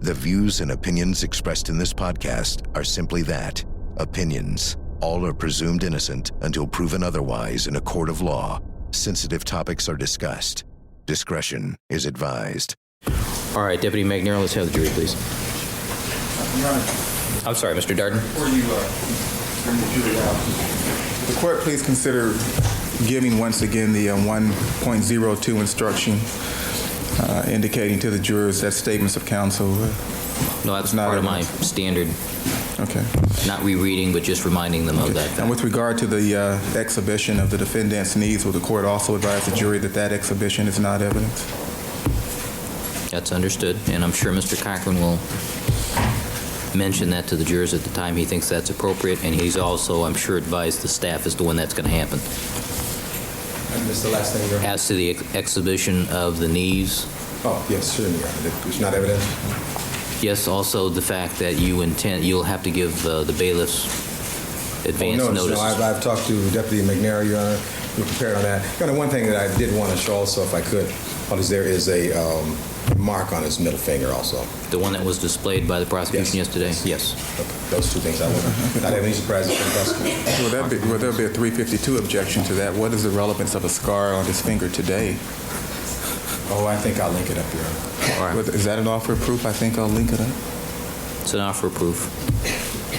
The views and opinions expressed in this podcast are simply that, opinions. All are presumed innocent until proven otherwise in a court of law. Sensitive topics are discussed. Discretion is advised. All right, Deputy McNair, let's have the jury, please. I'm sorry, Mr. Darden. Before you bring the jury out, the court please consider giving once again the 1.02 instruction indicating to the jurors that statements of counsel. No, that's part of my standard. Okay. Not rereading, but just reminding them of that. And with regard to the exhibition of the defendant's knees, will the court also advise the jury that that exhibition is not evidence? That's understood, and I'm sure Mr. Cochran will mention that to the jurors at the time he thinks that's appropriate, and he's also, I'm sure, advised the staff as to when that's going to happen. And this is the last thing you're... As to the exhibition of the knees. Oh, yes, sure, Your Honor. It's not evidence? Yes, also the fact that you'll have to give the bailiffs advance notice. No, I've talked to Deputy McNair, Your Honor. We're prepared on that. Your Honor, one thing that I did want to show also, if I could, is there is a mark on his middle finger also. The one that was displayed by the prosecution yesterday? Yes. Okay. Those two things I would not have any surprises from the prosecution. Will there be a 352 objection to that? What is the relevance of a scar on his finger today? Oh, I think I'll link it up, Your Honor. All right. Is that an offer of proof? I think I'll link it up. It's an offer of proof.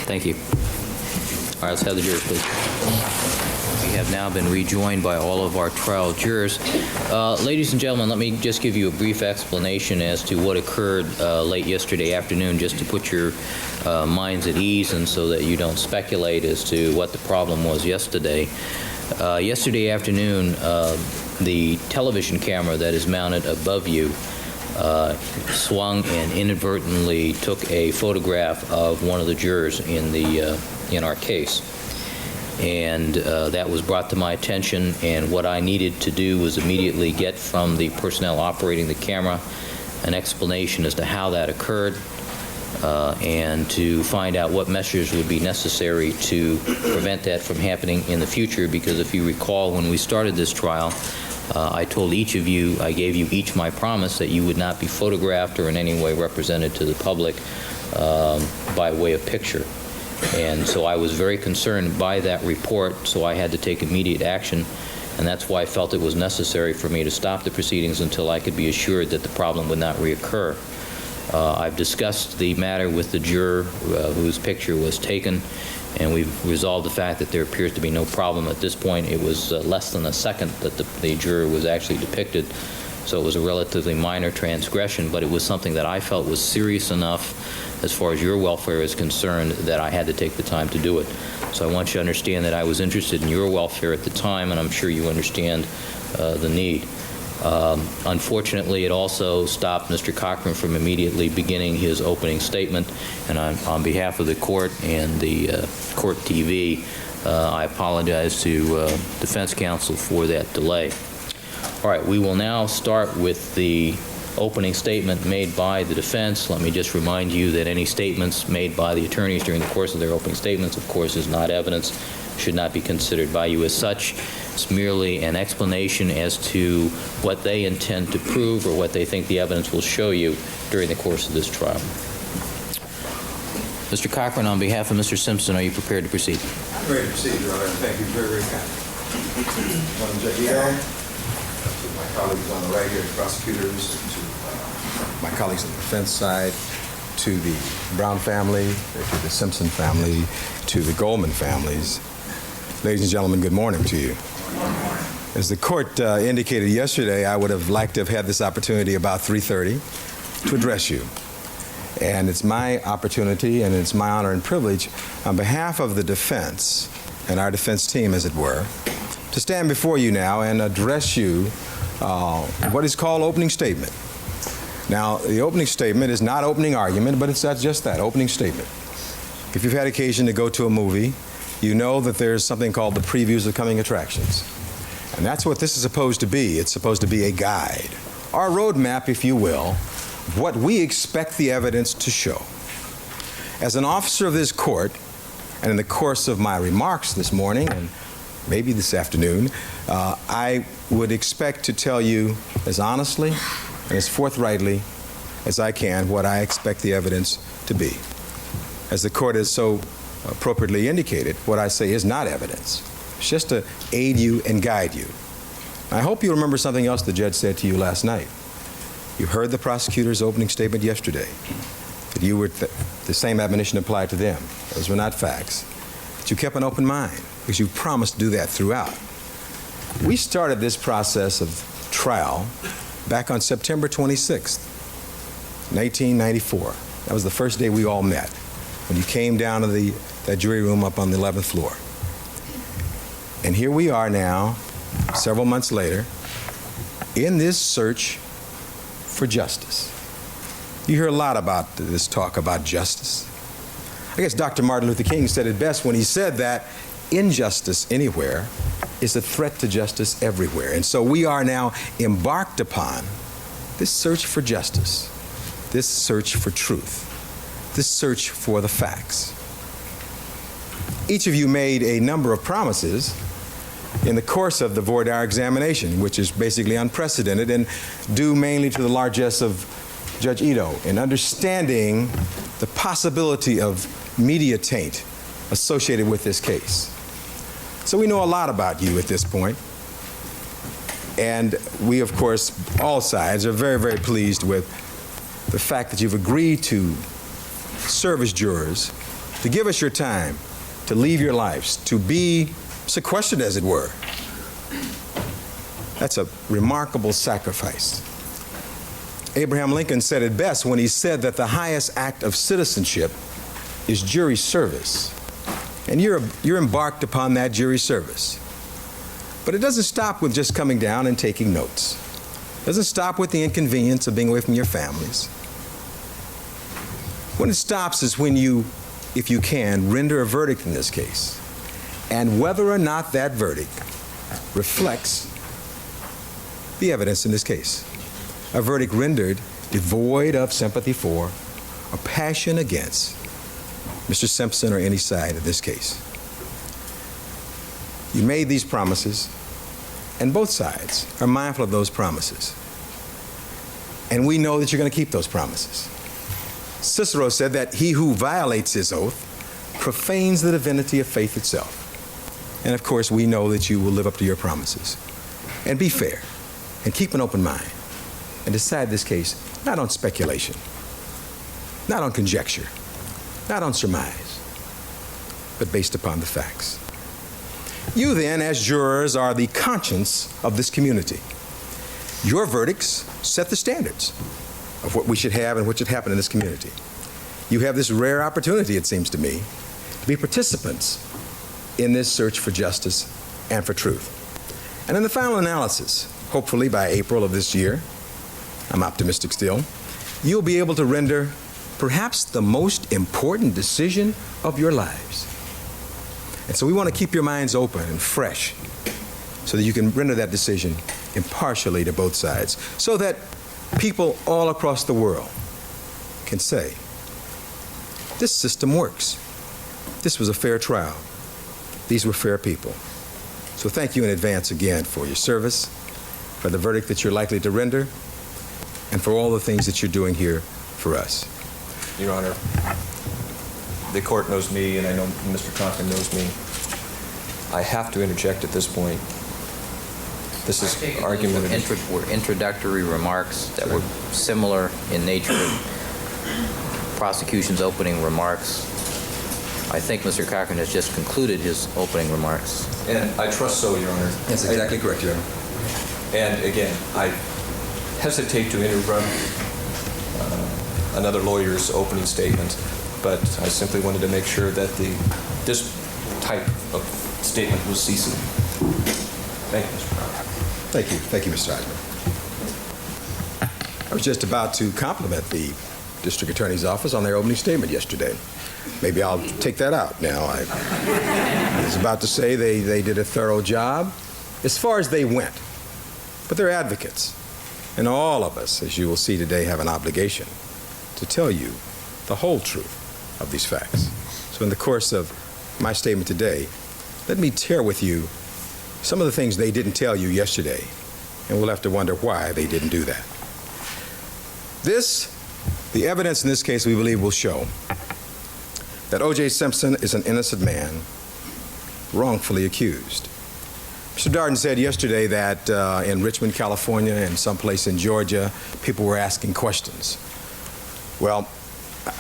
Thank you. All right, let's have the jurors, please. We have now been rejoined by all of our trial jurors. Ladies and gentlemen, let me just give you a brief explanation as to what occurred late yesterday afternoon, just to put your minds at ease and so that you don't speculate as to what the problem was yesterday. Yesterday afternoon, the television camera that is mounted above you swung and inadvertently took a photograph of one of the jurors in our case. And that was brought to my attention, and what I needed to do was immediately get from the personnel operating the camera an explanation as to how that occurred and to find out what measures would be necessary to prevent that from happening in the future, because if you recall, when we started this trial, I told each of you, I gave you each my promise that you would not be photographed or in any way represented to the public by way of picture. And so I was very concerned by that report, so I had to take immediate action, and that's why I felt it was necessary for me to stop the proceedings until I could be assured that the problem would not reoccur. I've discussed the matter with the juror whose picture was taken, and we've resolved the fact that there appears to be no problem at this point. It was less than a second that the juror was actually depicted, so it was a relatively minor transgression, but it was something that I felt was serious enough as far as your welfare is concerned that I had to take the time to do it. So I want you to understand that I was interested in your welfare at the time, and I'm sure you understand the need. Unfortunately, it also stopped Mr. Cochran from immediately beginning his opening statement, and on behalf of the court and the court TV, I apologize to defense counsel for that delay. All right, we will now start with the opening statement made by the defense. Let me just remind you that any statements made by the attorneys during the course of their opening statements, of course, is not evidence, should not be considered by you as such. It's merely an explanation as to what they intend to prove or what they think the evidence will show you during the course of this trial. Mr. Cochran, on behalf of Mr. Simpson, are you prepared to proceed? I'm ready to proceed, Your Honor, and thank you very, very kindly. Madam Judge Eo, to my colleagues on the right here, the prosecutors, to my colleagues on the defense side, to the Brown family, to the Simpson family, to the Goldman families. Ladies and gentlemen, good morning to you. As the court indicated yesterday, I would have liked to have had this opportunity about 3:30 to address you. And it's my opportunity and it's my honor and privilege on behalf of the defense and our defense team, as it were, to stand before you now and address you what is called opening statement. Now, the opening statement is not opening argument, but it's just that, opening statement. If you've had occasion to go to a movie, you know that there's something called the previews of coming attractions. And that's what this is supposed to be. It's supposed to be a guide, or a roadmap, if you will, of what we expect the evidence to show. As an officer of this court, and in the course of my remarks this morning, and maybe this afternoon, I would expect to tell you as honestly and as forthrightly as I can what I expect the evidence to be. As the court has so appropriately indicated, what I say is not evidence. It's just to aid you and guide you. I hope you remember something else the judge said to you last night. You heard the prosecutor's opening statement yesterday, that you were the same admonition applied to them. Those were not facts. But you kept an open mind, because you promised to do that throughout. We started this process of trial back on September 26th, 1994. That was the first day we all met, when you came down to that jury room up on the 11th floor. And here we are now, several months later, in this search for justice. You hear a lot about this talk about justice. I guess Dr. Martin Luther King said it best when he said that injustice anywhere is a threat to justice everywhere. And so we are now embarked upon this search for justice, this search for truth, this search for the facts. Each of you made a number of promises in the course of the voir dire examination, which is basically unprecedented and due mainly to the largesse of Judge Ito in understanding the possibility of media taint associated with this case. So we know a lot about you at this point. And we, of course, all sides are very, very pleased with the fact that you've agreed to serve as jurors, to give us your time, to leave your lives, to be sequestered, as it were. That's a remarkable sacrifice. Abraham Lincoln said it best when he said that the highest act of citizenship is jury service. And you're embarked upon that jury service. But it doesn't stop with just coming down and taking notes. It doesn't stop with the inconvenience of being away from your families. When it stops is when you, if you can, render a verdict in this case. And whether or not that verdict reflects the evidence in this case. A verdict rendered devoid of sympathy for or passion against Mr. Simpson or any side of this case. You made these promises, and both sides are mindful of those promises. And we know that you're going to keep those promises. Cicero said that he who violates his oath profanes the divinity of faith itself. And of course, we know that you will live up to your promises. And be fair, and keep an open mind, and decide this case not on speculation, not on conjecture, not on surmise, but based upon the facts. You then, as jurors, are the conscience of this community. Your verdicts set the standards of what we should have and what should happen in this community. You have this rare opportunity, it seems to me, to be participants in this search for justice and for truth. And in the final analysis, hopefully by April of this year, I'm optimistic still, you'll be able to render perhaps the most important decision of your lives. And so we want to keep your minds open and fresh so that you can render that decision impartially to both sides, so that people all across the world can say, this system works. This was a fair trial. These were fair people. So thank you in advance again for your service, for the verdict that you're likely to render, and for all the things that you're doing here for us. Your Honor, the court knows me, and I know Mr. Cochran knows me. I have to interject at this point. This is argumentative. Were introductory remarks that were similar in nature to prosecution's opening remarks. I think Mr. Cochran has just concluded his opening remarks. And I trust so, Your Honor. That's exactly correct, Your Honor. And again, I hesitate to interrupt another lawyer's opening statement, but I simply wanted to make sure that this type of statement was ceasing. Thank you, Mr. Cochran. Thank you. Thank you, Mr. Eisman. I was just about to compliment the district attorney's office on their opening statement yesterday. Maybe I'll take that out now. I was about to say they did a thorough job as far as they went. But they're advocates. And all of us, as you will see today, have an obligation to tell you the whole truth of these facts. So in the course of my statement today, let me share with you some of the things they didn't tell you yesterday, and we'll have to wonder why they didn't do that. This The evidence in this case, we believe, will show that O.J. Simpson is an innocent man wrongfully accused. Mr. Darden said yesterday that in Richmond, California, and someplace in Georgia, people were asking questions. Well,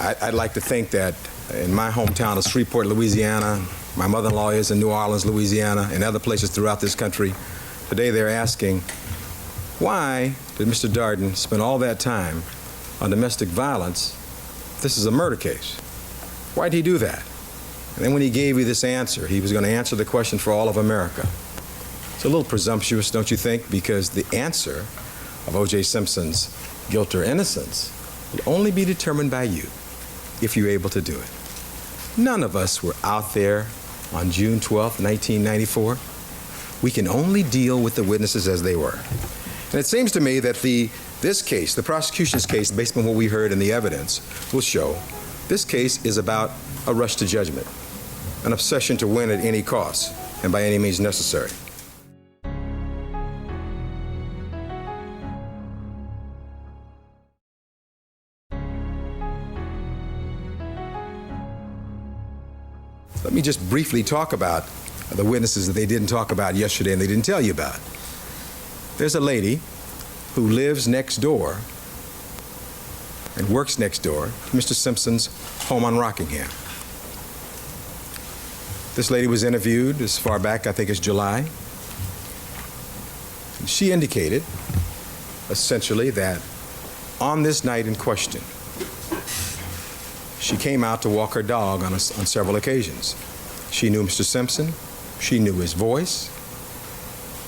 I'd like to think that in my hometown of Shreveport, Louisiana, my mother-in-law is in New Orleans, Louisiana, and other places throughout this country, today they're asking, why did Mr. Darden spend all that time on domestic violence? This is a murder case. Why did he do that? And then when he gave you this answer, he was going to answer the question for all of America. It's a little presumptuous, don't you think? Because the answer of O.J. Simpson's guilt or innocence will only be determined by you if you're able to do it. None of us were out there on June 12, 1994. We can only deal with the witnesses as they were. And it seems to me that this case, the prosecution's case, based on what we heard in the evidence, will show this case is about a rush to judgment, an obsession to win at any cost and by any means necessary. Let me just briefly talk about the witnesses that they didn't talk about yesterday and they didn't tell you about. There's a lady who lives next door and works next door to Mr. Simpson's home on Rockingham. This lady was interviewed as far back, I think, as July. And she indicated, essentially, that on this night in question, she came out to walk her dog on several occasions. She knew Mr. Simpson. She knew his voice.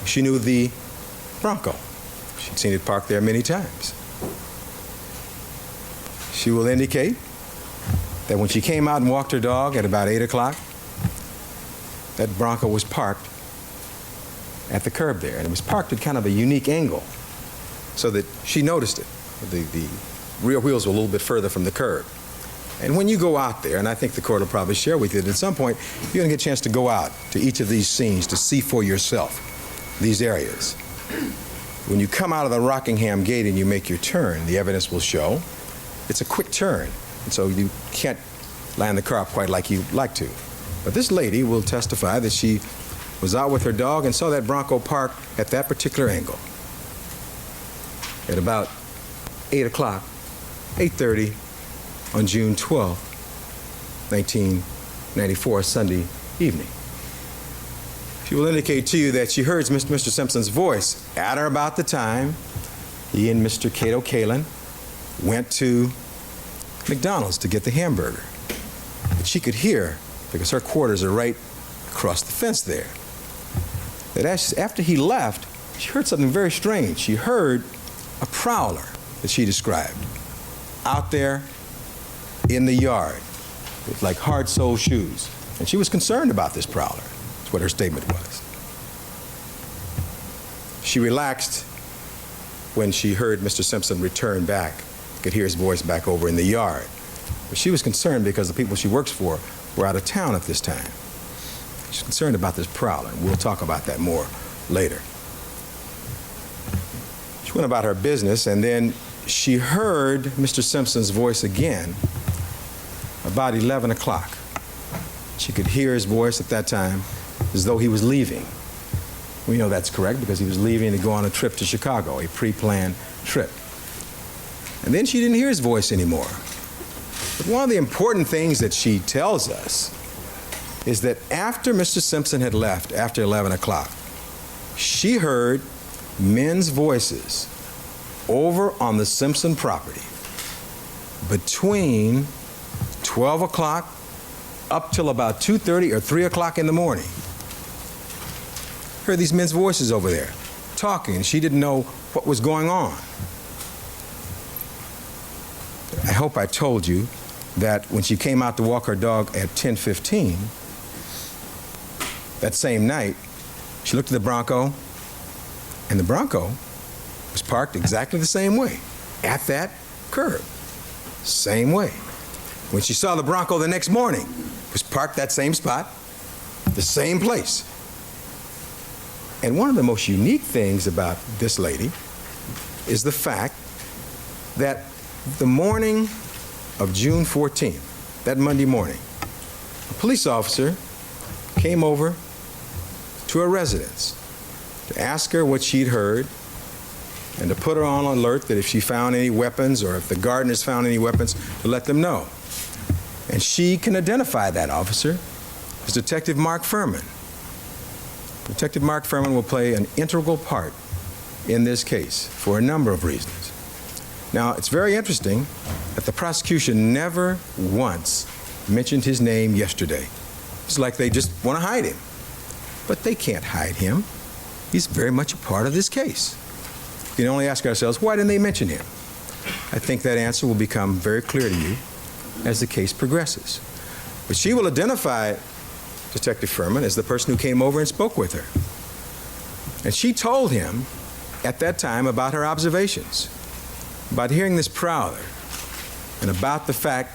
She knew the Bronco. She'd seen it parked there many times. She will indicate that when she came out and walked her dog at about 8 o'clock, that Bronco was parked at the curb there. And it was parked at kind of a unique angle so that she noticed it. The rear wheels were a little bit further from the curb. And when you go out there, and I think the court will probably share with you that at some point, you're going to get a chance to go out to each of these scenes to see for yourself these areas. When you come out of the Rockingham gate and you make your turn, the evidence will show it's a quick turn. And so you can't land the car up quite like you'd like to. But this lady will testify that she was out with her dog and saw that Bronco parked at that particular angle at about 8 o'clock, 8:30 on June 12, 1994, Sunday evening. She will indicate to you that she heard Mr. Simpson's voice at or about the time he and Mr. Cato Kalin went to McDonald's to get the hamburger. But she could hear, because her quarters are right across the fence there, that after he left, she heard something very strange. She heard a prowler that she described out there in the yard with like hard-soled shoes. And she was concerned about this prowler. That's what her statement was. She relaxed when she heard Mr. Simpson return back. Could hear his voice back over in the yard. But she was concerned because the people she works for were out of town at this time. She's concerned about this prowler, and we'll talk about that more later. She went about her business, and then she heard Mr. Simpson's voice again about 11 o'clock. She could hear his voice at that time as though he was leaving. We know that's correct because he was leaving to go on a trip to Chicago, a pre-planned trip. And then she didn't hear his voice anymore. But one of the important things that she tells us is that after Mr. Simpson had left, after 11 o'clock, she heard men's voices over on the Simpson property between 12 o'clock up till about 2:30 or 3 o'clock in the morning. Heard these men's voices over there talking, and she didn't know what was going on. I hope I told you that when she came out to walk her dog at 10:15, that same night, she looked at the Bronco, and the Bronco was parked exactly the same way, at that curb, same way. When she saw the Bronco the next morning, it was parked that same spot, the same place. And one of the most unique things about this lady is the fact that The morning of June 14th, that Monday morning, a police officer came over to her residence to ask her what she'd heard and to put her on alert that if she found any weapons or if the gardeners found any weapons, to let them know. And she can identify that officer as Detective Mark Furman. Detective Mark Furman will play an integral part in this case for a number of reasons. Now, it's very interesting that the prosecution never once mentioned his name yesterday. It's like they just want to hide him. But they can't hide him. He's very much a part of this case. We can only ask ourselves, why didn't they mention him? I think that answer will become very clear to you as the case progresses. But she will identify Detective Furman as the person who came over and spoke with her. And she told him at that time about her observations, about hearing this prowler, and about the fact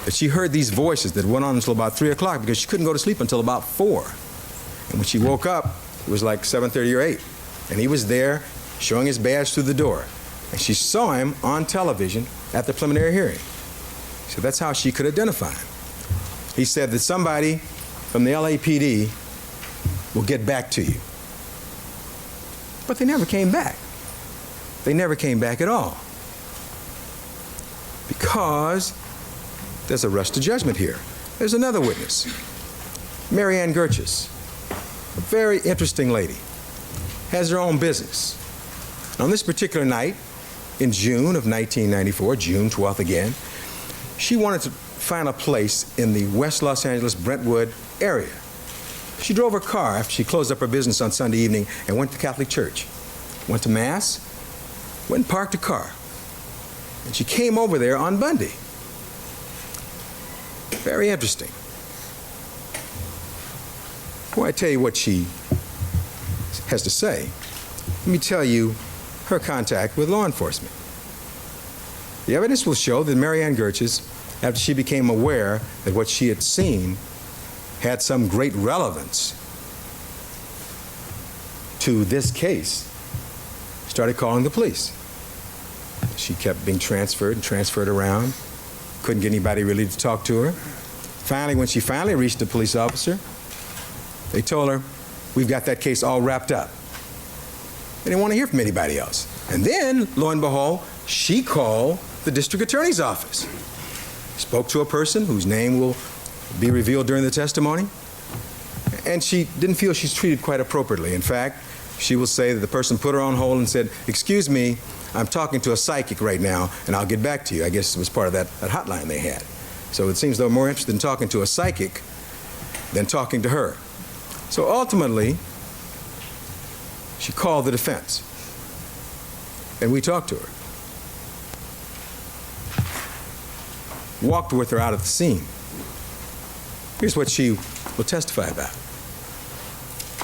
that she heard these voices that went on until about 3 o'clock because she couldn't go to sleep until about 4. And when she woke up, it was like 7:30 or 8. And he was there showing his badge through the door. And she saw him on television at the preliminary hearing. So that's how she could identify him. He said that somebody from the LAPD will get back to you. But they never came back. They never came back at all. Because there's a rush to judgment here. There's another witness, Mary Ann Gerches, a very interesting lady, has her own business. On this particular night, in June of 1994, June 12th again, she wanted to find a place in the West Los Angeles, Brentwood area. She drove her car after she closed up her business on Sunday evening and went to Catholic church, went to Mass, went and parked her car. And she came over there on Monday. Very interesting. Before I tell you what she has to say, let me tell you her contact with law enforcement. The evidence will show that Mary Ann Gerches, after she became aware that what she had seen had some great relevance to this case, started calling the police. She kept being transferred and transferred around. Couldn't get anybody really to talk to her. Finally, when she finally reached the police officer, they told her, we've got that case all wrapped up. They didn't want to hear from anybody else. And then, lo and behold, she called the district attorney's office. Spoke to a person whose name will be revealed during the testimony. And she didn't feel she's treated quite appropriately. In fact, she will say that the person put her on hold and said, excuse me, I'm talking to a psychic right now, and I'll get back to you. I guess it was part of that hotline they had. So it seems they're more interested in talking to a psychic than talking to her. So ultimately, she called the defense, and we talked to her. Walked with her out of the scene. Here's what she will testify about.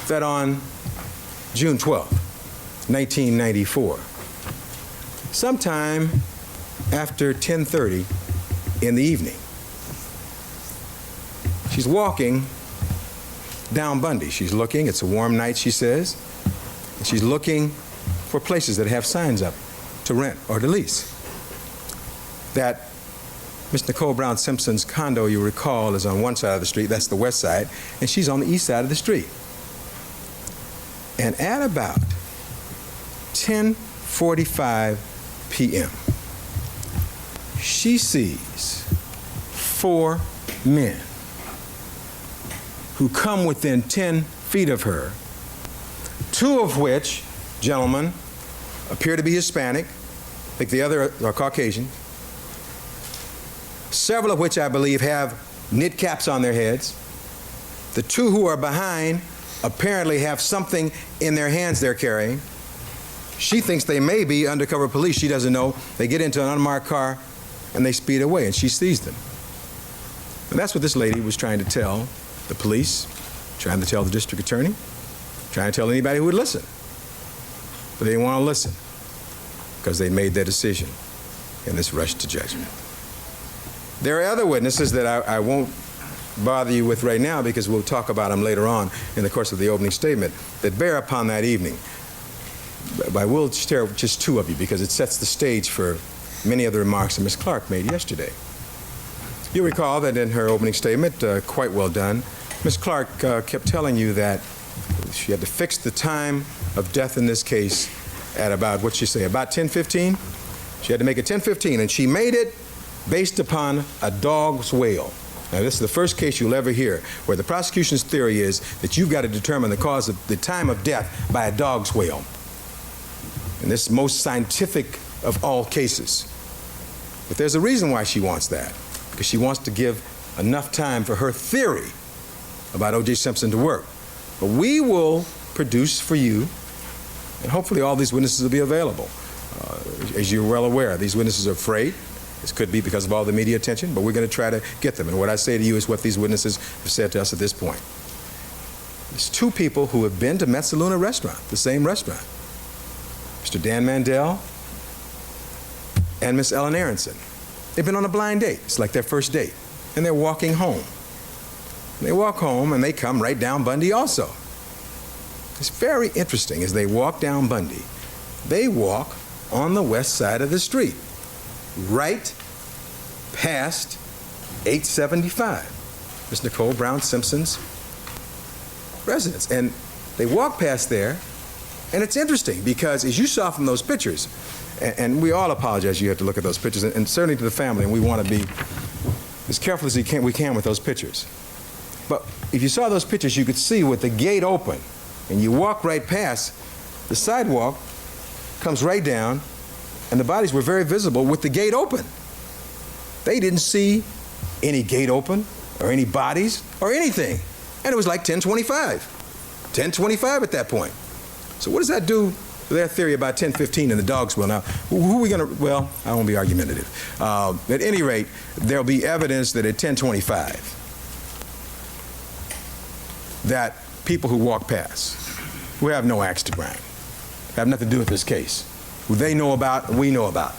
That on June 12th, 1994, sometime after 10:30 in the evening, she's walking down Bundy. She's looking, it's a warm night, she says, and she's looking for places that have signs up to rent or to lease. That Miss Nicole Brown Simpson's condo, you recall, is on one side of the street, that's the west side, and she's on the east side of the street. And at about 10:45 p.m., she sees 4 men who come within 10 feet of her, 2 of which, gentlemen, appear to be Hispanic. I think the other are Caucasian. Several of which I believe have knit caps on their heads. The 2 who are behind apparently have something in their hands they're carrying. She thinks they may be undercover police. She doesn't know. They get into an unmarked car and they speed away, and she sees them. And that's what this lady was trying to tell the police, trying to tell the district attorney, trying to tell anybody who would listen. But they didn't want to listen because they made their decision in this rush to judgment. There are other witnesses that I won't bother you with right now because we'll talk about them later on in the course of the opening statement that bear upon that evening. But I will share just 2 of you because it sets the stage for many of the remarks that Ms. Clark made yesterday. You'll recall that in her opening statement, quite well done, Ms. Clark kept telling you that she had to fix the time of death in this case at about, what'd she say, about 10:15? She had to make it 10:15, and she made it based upon a dog's wail. Now, this is the first case you'll ever hear where the prosecution's theory is that you've got to determine the cause of the time of death by a dog's wail. And this is the most scientific of all cases. But there's a reason why she wants that, because she wants to give enough time for her theory about O.J. Simpson to work. But we will produce for you, and hopefully all these witnesses will be available. As you're well aware, these witnesses are afraid. This could be because of all the media attention, but we're going to try to get them. And what I say to you is what these witnesses have said to us at this point. There's two people who have been to Mezzaluna restaurant, the same restaurant. Mr. Dan Mandel and Miss Ellen Aronson. They've been on a blind date. It's like their first date. And they're walking home. And they walk home and they come right down Bundy also. It's very interesting. As they walk down Bundy, they walk on the west side of the street, right past 875, Miss Nicole Brown Simpson's residence. And they walk past there, and it's interesting because as you saw from those pictures, and we all apologize you have to look at those pictures, and certainly to the family, and we want to be as careful as we can with those pictures. But if you saw those pictures, you could see with the gate open, and you walk right past, the sidewalk comes right down, and the bodies were very visible with the gate open. They didn't see any gate open or any bodies or anything. And it was like 10:25 at that point. So what does that do to their theory about 10:15 and the dog's will? Now, who are we going to, well, I won't be argumentative. At any rate, there'll be evidence that at 10:25, that people who walk past, who have no axe to grind, have nothing to do with this case, who they know about and we know about,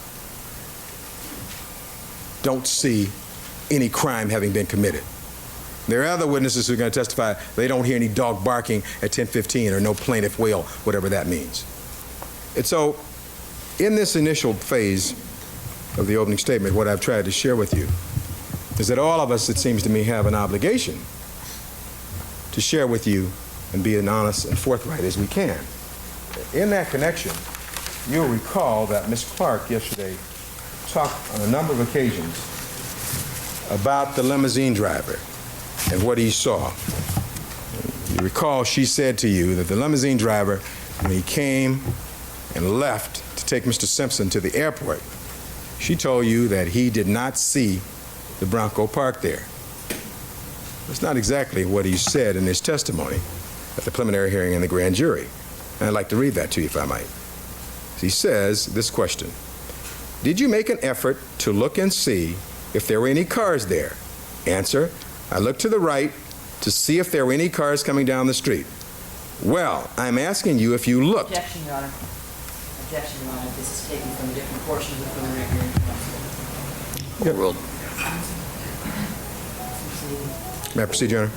don't see any crime having been committed. There are other witnesses who are going to testify they don't hear any dog barking at 10:15 or no plaintiff wail, whatever that means. And so, in this initial phase of the opening statement, what I've tried to share with you is that all of us, it seems to me, have an obligation to share with you and be as honest and forthright as we can. In that connection, you'll recall that Ms. Clark yesterday talked on a number of occasions about the limousine driver and what he saw. You recall she said to you that the limousine driver, when he came and left to take Mr. Simpson to the airport, she told you that he did not see the Bronco parked there. That's not exactly what he said in his testimony at the preliminary hearing in the grand jury. And I'd like to read that to you if I might. He says this question: did you make an effort to look and see if there were any cars there? Answer: I looked to the right to see if there were any cars coming down the street. Well, I'm asking you if you looked. Objection, Your Honor. Objection, Your Honor. This is taken from a different portion of the preliminary hearing. Overruled. May I proceed, Your Honor?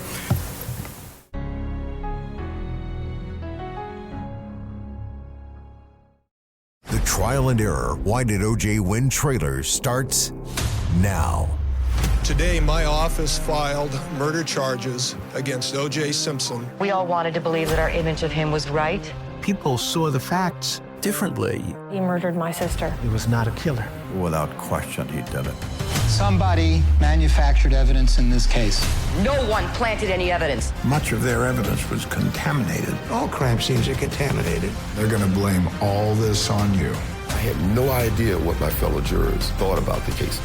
The Trial and Error Why Did O.J. Win trailer starts now. Today, my office filed murder charges against O.J. Simpson. We all wanted to believe that our image of him was right. People saw the facts differently. He murdered my sister. He was not a killer. Without question, he did it. Somebody manufactured evidence in this case. No one planted any evidence. Much of their evidence was contaminated. All crime scenes are contaminated. They're going to blame all this on you. I had no idea what my fellow jurors thought about the case.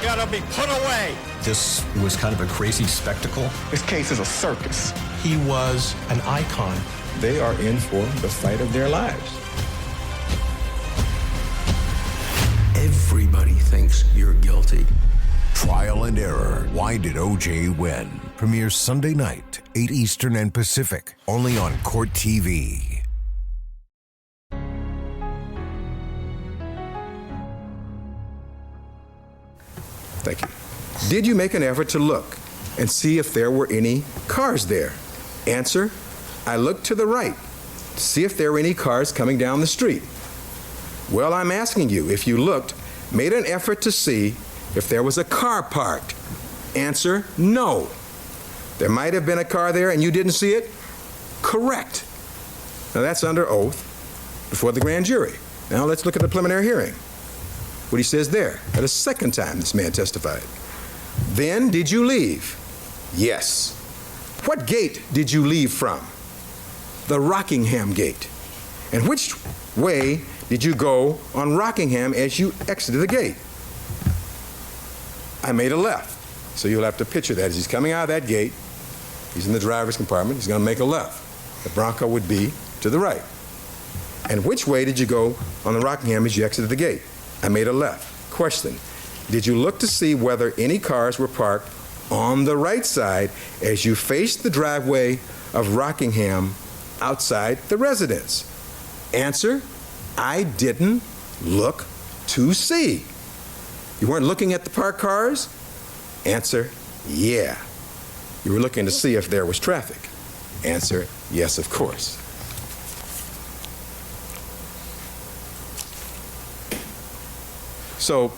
Gotta be put away. This was kind of a crazy spectacle. This case is a circus. He was an icon. They are in for the fight of their lives. Everybody thinks you're guilty. Trial and Error Why Did O.J. Win? Premieres Sunday night, 8 Eastern and Pacific, only on Court TV. Thank you. Did you make an effort to look and see if there were any cars there? Answer: I looked to the right to see if there were any cars coming down the street. Well, I'm asking you, if you looked, made an effort to see if there was a car parked. Answer, no. There might have been a car there and you didn't see it? Correct. Now that's under oath before the grand jury. Now let's look at the preliminary hearing. What he says there, at a second time this man testified. Then did you leave? Yes. What gate did you leave from? The Rockingham gate. And which way did you go on Rockingham as you exited the gate? I made a left. So you'll have to picture that as he's coming out of that gate, he's in the driver's compartment, he's going to make a left. The Bronco would be to the right. And which way did you go on the Rockingham as you exited the gate? I made a left. Question, did you look to see whether any cars were parked on the right side as you faced the driveway of Rockingham outside the residence? Answer, I didn't look to see. You weren't looking at the parked cars? Answer, yeah. You were looking to see if there was traffic. Answer, yes, of course. So,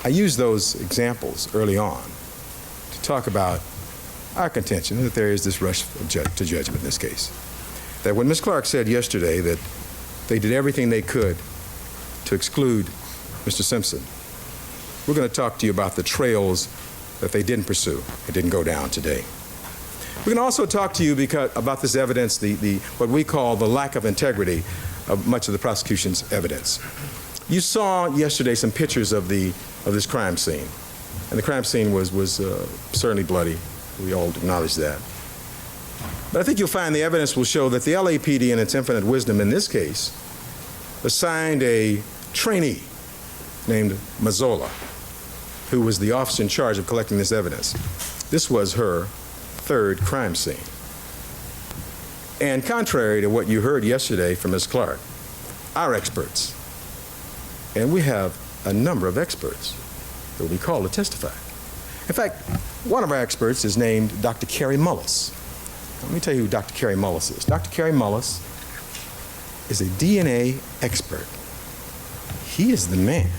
I use those examples early on to talk about our contention that there is this rush to judgment in this case. That when Ms. Clark said yesterday that they did everything they could to exclude Mr. Simpson, we're going to talk to you about the trails that they didn't pursue and didn't go down today. We can also talk to you about this evidence, what we call the lack of integrity of much of the prosecution's evidence. You saw yesterday some pictures of this crime scene, and the crime scene was certainly bloody. We all acknowledge that. But I think you'll find the evidence will show that the LAPD, in its infinite wisdom in this case, assigned a trainee named Mazzola, who was the officer in charge of collecting this evidence. This was her third crime scene. And contrary to what you heard yesterday from Ms. Clark, our experts, and we have a number of experts that will be called to testify. In fact, one of our experts is named Dr. Carey Mullis. Let me tell you who Dr. Carey Mullis is. Dr. Carey Mullis is a DNA expert. He is the man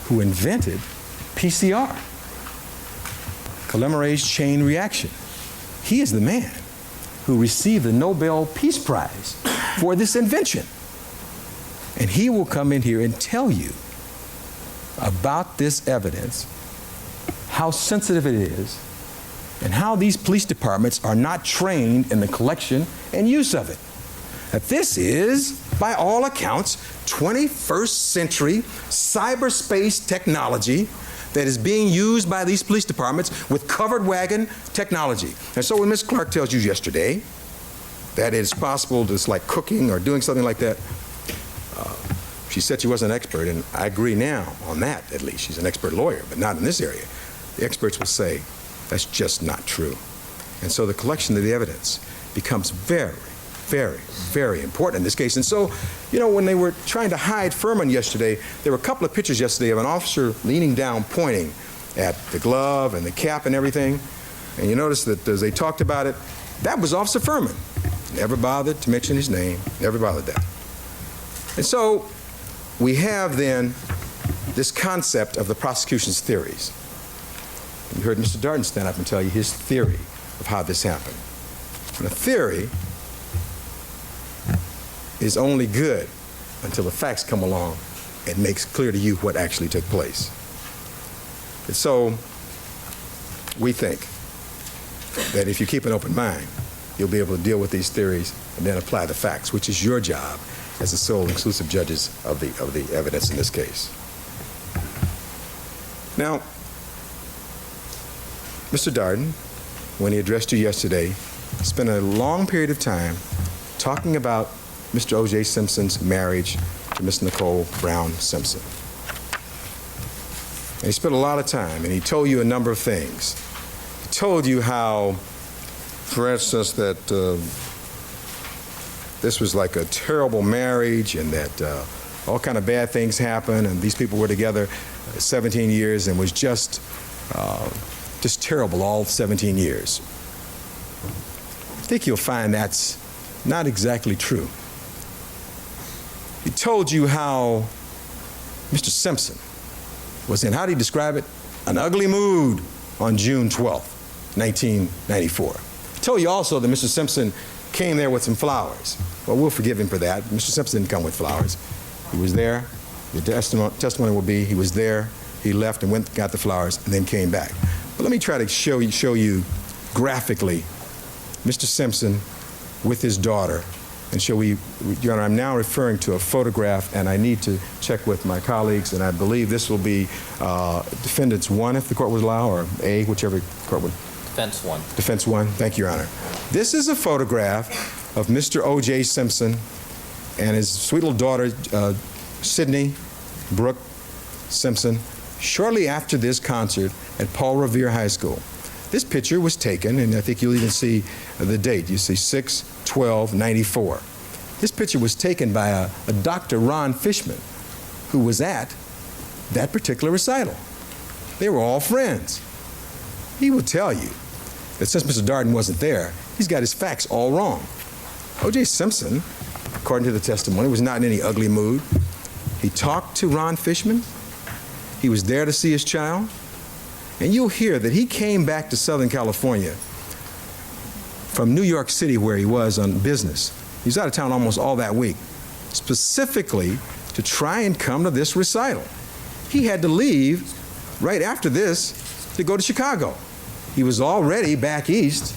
who invented PCR, polymerase chain reaction. He is the man who received the Nobel Peace Prize for this invention. And he will come in here and tell you about this evidence, how sensitive it is, and how these police departments are not trained in the collection and use of it. That this is, by all accounts, 21st century cyberspace technology that is being used by these police departments with covered wagon technology. And so when Ms. Clark tells you yesterday that it's possible to, it's like cooking or doing something like that, she said she wasn't an expert, and I agree now on that, at least. She's an expert lawyer, but not in this area. The experts will say that's just not true. And so the collection of the evidence becomes very, very, very important in this case. And so, you know, when they were trying to hide Furman yesterday, there were a couple of pictures yesterday of an officer leaning down, pointing at the glove and the cap and everything. And you notice that as they talked about it, that was Officer Furman. Never bothered to mention his name, never bothered that. And so we have then this concept of the prosecution's theories. You heard Mr. Darden stand up and tell you his theory of how this happened. And a theory is only good until the facts come along and makes clear to you what actually took place. And so we think that if you keep an open mind, you'll be able to deal with these theories and then apply the facts, which is your job as the sole and exclusive judges of the evidence in this case. Now, Mr. Darden, when he addressed you yesterday, spent a long period of time talking about Mr. O.J. Simpson's marriage to Miss Nicole Brown Simpson. And he spent a lot of time, and he told you a number of things. He told you how, for instance, that this was like a terrible marriage and that all kind of bad things happened, and these people were together 17 years and was just terrible all 17 years. I think you'll find that's not exactly true. He told you how Mr. Simpson was in, how did he describe it? An ugly mood on June 12th, 1994. He told you also that Mr. Simpson came there with some flowers. Well, we'll forgive him for that. Mr. Simpson didn't come with flowers. He was there. The testimony will be he was there, he left and went, got the flowers, and then came back. But let me try to show you graphically Mr. Simpson with his daughter. And Your Honor, I'm now referring to a photograph, and I need to check with my colleagues, and I believe this will be Defendants 1, if the court would allow, or A, whichever court would. Defense 1. Defense 1, thank you, Your Honor. This is a photograph of Mr. O.J. Simpson and his sweet little daughter, Sydney Brooke Simpson, shortly after this concert at Paul Revere High School. This picture was taken, and I think you'll even see the date. You see 6/12/94. This picture was taken by a Dr. Ron Fishman, who was at that particular recital. They were all friends. He will tell you that since Mr. Darden wasn't there, he's got his facts all wrong. O.J. Simpson, according to the testimony, was not in any ugly mood. He talked to Ron Fishman. He was there to see his child. And you'll hear that he came back to Southern California from New York City, where he was on business. He was out of town almost all that week, specifically to try and come to this recital. He had to leave right after this to go to Chicago. He was already back east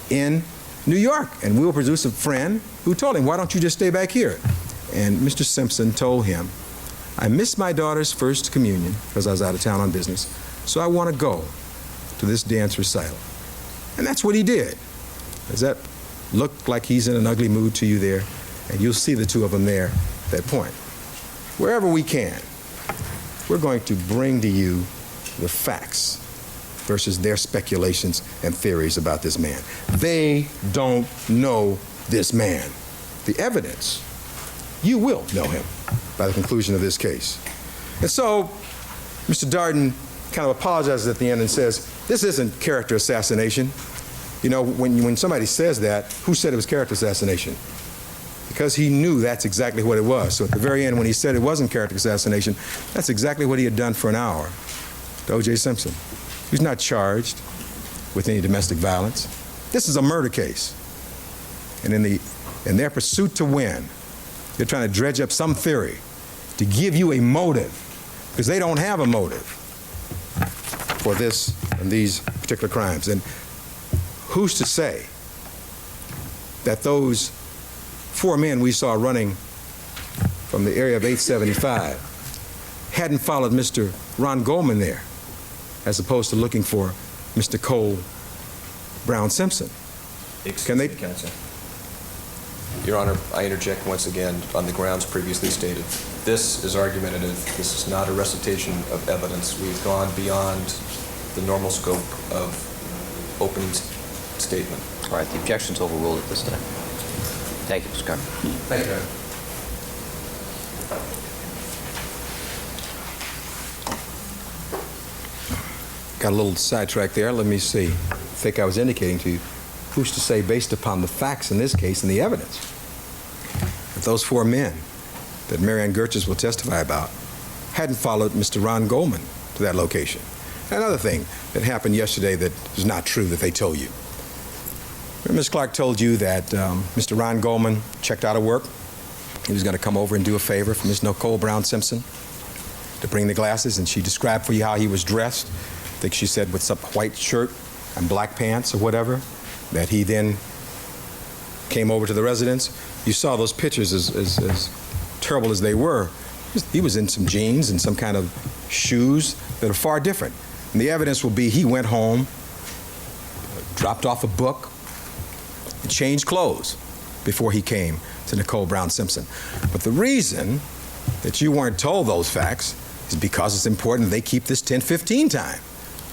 in New York, and we will produce a friend who told him, why don't you just stay back here? And Mr. Simpson told him, I missed my daughter's first communion because I was out of town on business, so I want to go to this dance recital. And that's what he did. Does that look like he's in an ugly mood to you there? And you'll see the two of them there at that point. Wherever we can, we're going to bring to you the facts versus their speculations and theories about this man. They don't know this man. The evidence, you will know him by the conclusion of this case. And so, Mr. Darden kind of apologizes at the end and says, this isn't character assassination. You know, when somebody says that, who said it was character assassination? Because he knew that's exactly what it was. So at the very end, when he said it wasn't character assassination, that's exactly what he had done for an hour to O.J. Simpson. He's not charged with any domestic violence. This is a murder case. And in their pursuit to win, they're trying to dredge up some theory to give you a motive, because they don't have a motive for this and these particular crimes. And who's to say that those 4 men we saw running from the area of 875 hadn't followed Mr. Ron Goldman there, as opposed to looking for Mr. Cole Brown Simpson? Excuse me, counsel. Your Honor, I interject once again on the grounds previously stated. This is argumentative. This is not a recitation of evidence. We've gone beyond the normal scope of opening statement. All right, the objection's overruled at this time. Thank you, Mr. Carter. Thank you, Your Honor. Got a little sidetracked there. Let me see. I think I was indicating to you, who's to say, based upon the facts in this case and the evidence, that those 4 men that Marianne Gertjes will testify about hadn't followed Mr. Ron Goldman to that location. Another thing that happened yesterday that is not true that they told you. Ms. Clark told you that Mr. Ron Goldman checked out of work. He was going to come over and do a favor for Ms. Nicole Brown Simpson to bring the glasses, and she described for you how he was dressed. I think she said with some white shirt and black pants or whatever, that he then came over to the residence. You saw those pictures, as terrible as they were. He was in some jeans and some kind of shoes that are far different. And the evidence will be he went home, dropped off a book, and changed clothes before he came to Nicole Brown Simpson. But the reason that you weren't told those facts is because it's important they keep this 10-15 time.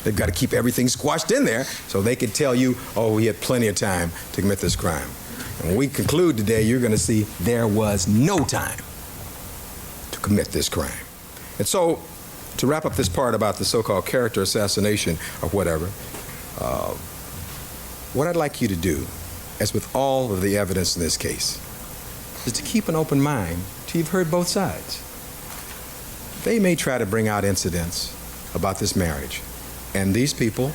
They've got to keep everything squashed in there so they can tell you, oh, he had plenty of time to commit this crime. And when we conclude today, you're going to see there was no time to commit this crime. And so, to wrap up this part about the so-called character assassination or whatever, what I'd like you to do, as with all of the evidence in this case, is to keep an open mind till you've heard both sides. They may try to bring out incidents about this marriage, and these people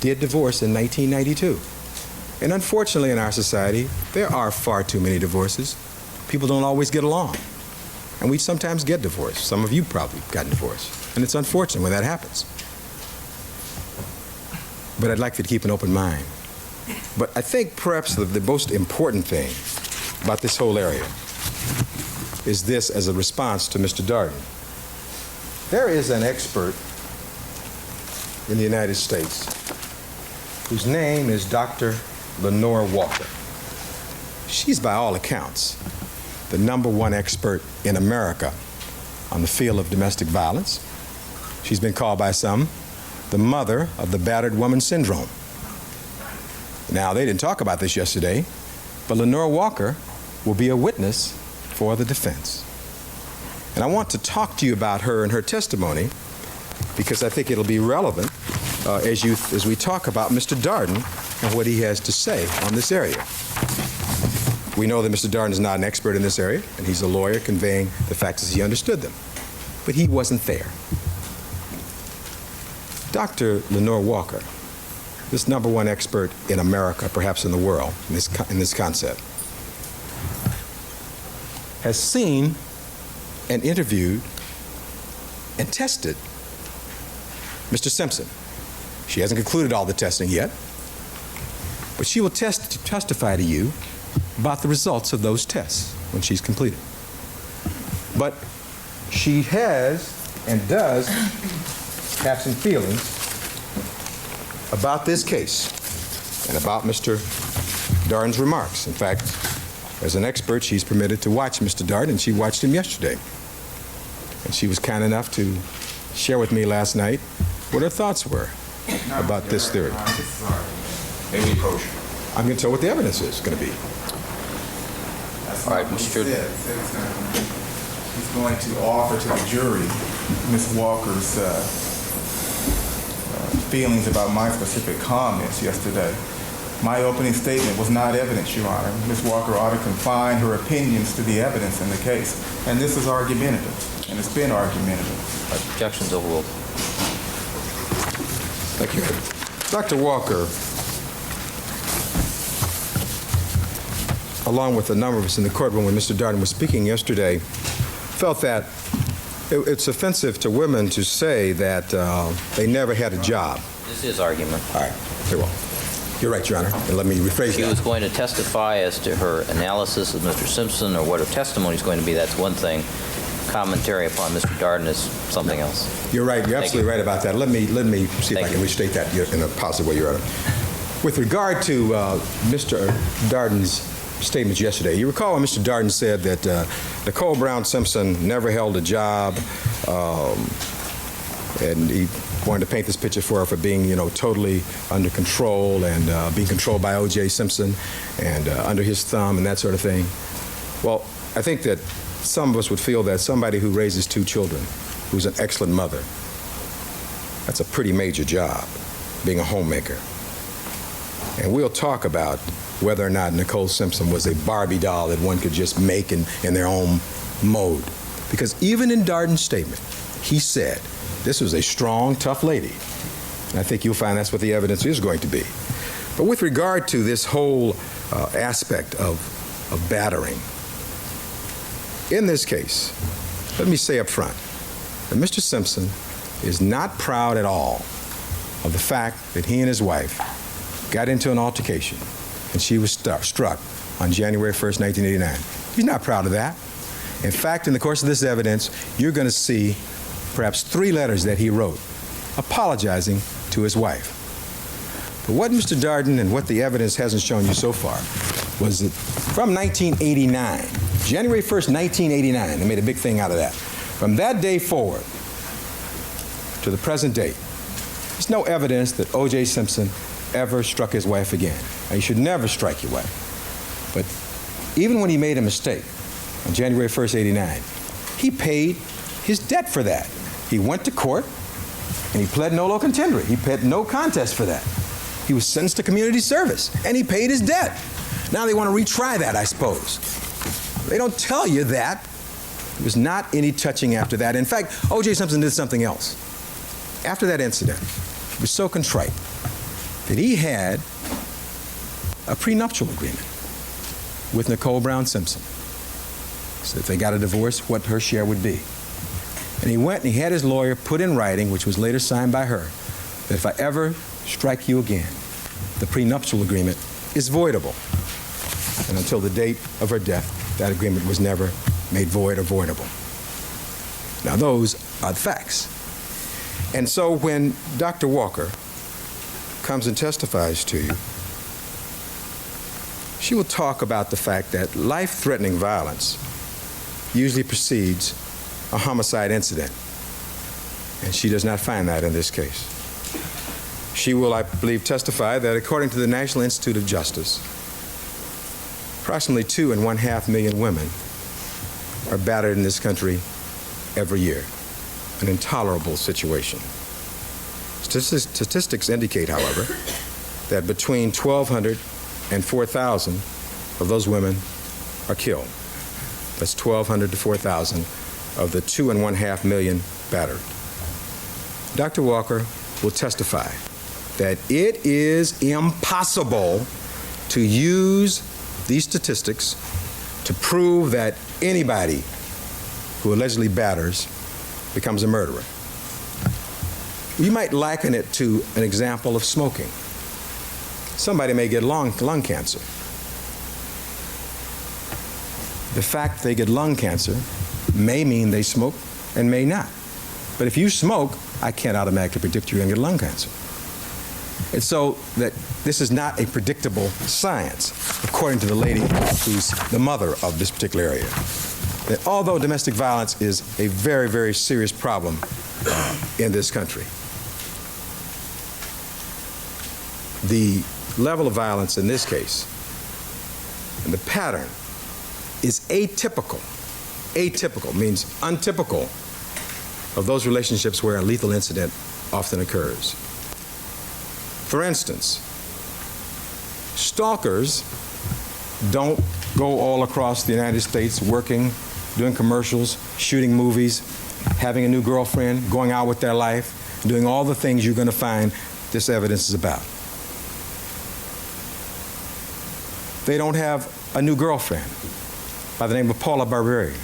did divorce in 1992. And unfortunately in our society, there are far too many divorces. People don't always get along. And we sometimes get divorced. Some of you probably gotten divorced. And it's unfortunate when that happens. But I'd like you to keep an open mind. But I think perhaps the most important thing about this whole area is this as a response to Mr. Darden. There is an expert in the United States whose name is Dr. Lenore Walker. She's, by all accounts, the #1 expert in America on the field of domestic violence. She's been called by some the mother of the battered woman syndrome. Now, they didn't talk about this yesterday, but Lenore Walker will be a witness for the defense. And I want to talk to you about her and her testimony because I think it'll be relevant as we talk about Mr. Darden and what he has to say on this area. We know that Mr. Darden is not an expert in this area, and he's a lawyer conveying the facts as he understood them. But he wasn't there. Dr. Lenore Walker, this #1 expert in America, perhaps in the world, in this concept, has seen and interviewed and tested Mr. Simpson. She hasn't concluded all the testing yet, but she will testify to you about the results of those tests when she's completed. But she has and does have some feelings about this case and about Mr. Darden's remarks. In fact, as an expert, she's permitted to watch Mr. Darden, and she watched him yesterday. And she was kind enough to share with me last night what her thoughts were about this theory. Maybe approach. I'm going to tell what the evidence is going to be. All right, Mr. He's going to offer to the jury Ms. Walker's feelings about my specific comments yesterday. My opening statement was not evidence, Your Honor. Ms. Walker ought to confine her opinions to the evidence in the case. And this is argumentative, and it's been argumentative. Objections overruled. Thank you. Dr. Walker, along with a number of us in the courtroom when Mr. Darden was speaking yesterday, felt that it's offensive to women to say that they never had a job. This is argument. All right, very well. You're right, Your Honor, and let me rephrase that. She was going to testify as to her analysis of Mr. Simpson or what her testimony is going to be. That's one thing. Commentary upon Mr. Darden is something else. You're right. You're absolutely right about that. Let me see if I can restate that in a positive way, Your Honor. With regard to Mr. Darden's statements yesterday, you recall when Mr. Darden said that Nicole Brown Simpson never held a job, and he wanted to paint this picture for her for being, totally under control and being controlled by O.J. Simpson and under his thumb and that sort of thing. Well, I think that some of us would feel that somebody who raises 2 children, who's an excellent mother, that's a pretty major job, being a homemaker. And we'll talk about whether or not Nicole Simpson was a Barbie doll that one could just make in their own mode. Because even in Darden's statement, he said this was a strong, tough lady. And I think you'll find that's what the evidence is going to be. But with regard to this whole aspect of battering, in this case, let me say up front that Mr. Simpson is not proud at all of the fact that he and his wife got into an altercation and she was struck on January 1st, 1989. He's not proud of that. In fact, in the course of this evidence, you're going to see perhaps 3 letters that he wrote apologizing to his wife. But what Mr. Darden and what the evidence hasn't shown you so far was that from 1989, January 1st, 1989, they made a big thing out of that. From that day forward to the present date, there's no evidence that O.J. Simpson ever struck his wife again. Now, you should never strike your wife. But even when he made a mistake on January 1st, 89, he paid his debt for that. He went to court and he pled nolo contendere. He pled no contest for that. He was sentenced to community service and he paid his debt. Now they want to retry that, I suppose. They don't tell you that There was not any touching after that. In fact, O.J. Simpson did something else. After that incident, he was so contrite that he had a prenuptial agreement with Nicole Brown Simpson. So if they got a divorce, what her share would be. And he went and he had his lawyer put in writing, which was later signed by her, that if I ever strike you again, the prenuptial agreement is voidable. And until the date of her death, that agreement was never made void or voidable. Now those are the facts. And so when Dr. Walker comes and testifies to you, she will talk about the fact that life-threatening violence usually precedes a homicide incident. And she does not find that in this case. She will, I believe, testify that according to the National Institute of Justice, approximately 2.5 million women are battered in this country every year. An intolerable situation. Statistics indicate, however, that between 1,200 and 4,000 of those women are killed. That's 1,200 to 4,000 of the 2.5 million battered. Dr. Walker will testify that it is impossible to use these statistics to prove that anybody who allegedly batters becomes a murderer. You might liken it to an example of smoking. Somebody may get lung cancer. The fact they get lung cancer may mean they smoke and may not. But if you smoke, I can't automatically predict you're going to get lung cancer. And so that this is not a predictable science, according to the lady who's the mother of this particular area. That although domestic violence is a very, very serious problem in this country, the level of violence in this case and the pattern is atypical. Atypical means untypical of those relationships where a lethal incident often occurs. For instance, stalkers don't go all across the United States working, doing commercials, shooting movies, having a new girlfriend, going out with their life, doing all the things you're going to find this evidence is about. They don't have a new girlfriend by the name of Paula Barberi,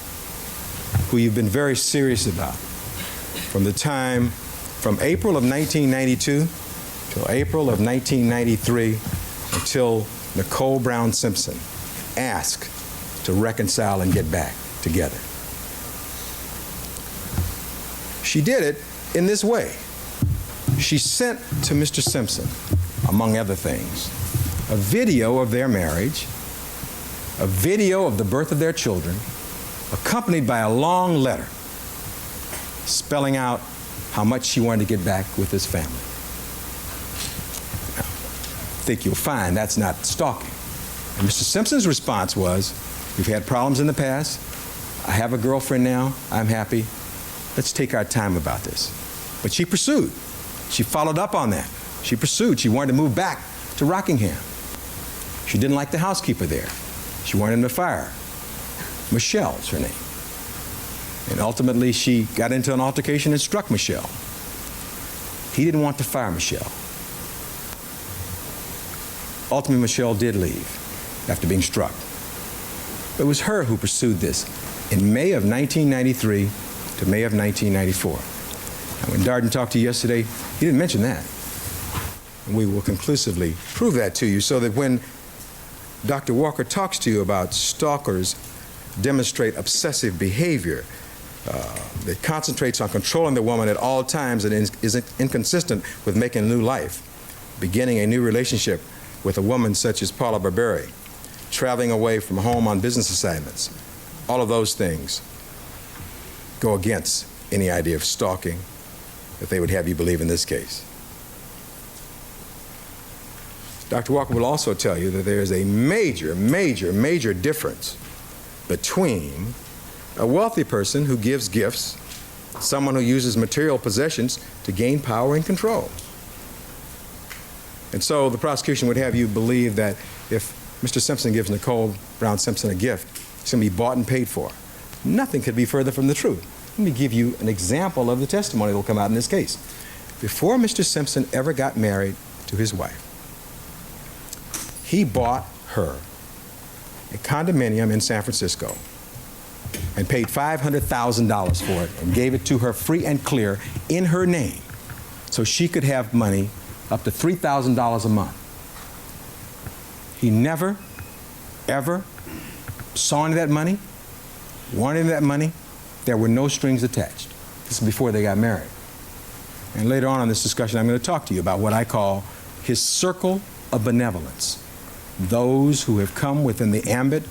who you've been very serious about from April of 1992 till April of 1993 until Nicole Brown Simpson asked to reconcile and get back together. She did it in this way. She sent to Mr. Simpson, among other things, a video of their marriage, a video of the birth of their children, accompanied by a long letter spelling out how much she wanted to get back with this family. Now, I think you'll find that's not stalking. And Mr. Simpson's response was, we've had problems in the past. I have a girlfriend now. I'm happy. Let's take our time about this. But she pursued. She followed up on that. She pursued. She wanted to move back to Rockingham. She didn't like the housekeeper there. She wanted him to fire. Michelle's her name. And ultimately, she got into an altercation and struck Michelle. He didn't want to fire Michelle. Ultimately, Michelle did leave after being struck. It was her who pursued this in May of 1993 to May of 1994. Now, when Darden talked to you yesterday, he didn't mention that. And we will conclusively prove that to you so that when Dr. Walker talks to you about stalkers demonstrate obsessive behavior that concentrates on controlling the woman at all times and is inconsistent with making a new life, beginning a new relationship with a woman such as Paula Barberi, traveling away from home on business assignments. All of those things go against any idea of stalking that they would have you believe in this case. Dr. Walker will also tell you that there is a major, major, major difference between a wealthy person who gives gifts, someone who uses material possessions to gain power and control. And so the prosecution would have you believe that if Mr. Simpson gives Nicole Brown Simpson a gift, it's going to be bought and paid for. Nothing could be further from the truth. Let me give you an example of the testimony that will come out in this case. Before Mr. Simpson ever got married to his wife, he bought her a condominium in San Francisco and paid $500,000 for it and gave it to her free and clear in her name so she could have money up to $3,000 a month. He never, ever saw any of that money, wanted any of that money. There were no strings attached. This is before they got married. And later on in this discussion, I'm going to talk to you about what I call his circle of benevolence. Those who have come within the ambit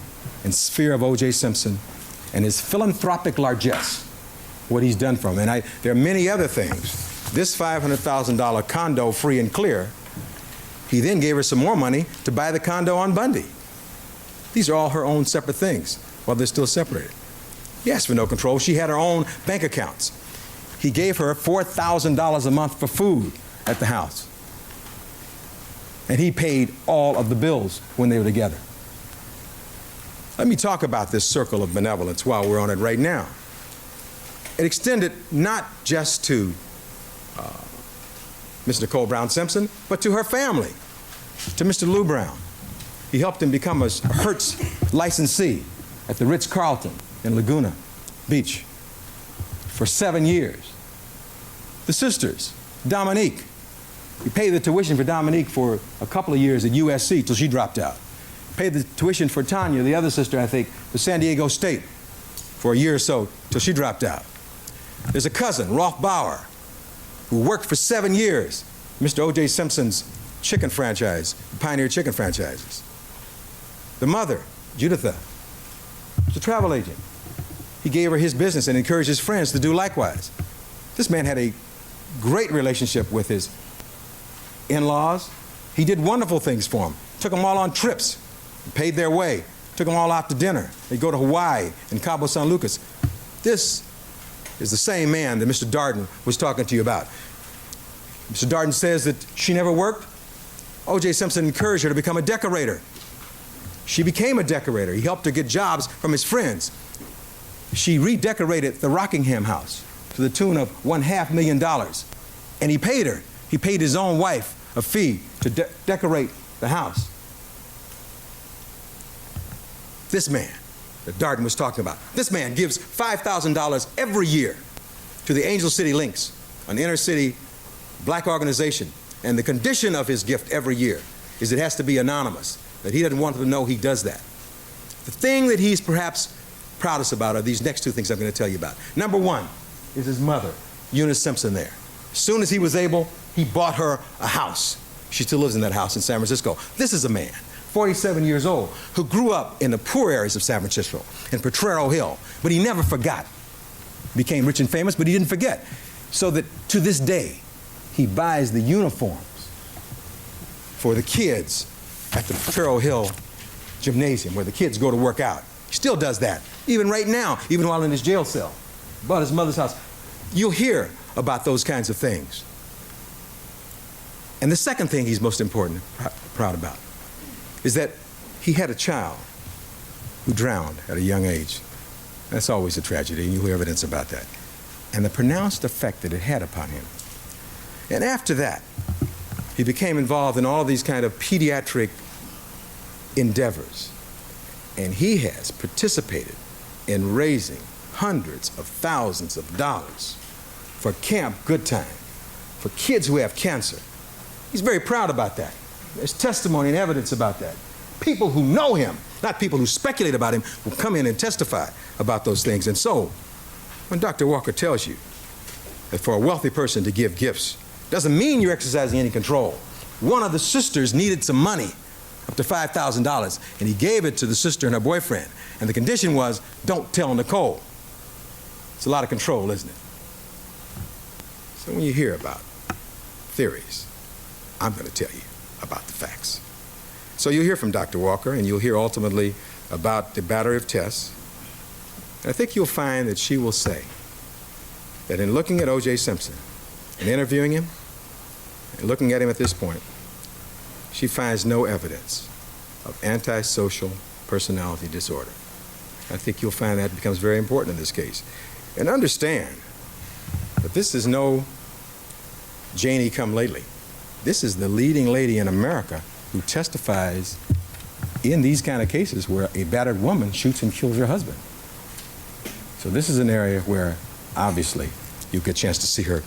and sphere of O.J. Simpson and his philanthropic largesse, what he's done for him. And there are many other things. This $500,000 condo free and clear, he then gave her some more money to buy the condo on Bundy. These are all her own separate things while they're still separated. He asked for no control. She had her own bank accounts. He gave her $4,000 a month for food at the house. And he paid all of the bills when they were together. Let me talk about this circle of benevolence while we're on it right now. It extended not just to Miss Nicole Brown Simpson, but to her family, to Mr. Lou Brown. He helped him become a Hertz licensee at the Ritz-Carlton in Laguna Beach for 7 years. The sisters, Dominique, he paid the tuition for Dominique for a couple of years at USC till she dropped out. Paid the tuition for Tanya, the other sister, I think, for San Diego State for a year or so till she dropped out. There's a cousin, Rolf Bauer, who worked for 7 years, Mr. O.J. Simpson's chicken franchise, Pioneer Chicken Franchises. The mother, Juditha, was a travel agent. He gave her his business and encouraged his friends to do likewise. This man had a great relationship with his in-laws. He did wonderful things for them. Took them all on trips, paid their way, took them all out to dinner. They'd go to Hawaii and Cabo San Lucas. This is the same man that Mr. Darden was talking to you about. Mr. Darden says that she never worked. O.J. Simpson encouraged her to become a decorator. She became a decorator. He helped her get jobs from his friends. She redecorated the Rockingham house to the tune of $500,000. And he paid her. He paid his own wife a fee to decorate the house. This man that Darden was talking about, this man gives $5,000 every year to the Angel City Links, an inner city black organization. And the condition of his gift every year is it has to be anonymous, that he doesn't want them to know he does that. The thing that he's perhaps proudest about are these next two things I'm going to tell you about. Number one is his mother, Eunice Simpson there. As soon as he was able, he bought her a house. She still lives in that house in San Francisco. This is a man, 47 years old, who grew up in the poor areas of San Francisco, in Potrero Hill, but he never forgot. Became rich and famous, but he didn't forget. So that to this day, he buys the uniforms for the kids at the Potrero Hill gymnasium where the kids go to work out. He still does that, even right now, even while in his jail cell. Bought his mother's house. You'll hear about those kinds of things. And the second thing he's most proud about is that he had a child who drowned at a young age. That's always a tragedy, and you'll hear evidence about that. And the pronounced effect that it had upon him. And after that, he became involved in all of these kind of pediatric endeavors. And he has participated in raising hundreds of thousands of dollars for Camp Good Time, for kids who have cancer. He's very proud about that. There's testimony and evidence about that. People who know him, not people who speculate about him, will come in and testify about those things. And so, when Dr. Walker tells you that for a wealthy person to give gifts doesn't mean you're exercising any control. One of the sisters needed some money, up to $5,000, and he gave it to the sister and her boyfriend. And the condition was, don't tell Nicole. It's a lot of control, isn't it? So when you hear about theories, I'm going to tell you about the facts. So you'll hear from Dr. Walker, and you'll hear ultimately about the battery of tests. And I think you'll find that she will say that in looking at O.J. Simpson and interviewing him and looking at him at this point, she finds no evidence of antisocial personality disorder. I think you'll find that becomes very important in this case. And understand that this is no Janie come lately. This is the leading lady in America who testifies in these kind of cases where a battered woman shoots and kills her husband. So this is an area where, obviously, you get a chance to see her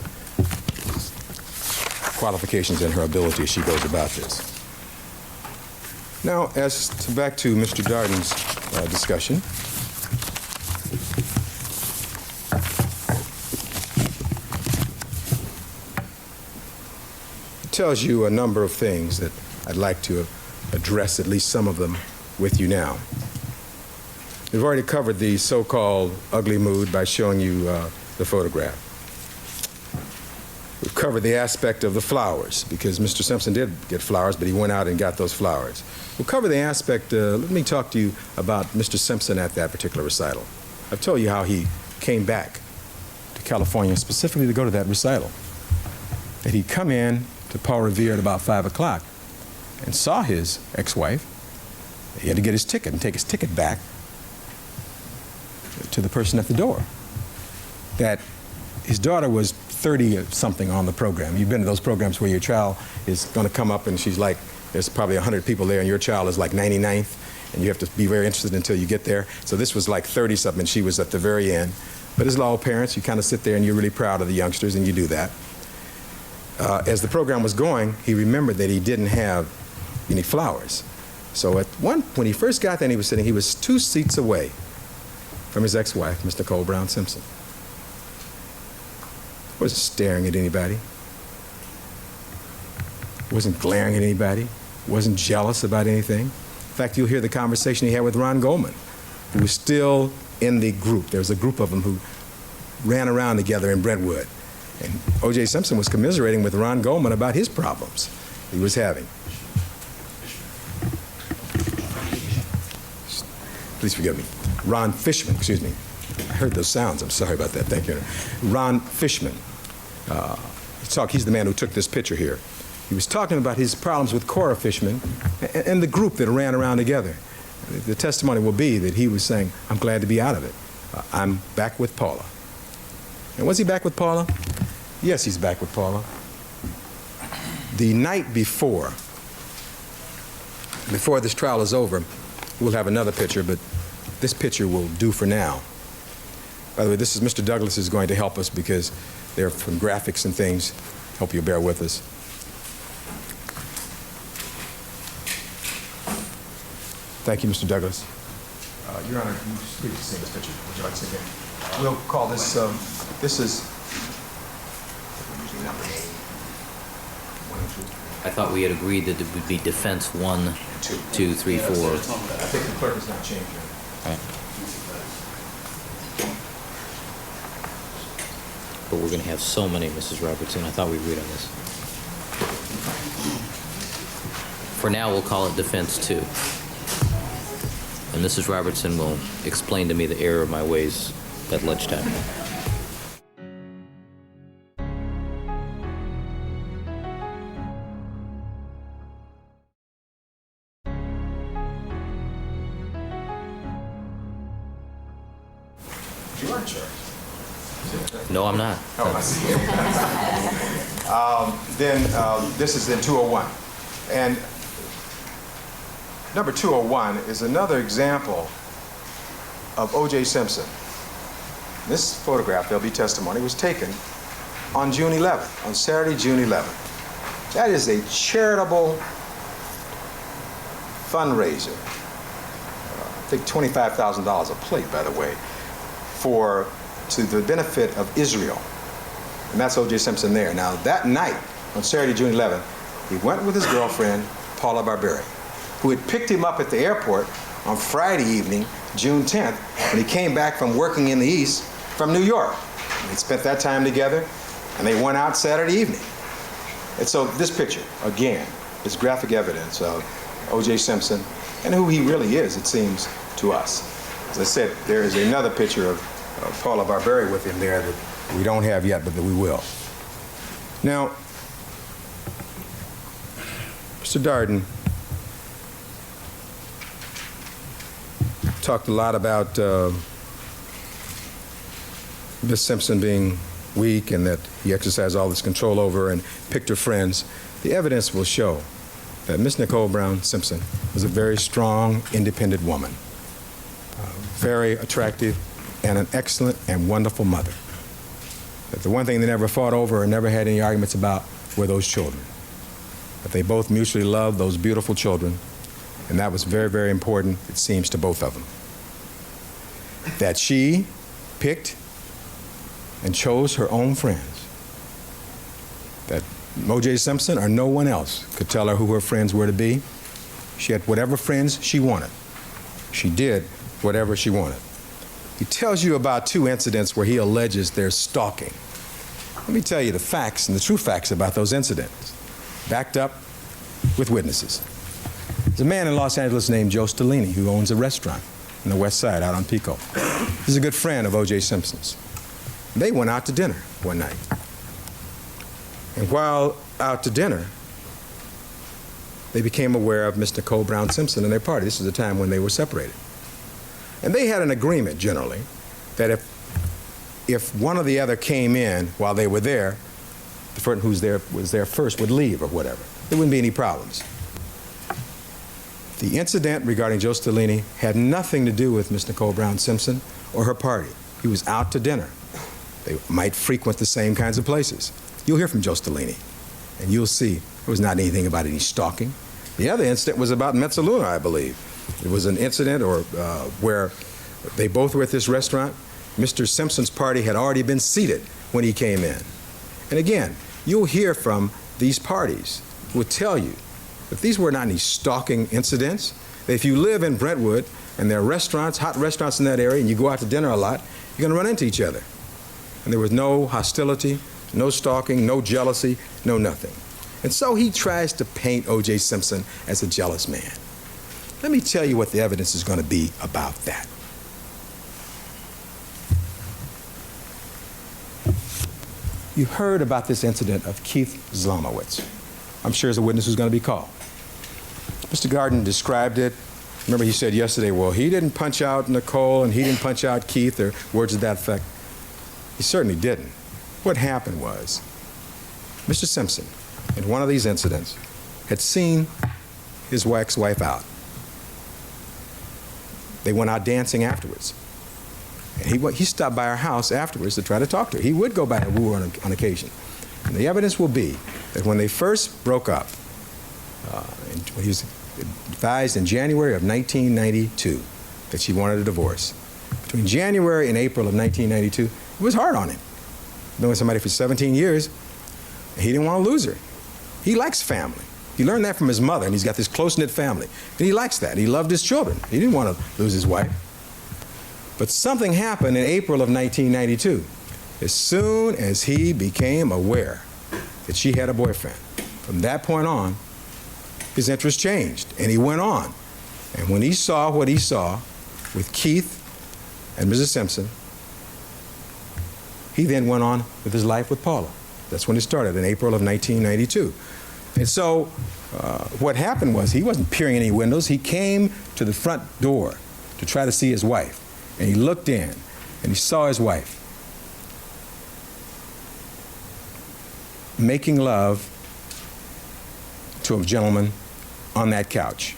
qualifications and her ability as she goes about this. Now, back to Mr. Darden's discussion. It tells you a number of things that I'd like to address, at least some of them, with you now. We've already covered the so-called ugly mood by showing you the photograph. We've covered the aspect of the flowers, because Mr. Simpson did get flowers, but he went out and got those flowers. We'll cover the aspect, let me talk to you about Mr. Simpson at that particular recital. I've told you how he came back to California specifically to go to that recital. That he'd come in to Paul Revere at about 5 o'clock and saw his ex-wife. He had to get his ticket and take his ticket back to the person at the door. That his daughter was 30-something on the program. You've been to those programs where your child is going to come up and she's like, there's probably 100 people there and your child is like 99th, and you have to be very interested until you get there. So this was like 30-something, and she was at the very end. But as all parents, you kind of sit there and you're really proud of the youngsters, and you do that. As the program was going, he remembered that he didn't have any flowers. So when he first got there and he was 2 seats away from his ex-wife, Miss Nicole Brown Simpson. Wasn't staring at anybody. Wasn't glaring at anybody. Wasn't jealous about anything. In fact, you'll hear the conversation he had with Ron Goldman, who was still in the group. There was a group of them who ran around together in Brentwood. And O.J. Simpson was commiserating with Ron Goldman about his problems he was having. Please forgive me. Ron Fishman, excuse me. I heard those sounds. I'm sorry about that. Thank you. Ron Fishman. He's the man who took this picture here. He was talking about his problems with Cora Fishman and the group that ran around together. The testimony will be that he was saying, I'm glad to be out of it. I'm back with Paula. And was he back with Paula? Yes, he's back with Paula. The night before this trial is over, we'll have another picture, but this picture will do for now. By the way, this is Mr. Douglas is going to help us because there are some graphics and things. Hope you'll bear with us. Thank you, Mr. Douglas. Your Honor, can you just please see this picture? Would you like to see it? We'll call this, this is, I thought we had agreed that it would be defense 1, 2, 3, 4. I think the clerk has not changed it. Right. But we're going to have so many, Mrs. Robertson. I thought we agreed on this. For now, we'll call it defense 2. And Mrs. Robertson will explain to me the error of my ways at lunchtime. You are in charge. No, I'm not. Oh, I see. This is in 201. And number 201 is another example of O.J. Simpson. This photograph, there'll be testimony, was taken on June 11th, on Saturday, June 11th. That is a charitable fundraiser. I think $25,000 a plate, by the way, to the benefit of Israel. And that's O.J. Simpson there. Now, that night, on Saturday, June 11th, he went with his girlfriend, Paula Barberi, who had picked him up at the airport on Friday evening, June 10th, when he came back from working in the East from New York. They spent that time together, and they went out Saturday evening. And so this picture, again, is graphic evidence of O.J. Simpson and who he really is, it seems, to us. As I said, there is another picture of Paula Barberi with him there that we don't have yet, but that we will. Now, Mr. Darden talked a lot about Ms. Simpson being weak and that he exercised all this control over her and picked her friends. The evidence will show that Miss Nicole Brown Simpson was a very strong, independent woman, very attractive, and an excellent and wonderful mother. But the one thing they never fought over or never had any arguments about were those children. But they both mutually loved those beautiful children, and that was very, very important, it seems, to both of them. That she picked and chose her own friends. That O.J. Simpson or no one else could tell her who her friends were to be. She had whatever friends she wanted. She did whatever she wanted. He tells you about 2 incidents where he alleges there's stalking. Let me tell you the facts and the true facts about those incidents, backed up with witnesses. There's a man in Los Angeles named Joe Stellini who owns a restaurant on the west side out on Pico. He's a good friend of O.J. Simpson's. They went out to dinner one night. And while out to dinner, they became aware of Miss Nicole Brown Simpson and their party. This is the time when they were separated. And they had an agreement, generally, that if one or the other came in while they were there, the person who was there first would leave or whatever. There wouldn't be any problems. The incident regarding Joe Stellini had nothing to do with Miss Nicole Brown Simpson or her party. He was out to dinner. They might frequent the same kinds of places. You'll hear from Joe Stellini, and you'll see there was not anything about any stalking. The other incident was about Mezzaluna, I believe. It was an incident where they both were at this restaurant. Mr. Simpson's party had already been seated when he came in. And again, you'll hear from these parties who will tell you that these were not any stalking incidents. That if you live in Brentwood and there are restaurants, hot restaurants in that area, and you go out to dinner a lot, you're going to run into each other. And there was no hostility, no stalking, no jealousy, no nothing. And so he tries to paint O.J. Simpson as a jealous man. Let me tell you what the evidence is going to be about that. You heard about this incident of Keith Zlomowitz. I'm sure as a witness who's going to be called. Mr. Garden described it. Remember, he said yesterday, well, he didn't punch out Nicole and he didn't punch out Keith, or words to that effect. He certainly didn't. What happened was, Mr. Simpson, in one of these incidents, had seen his ex-wife out. They went out dancing afterwards. And he stopped by our house afterwards to try to talk to her. He would go by and woo her on occasion. And the evidence will be that when they first broke up, when he was advised in January of 1992 that she wanted a divorce. Between January and April of 1992, it was hard on him. Knowing somebody for 17 years, he didn't want to lose her. He likes family. He learned that from his mother, and he's got this close-knit family. And he likes that. He loved his children. He didn't want to lose his wife. But something happened in April of 1992. As soon as he became aware that she had a boyfriend, from that point on, his interest changed, and he went on. And when he saw what he saw with Keith and Mrs. Simpson, he then went on with his life with Paula. That's when it started, in April of 1992. And so what happened was he wasn't peering in any windows. He came to the front door to try to see his wife. And he looked in, and he saw his wife making love to a gentleman on that couch.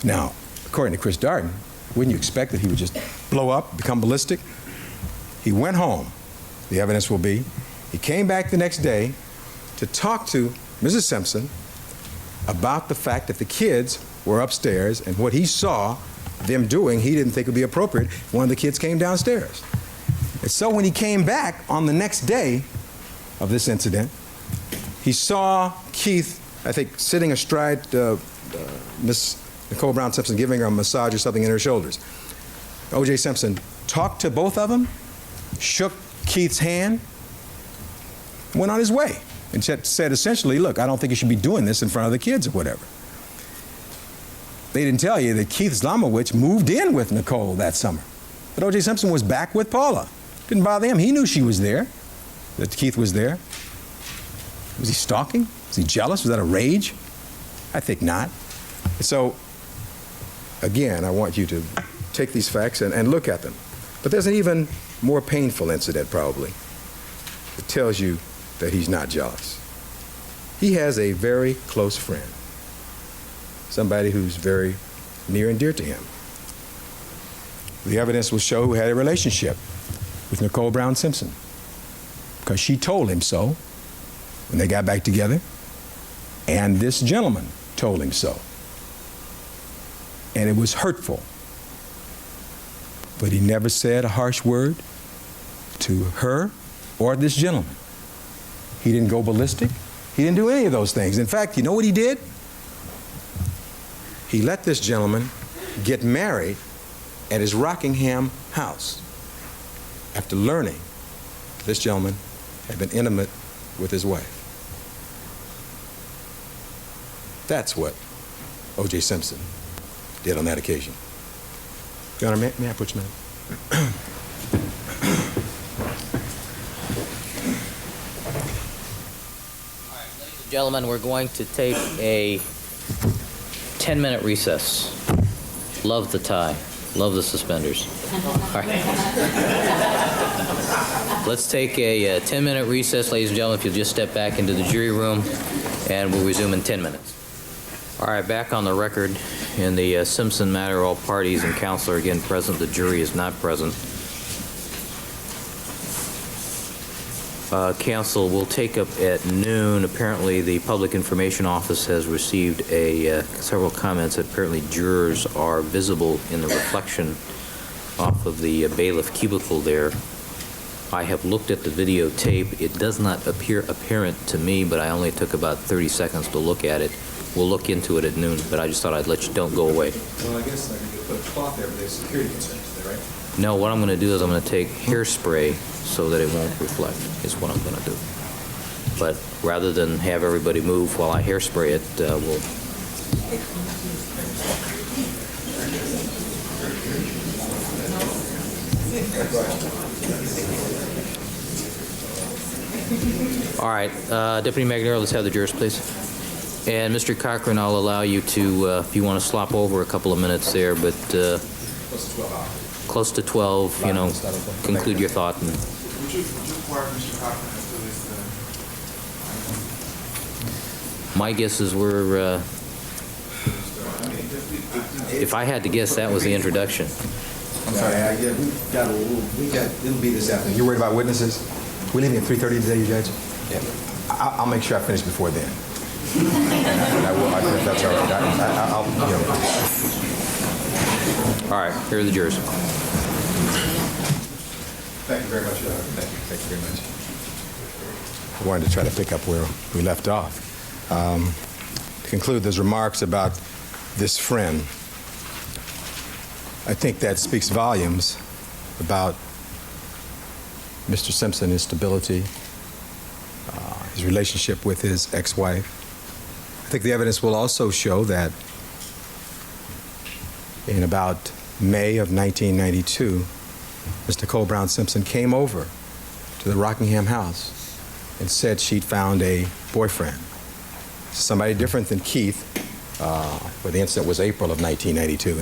Now, according to Chris Darden, wouldn't you expect that he would just blow up, become ballistic? He went home, the evidence will be. He came back the next day to talk to Mrs. Simpson about the fact that the kids were upstairs, and what he saw them doing, he didn't think would be appropriate. One of the kids came downstairs. And so when he came back on the next day of this incident, he saw Keith, I think, sitting astride Miss Nicole Brown Simpson, giving her a massage or something in her shoulders. O.J. Simpson talked to both of them, shook Keith's hand, went on his way, and said essentially, look, I don't think you should be doing this in front of the kids or whatever. They didn't tell you that Keith Zlomowitz moved in with Nicole that summer. But O.J. Simpson was back with Paula. Didn't bother him. He knew she was there, that Keith was there. Was he stalking? Was he jealous? Was that a rage? I think not. So Again, I want you to take these facts and look at them. But there's an even more painful incident, probably. It tells you that he's not jealous. He has a very close friend, somebody who's very near and dear to him. The evidence will show who had a relationship with Nicole Brown Simpson, because she told him so when they got back together, and this gentleman told him so. And it was hurtful. But he never said a harsh word to her or this gentleman. He didn't go ballistic. He didn't do any of those things. In fact, you know what he did? He let this gentleman get married at his Rockingham house after learning this gentleman had been intimate with his wife. That's what O.J. Simpson did on that occasion. Your Honor, may I put your name? Gentlemen, we're going to take a 10-minute recess. Love the tie. Love the suspenders. All right. Let's take a 10-minute recess, ladies and gentlemen, if you'll just step back into the jury room, and we'll resume in 10 minutes. All right, back on the record in the Simpson matter, all parties and counsel are again present. The jury is not present. Counsel will take up at noon. Apparently, the Public Information Office has received several comments that apparently jurors are visible in the reflection off of the bailiff cubicle there. I have looked at the videotape. It does not appear apparent to me, but I only took about 30 seconds to look at it. We'll look into it at noon, but I just thought I'd let you, don't go away. Well, I guess I could put a cloth there, but there's security concerns there, right? No, what I'm going to do is I'm going to take hairspray so that it won't reflect, is what I'm going to do. But rather than have everybody move while I hairspray it, we'll... All right, Deputy Magnero, let's have the jurors, please. And Mr. Cochran, I'll allow you to, if you want to slop over a couple of minutes there, but close to 12, you know, conclude your thought. And Would you require Mr. Cochran to my guess is we're, if I had to guess, that was the introduction. I'm sorry, it'll be this afternoon. You're worried about witnesses? We're leaving at 3:30 today, Judge? Yeah. I'll make sure I finish before then. I will, if that's all right. I'll All right, here are the jurors. Thank you very much, Your Honor. Thank you very much. I wanted to try to pick up where we left off. To conclude those remarks about this friend, I think that speaks volumes about Mr. Simpson, his stability, his relationship with his ex-wife. I think the evidence will also show that in about May of 1992, Ms. Nicole Brown Simpson came over to the Rockingham house and said she'd found a boyfriend, somebody different than Keith, where the incident was April of 1992,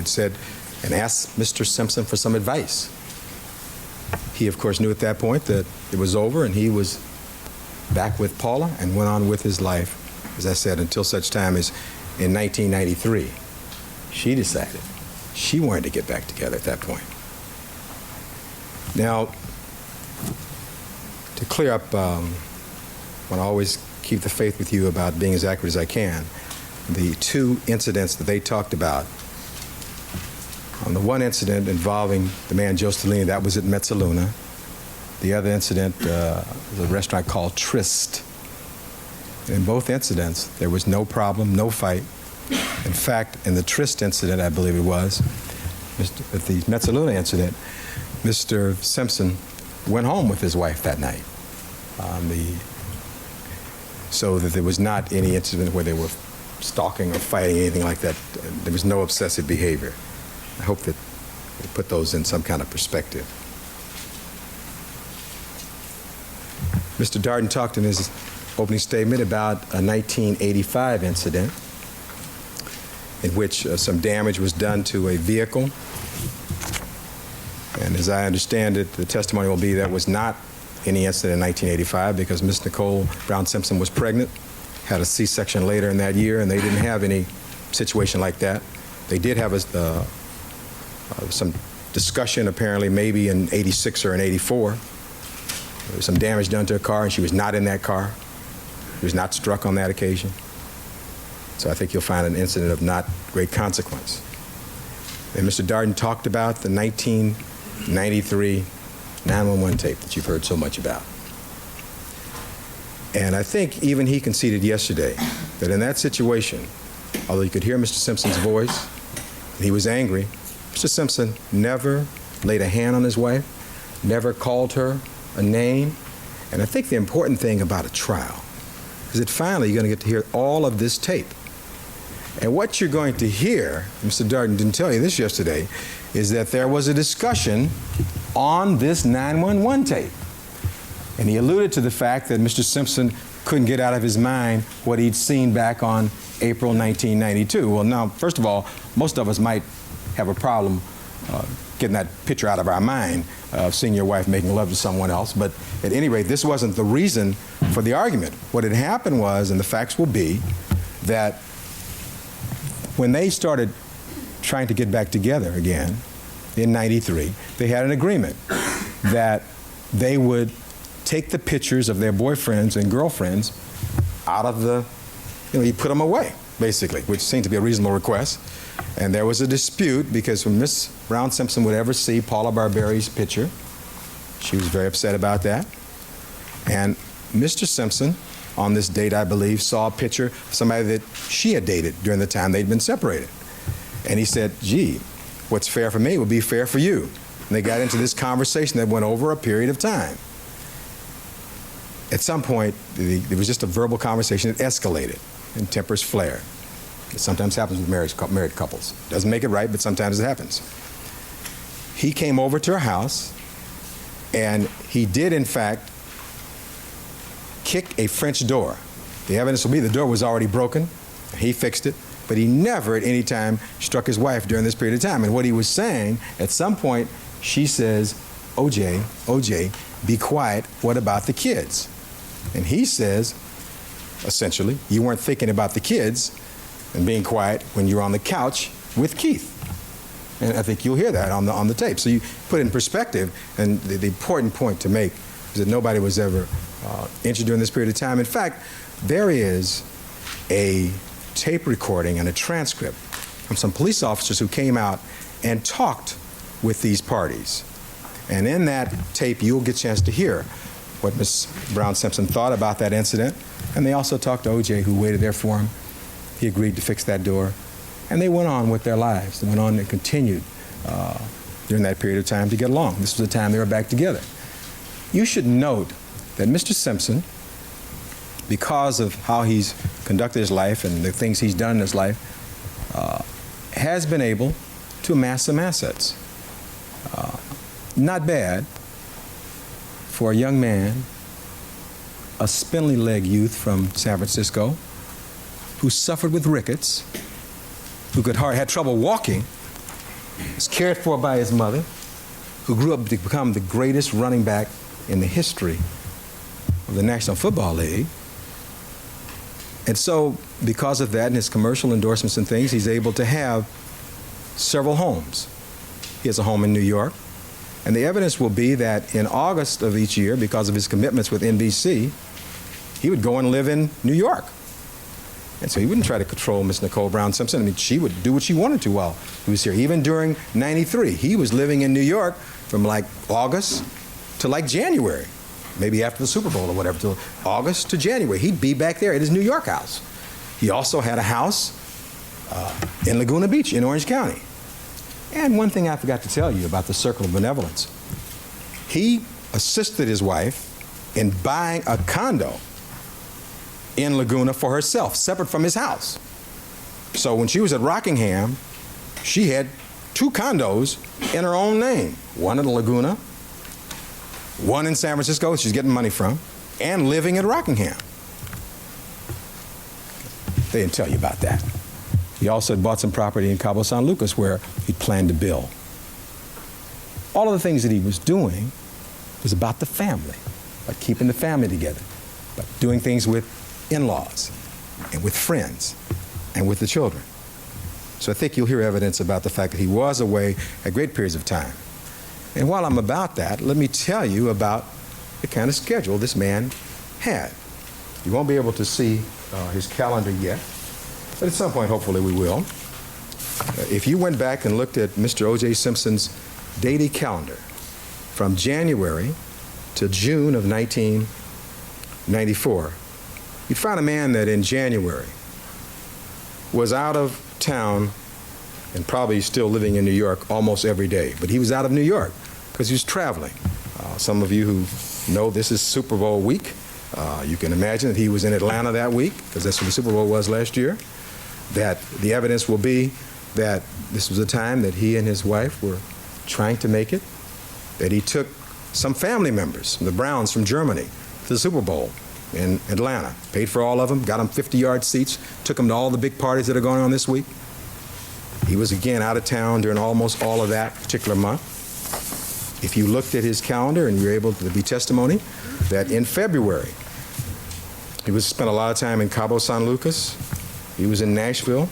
and asked Mr. Simpson for some advice. He, of course, knew at that point that it was over and he was back with Paula and went on with his life, as I said, until such time as in 1993. She decided she wanted to get back together at that point. Now, to clear up, I want to always keep the faith with you about being as accurate as I can. The two incidents that they talked about, on the one incident involving the man Joe Stellini, that was at Mezzaluna. The other incident was a restaurant called Tryst. In both incidents, there was no problem, no fight. In fact, in the Tryst incident, I believe it was, at the Mezzaluna incident, Mr. Simpson went home with his wife that night. So that there was not any incident where they were stalking or fighting, anything like that. There was no obsessive behavior. I hope that we put those in some kind of perspective. Mr. Darden talked in his opening statement about a 1985 incident. in which some damage was done to a vehicle. And as I understand it, the testimony will be that was not any incident in 1985 because Miss Nicole Brown Simpson was pregnant, had a C-section later in that year, and they didn't have any situation like that. They did have some discussion apparently maybe in 86 or in 84. There was some damage done to her car, and she was not in that car. She was not struck on that occasion. So I think you'll find an incident of not great consequence. And Mr. Darden talked about the 1993 911 tape that you've heard so much about. And I think even he conceded yesterday that in that situation, although you could hear Mr. Simpson's voice, and he was angry, Mr. Simpson never laid a hand on his wife, never called her a name. And I think the important thing about a trial is that finally you're going to get to hear all of this tape. And what you're going to hear, Mr. Darden didn't tell you this yesterday, is that there was a discussion on this 911 tape. And he alluded to the fact that Mr. Simpson couldn't get out of his mind what he'd seen back on April 1992. Well, now, first of all, most of us might have a problem getting that picture out of our mind of seeing your wife making love to someone else. But at any rate, this wasn't the reason for the argument. What had happened was, and the facts will be, that when they started trying to get back together again in 93, they had an agreement that they would take the pictures of their boyfriends and girlfriends out of the, you put them away, basically, which seemed to be a reasonable request. And there was a dispute because when Miss Brown Simpson would ever see Paula Barberi's picture, she was very upset about that. And Mr. Simpson, on this date, I believe, saw a picture of somebody that she had dated during the time they'd been separated. And he said, gee, what's fair for me would be fair for you. And they got into this conversation that went over a period of time. At some point, there was just a verbal conversation that escalated and tempers flared. It sometimes happens with married couples. Doesn't make it right, but sometimes it happens. He came over to her house, and he did, in fact, kick a French door. The evidence will be the door was already broken. He fixed it, but he never at any time struck his wife during this period of time. And what he was saying, at some point, she says, OJ, be quiet, what about the kids? And he says, essentially, you weren't thinking about the kids and being quiet when you were on the couch with Keith. And I think you'll hear that on the tape. So you put it in perspective, and the important point to make is that nobody was ever injured during this period of time. In fact, there is a tape recording and a transcript from some police officers who came out and talked with these parties. And in that tape, you'll get a chance to hear what Ms. Brown Simpson thought about that incident. And they also talked to OJ, who waited there for him. He agreed to fix that door. And they went on with their lives. They went on and continued during that period of time to get along. This was the time they were back together. You should note that Mr. Simpson, because of how he's conducted his life and the things he's done in his life, has been able to amass some assets. Not bad for a young man, a spindly leg youth from San Francisco, who suffered with rickets, who had trouble walking, was cared for by his mother, who grew up to become the greatest running back in the history of the National Football League. And so, because of that and his commercial endorsements and things, he's able to have several homes. He has a home in New York. And the evidence will be that in August of each year, because of his commitments with NBC, he would go and live in New York. And so he wouldn't try to control Miss Nicole Brown Simpson. I mean, she would do what she wanted to while he was here. Even during '93, he was living in New York from like August to like January, maybe after the Super Bowl or whatever, till August to January. He'd be back there at his New York house. He also had a house in Laguna Beach in Orange County. And one thing I forgot to tell you about the circle of benevolence. He assisted his wife in buying a condo in Laguna for herself, separate from his house. So when she was at Rockingham, she had 2 condos in her own name. One in Laguna, one in San Francisco, she's getting money from, and living at Rockingham. They didn't tell you about that. He also had bought some property in Cabo San Lucas where he planned to build. All of the things that he was doing was about the family, about keeping the family together, about doing things with in-laws and with friends and with the children. So I think you'll hear evidence about the fact that he was away at great periods of time. And while I'm about that, let me tell you about the kind of schedule this man had. You won't be able to see his calendar yet, but at some point, hopefully, we will. If you went back and looked at Mr. O.J. Simpson's daily calendar from January to June of 1994, you'd find a man that in January was out of town and probably still living in New York almost every day. But he was out of New York because he was traveling. Some of you who know this is Super Bowl week, you can imagine that he was in Atlanta that week because that's when the Super Bowl was last year. That the evidence will be that this was a time that he and his wife were trying to make it, that he took some family members, the Browns from Germany, to the Super Bowl in Atlanta, paid for all of them, got them 50-yard seats, took them to all the big parties that are going on this week. He was again out of town during almost all of that particular month. If you looked at his calendar and you were able to be testimony that in February, he spent a lot of time in Cabo San Lucas. He was in Nashville,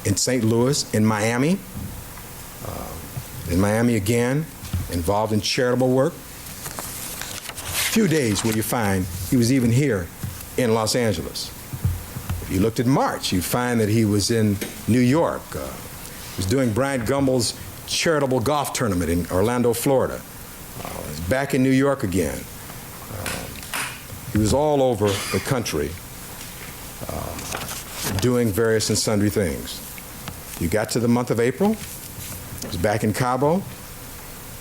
in St. Louis, in Miami again, involved in charitable work. Few days where you find he was even here in Los Angeles. If you looked at March, you'd find that he was in New York. He was doing Bryant Gumbel's charitable golf tournament in Orlando, Florida. He's back in New York again. He was all over the country doing various and sundry things. You got to the month of April, he was back in Cabo.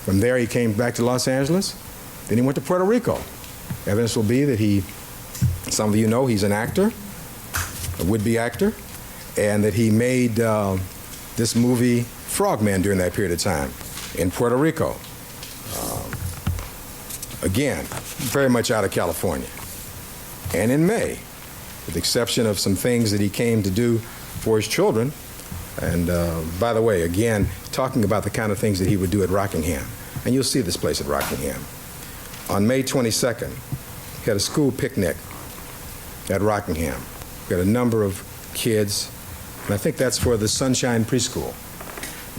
From there, he came back to Los Angeles. Then he went to Puerto Rico. Evidence will be that some of you know, he's an actor, a would-be actor, and that he made this movie Frogman during that period of time in Puerto Rico. Again, very much out of California. And in May, with the exception of some things that he came to do for his children, and by the way, again, talking about the kind of things that he would do at Rockingham. And you'll see this place at Rockingham. On May 22nd, he had a school picnic at Rockingham. We had a number of kids, and I think that's for the Sunshine Preschool.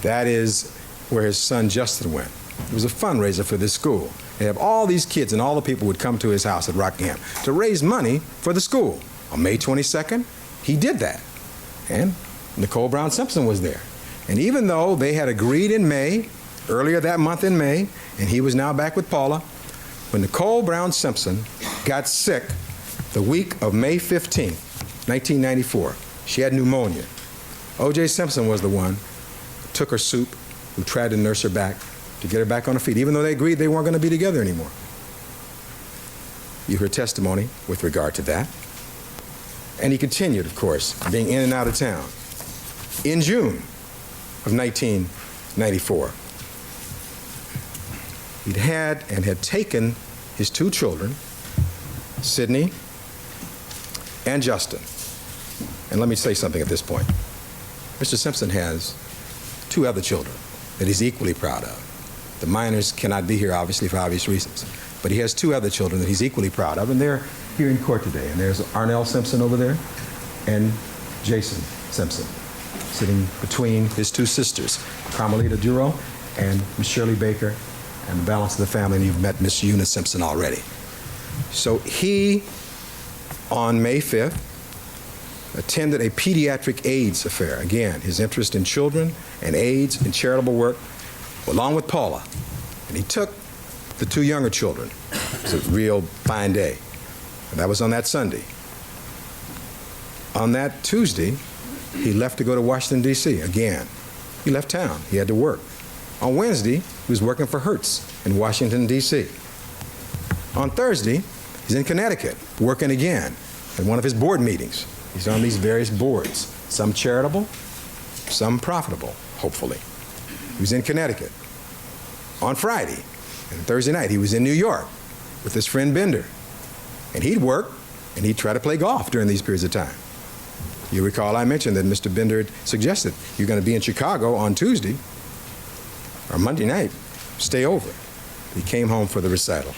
That is where his son Justin went. It was a fundraiser for this school. They have all these kids, and all the people would come to his house at Rockingham to raise money for the school. On May 22nd, he did that. And Nicole Brown Simpson was there. And even though they had agreed in May, earlier that month in May, and he was now back with Paula, when Nicole Brown Simpson got sick the week of May 15th, 1994, she had pneumonia. O.J. Simpson was the one who took her soup, who tried to nurse her back, to get her back on her feet, even though they agreed they weren't going to be together anymore. You heard testimony with regard to that. And he continued, of course, being in and out of town. In June of 1994, he'd had and had taken his two children, Sydney and Justin. And let me say something at this point. Mr. Simpson has two other children that he's equally proud of. The minors cannot be here, obviously, for obvious reasons. But he has two other children that he's equally proud of, and they're here in court today. And there's Arnell Simpson over there and Jason Simpson, sitting between his two sisters, Carmelita Duro and Miss Shirley Baker, and the balance of the family. And you've met Miss Eunice Simpson already. So he, on May 5th, attended a pediatric AIDS affair. Again, his interest in children and AIDS and charitable work, along with Paula. And he took the two younger children. It was a real fine day. And that was on that Sunday. On that Tuesday, he left to go to Washington, D.C. again. He left town. He had to work. On Wednesday, he was working for Hertz in Washington, D.C. On Thursday, he's in Connecticut, working again at one of his board meetings. He's on these various boards, some charitable, some profitable, hopefully. He was in Connecticut. On Friday and Thursday night, he was in New York with his friend Bender. And he'd work, and he'd try to play golf during these periods of time. You recall I mentioned that Mr. Bender suggested you're going to be in Chicago on Tuesday or Monday night. Stay over. He came home for the recital.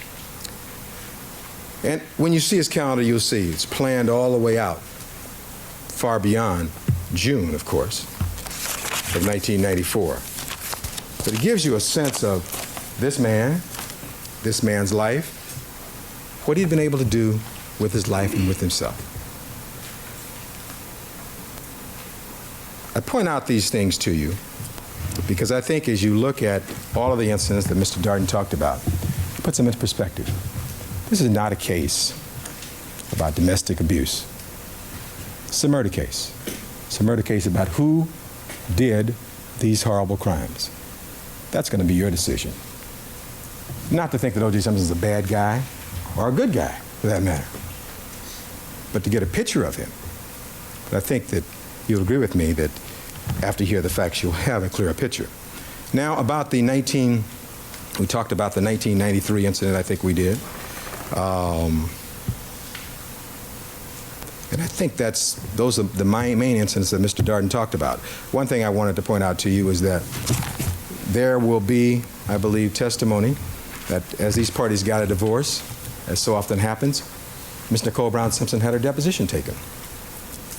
And when you see his calendar, you'll see it's planned all the way out, far beyond June, of course, of 1994. But it gives you a sense of this man, this man's life, what he'd been able to do with his life and with himself. I point out these things to you because I think as you look at all of the incidents that Mr. Darden talked about, it puts them into perspective. This is not a case about domestic abuse. It's a murder case. It's a murder case about who did these horrible crimes. That's going to be your decision. Not to think that O.J. Simpson is a bad guy or a good guy, for that matter, but to get a picture of him. But I think that you'll agree with me that after you hear the facts, you'll have a clearer picture. Now, about we talked about the 1993 incident, I think we did. And I think those are the main incidents that Mr. Darden talked about. One thing I wanted to point out to you is that there will be, I believe, testimony that as these parties got a divorce, as so often happens, Ms. Nicole Brown Simpson had her deposition taken.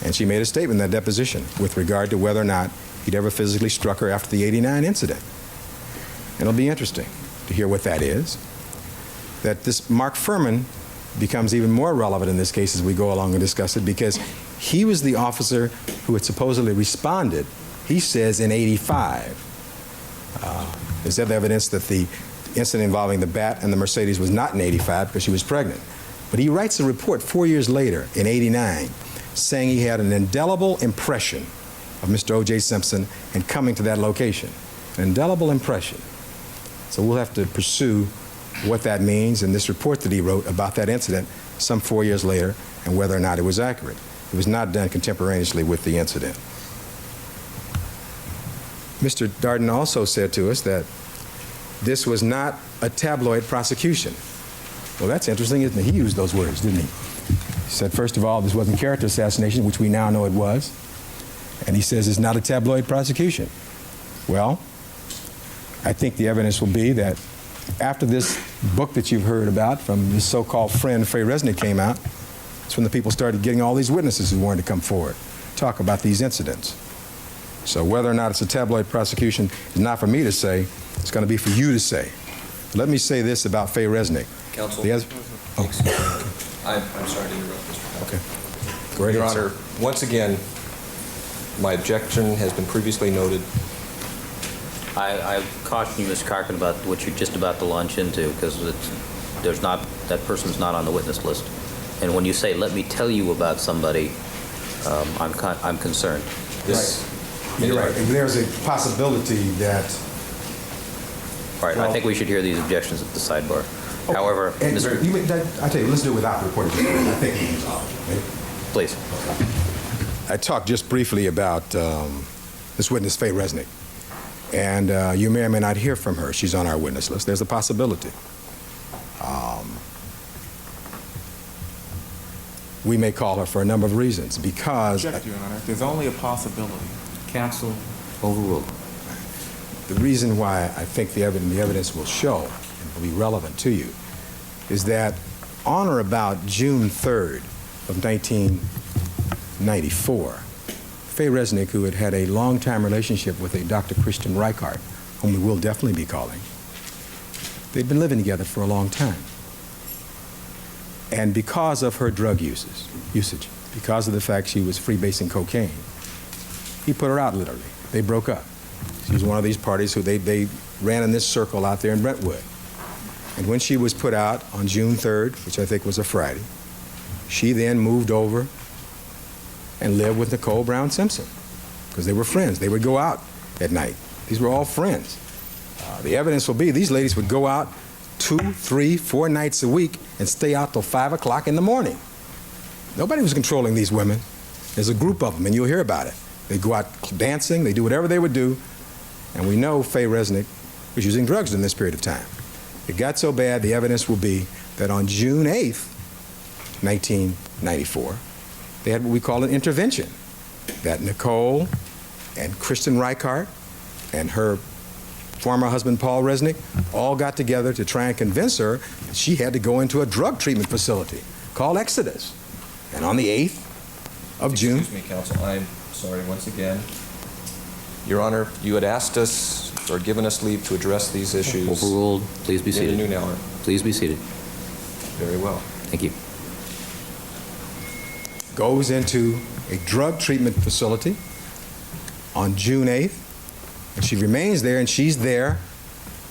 And she made a statement in that deposition with regard to whether or not he'd ever physically struck her after the '89 incident. And it'll be interesting to hear what that is. That this Mark Furman becomes even more relevant in this case as we go along and discuss it, because he was the officer who had supposedly responded, he says, in '85. There's other evidence that the incident involving the bat and the Mercedes was not in '85 because she was pregnant. But he writes a report 4 years later in '89 saying he had an indelible impression of Mr. O.J. Simpson and coming to that location. An indelible impression. So we'll have to pursue what that means in this report that he wrote about that incident some 4 years later and whether or not it was accurate. It was not done contemporaneously with the incident. Mr. Darden also said to us that this was not a tabloid prosecution. Well, that's interesting, isn't it? He used those words, didn't he? He said, first of all, this wasn't character assassination, which we now know it was. And he says it's not a tabloid prosecution. Well, I think the evidence will be that after this book that you've heard about from his so-called friend, Faye Resnick, came out, that's when the people started getting all these witnesses who wanted to come forward, talk about these incidents. So whether or not it's a tabloid prosecution is not for me to say, it's going to be for you to say. Let me say this about Faye Resnick. Counsel, I'm sorry to interrupt, Mr. Okay. Great. Your Honor, once again, my objection has been previously noted. I caution you, Mr. Carkin, about what you're just about to launch into, because that person's not on the witness list. And when you say, let me tell you about somebody, I'm concerned. You're right. And there's a possibility that... All right, I think we should hear these objections at the sidebar. Okay. However, I tell you, let's do it without the reporting. I think it is all. Please. I talked just briefly about this witness, Faye Resnick. And you may or may not hear from her. She's on our witness list. There's a possibility. We may call her for a number of reasons because... Object, Your Honor. There's only a possibility. Counsel, overruled. The reason why I think the evidence will show and will be relevant to you is that on or about June 3rd of 1994, Faye Resnick, who had had a long-time relationship with a Dr. Christian Reichart, whom we will definitely be calling, they'd been living together for a long time. And because of her drug usage, because of the fact she was freebasing cocaine, he put her out literally. They broke up. She was one of these parties who they ran in this circle out there in Brentwood. And when she was put out on June 3rd, which I think was a Friday, she then moved over and lived with Nicole Brown Simpson because they were friends. They would go out at night. These were all friends. The evidence will be these ladies would go out 2, 3, 4 nights a week and stay out till 5 o'clock in the morning. Nobody was controlling these women. There's a group of them, and you'll hear about it. They go out dancing, they do whatever they would do, and we know Faye Resnick was using drugs in this period of time. It got so bad, the evidence will be that on June 8th, 1994, they had what we call an intervention. that Nicole and Kristen Reichart and her former husband Paul Resnick all got together to try and convince her that she had to go into a drug treatment facility called Exodus. And on the 8th of June... Excuse me, counsel. I'm sorry once again. Your Honor, you had asked us or given us leave to address these issues. Overruled. Please be seated. In a noon hour. Please be seated. Very well. Thank you. Goes into a drug treatment facility on June 8th, and she remains there, and she's there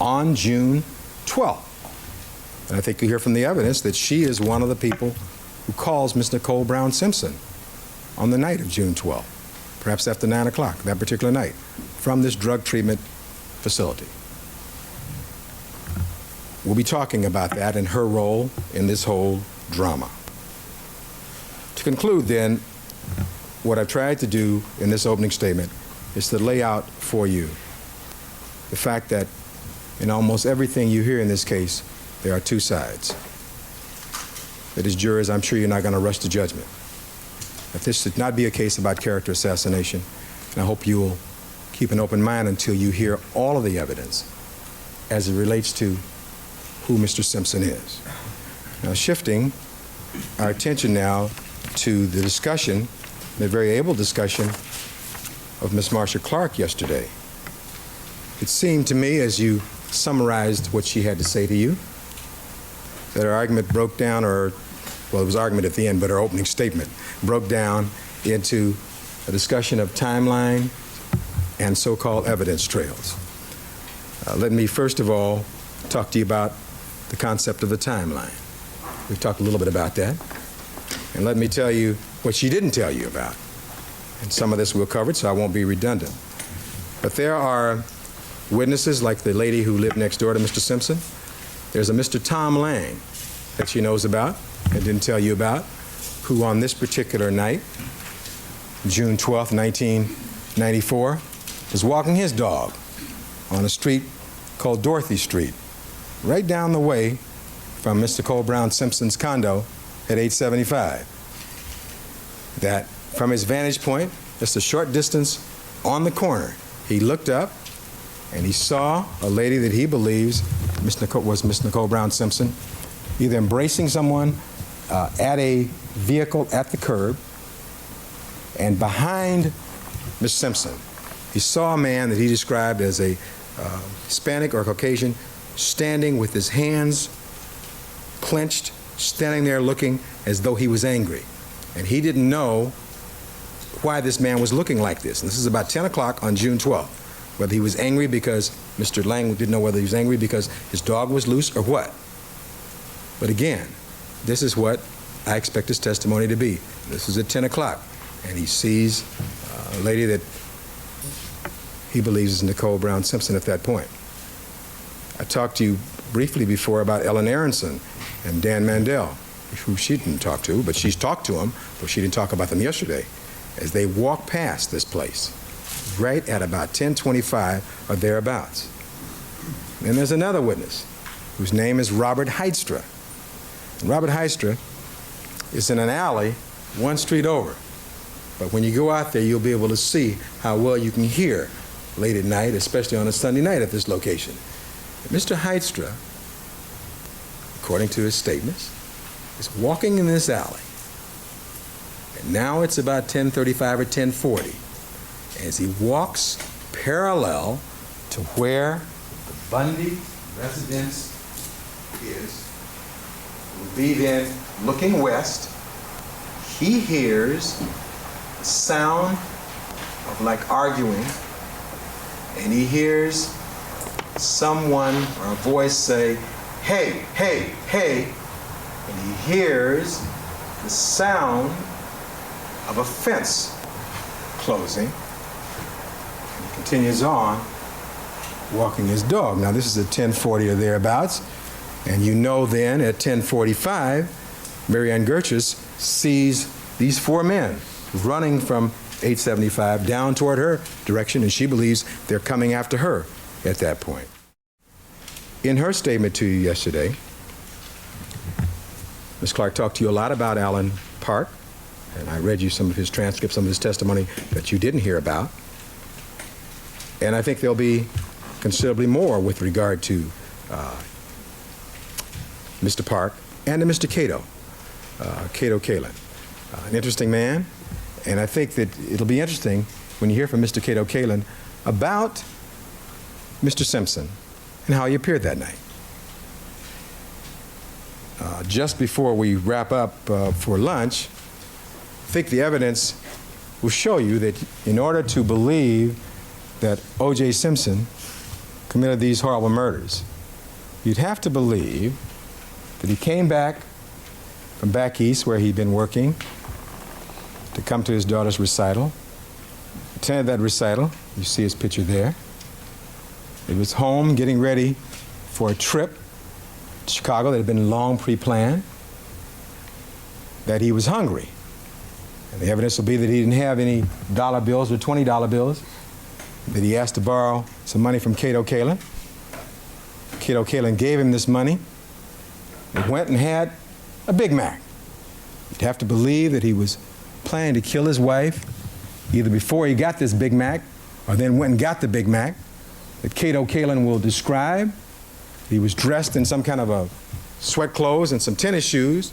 on June 12th. And I think you hear from the evidence that she is one of the people who calls Miss Nicole Brown Simpson on the night of June 12th, perhaps after 9 o'clock, that particular night, from this drug treatment facility. We'll be talking about that and her role in this whole drama. To conclude, then, what I've tried to do in this opening statement is to lay out for you the fact that in almost everything you hear in this case, there are two sides. That as jurors, I'm sure you're not going to rush to judgment. That this should not be a case about character assassination, and I hope you will keep an open mind until you hear all of the evidence as it relates to who Mr. Simpson is. Now, shifting our attention now to the discussion, the very able discussion of Ms. Marsha Clark yesterday. It seemed to me, as you summarized what she had to say to you, that her argument broke down, or, well, it was argument at the end, but her opening statement broke down into a discussion of timeline and so-called evidence trails. Let me first of all talk to you about the concept of the timeline. We've talked a little bit about that. And let me tell you what she didn't tell you about. And some of this we'll cover, so I won't be redundant. But there are witnesses like the lady who lived next door to Mr. Simpson. There's a Mr. Tom Lang that she knows about and didn't tell you about, who on this particular night, June 12th, 1994, was walking his dog on a street called Dorothy Street, right down the way from Mr. Cole Brown Simpson's condo at 875. That from his vantage point, just a short distance on the corner, he looked up and he saw a lady that he believes was Miss Nicole Brown Simpson, either embracing someone at a vehicle at the curb, and behind Miss Simpson, he saw a man that he described as a Hispanic or Caucasian, standing with his hands clenched, standing there looking as though he was angry. And he didn't know why this man was looking like this. And this is about 10 o'clock on June 12th. Whether he was angry because Mr. Lang didn't know whether he was angry because his dog was loose or what. But again, this is what I expect his testimony to be. This is at 10 o'clock. And he sees a lady that he believes is Nicole Brown Simpson at that point. I talked to you briefly before about Ellen Aronson and Dan Mandel, who she didn't talk to, but she's talked to him, but she didn't talk about them yesterday, as they walk past this place, right at about 10:25 or thereabouts. And there's another witness whose name is Robert Heidstra. And Robert Heidstra is in an alley one street over. But when you go out there, you'll be able to see how well you can hear late at night, especially on a Sunday night at this location. Mr. Heidstra, according to his statements, is walking in this alley. And now it's about 10:35 or 10:40. As he walks parallel to where the Bundy residence is, will be then looking west, he hears the sound of like arguing, and he hears someone or a voice say, "Hey, hey, hey," and he hears the sound of a fence closing, and he continues on walking his dog. Now this is at 10:40 or thereabouts, and you know then at 10:45, Mary Ann Gertrude sees these four men running from 875 down toward her direction, and she believes they're coming after her at that point. In her statement to you yesterday, Ms. Clark talked to you a lot about Allen Park And I read you some of his transcripts, some of his testimony that you didn't hear about. And I think there'll be considerably more with regard to Mr. Park and to Mr. Cato Kalin. An interesting man, and I think that it'll be interesting when you hear from Mr. Cato Kalin about Mr. Simpson and how he appeared that night. Just before we wrap up for lunch, I think the evidence will show you that in order to believe that O.J. Simpson committed these horrible murders, you'd have to believe that he came back from back east where he'd been working to come to his daughter's recital, attended that recital. You see his picture there. He was home getting ready for a trip to Chicago that had been long pre-planned, that he was hungry. And the evidence will be that he didn't have any dollar bills or $20 bills, that he asked to borrow some money from Cato Kalin. Cato Kalin gave him this money. He went and had a Big Mac. You'd have to believe that he was planning to kill his wife either before he got this Big Mac or then went and got the Big Mac, that Cato Kalin will describe. He was dressed in some kind of a sweat clothes and some tennis shoes.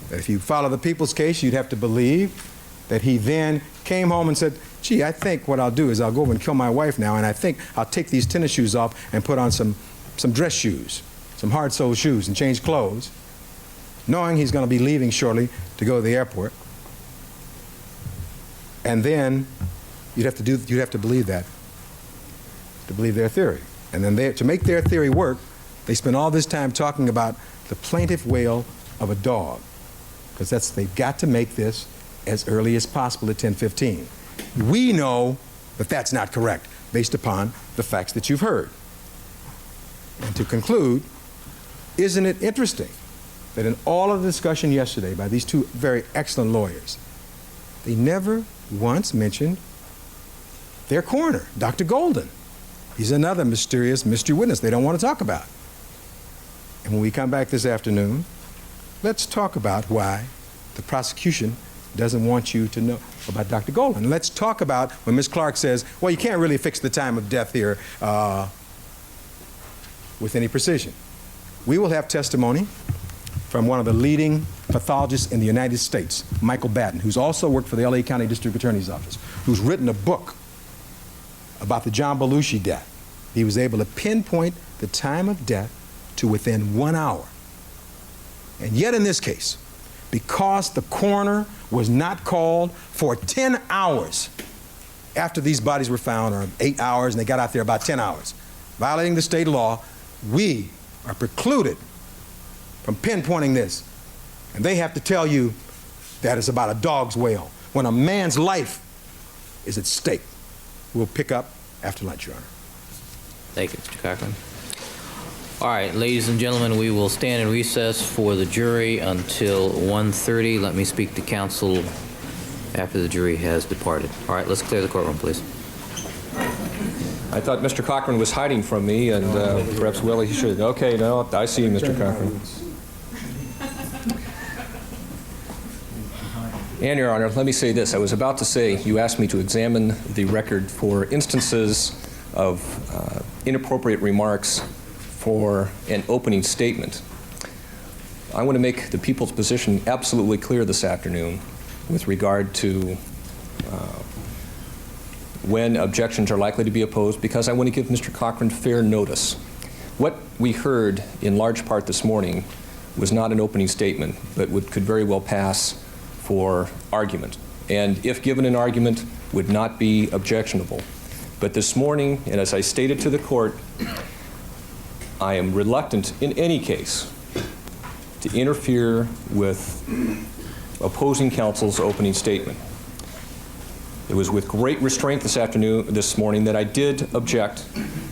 That if you follow the people's case, you'd have to believe that he then came home and said, gee, I think what I'll do is I'll go over and kill my wife now, and I think I'll take these tennis shoes off and put on some dress shoes, some hard-soled shoes, and change clothes, knowing he's going to be leaving shortly to go to the airport. And then you'd have to believe that, to believe their theory. And then to make their theory work, they spend all this time talking about the plaintive wail of a dog, because they've got to make this as early as possible at 10:15. We know that that's not correct based upon the facts that you've heard. And to conclude, isn't it interesting that in all of the discussion yesterday by these two very excellent lawyers, they never once mentioned their coroner, Dr. Goldman. He's another mysterious mystery witness they don't want to talk about. And when we come back this afternoon, let's talk about why the prosecution doesn't want you to know about Dr. Goldman. Let's talk about when Ms. Clark says, well, you can't really fix the time of death here with any precision. We will have testimony from one of the leading pathologists in the United States, Michael Batten, who's also worked for the LA County District Attorney's Office, who's written a book about the John Belushi death. He was able to pinpoint the time of death to within 1 hour. And yet in this case, because the coroner was not called for 10 hours after these bodies were found, or 8 hours, and they got out there about 10 hours, violating the state law, we are precluded from pinpointing this. And they have to tell you that it's about a dog's wail when a man's life is at stake. We'll pick up after lunch, Your Honor. Thank you, Mr. Cochran. All right, ladies and gentlemen, we will stand in recess for the jury until 1:30. Let me speak to counsel after the jury has departed. All right, let's clear the courtroom, please. I thought Mr. Cochran was hiding from me, and perhaps Willie should. Okay, no, I see you, Mr. Cochran. And, Your Honor, let me say this. I was about to say, you asked me to examine the record for instances of inappropriate remarks for an opening statement. I want to make the people's position absolutely clear this afternoon with regard to when objections are likely to be opposed, because I want to give Mr. Cochran fair notice. What we heard in large part this morning was not an opening statement, but could very well pass for argument, and if given an argument, would not be objectionable. But this morning, and as I stated to the court, I am reluctant in any case to interfere with opposing counsel's opening statement. It was with great restraint this morning that I did object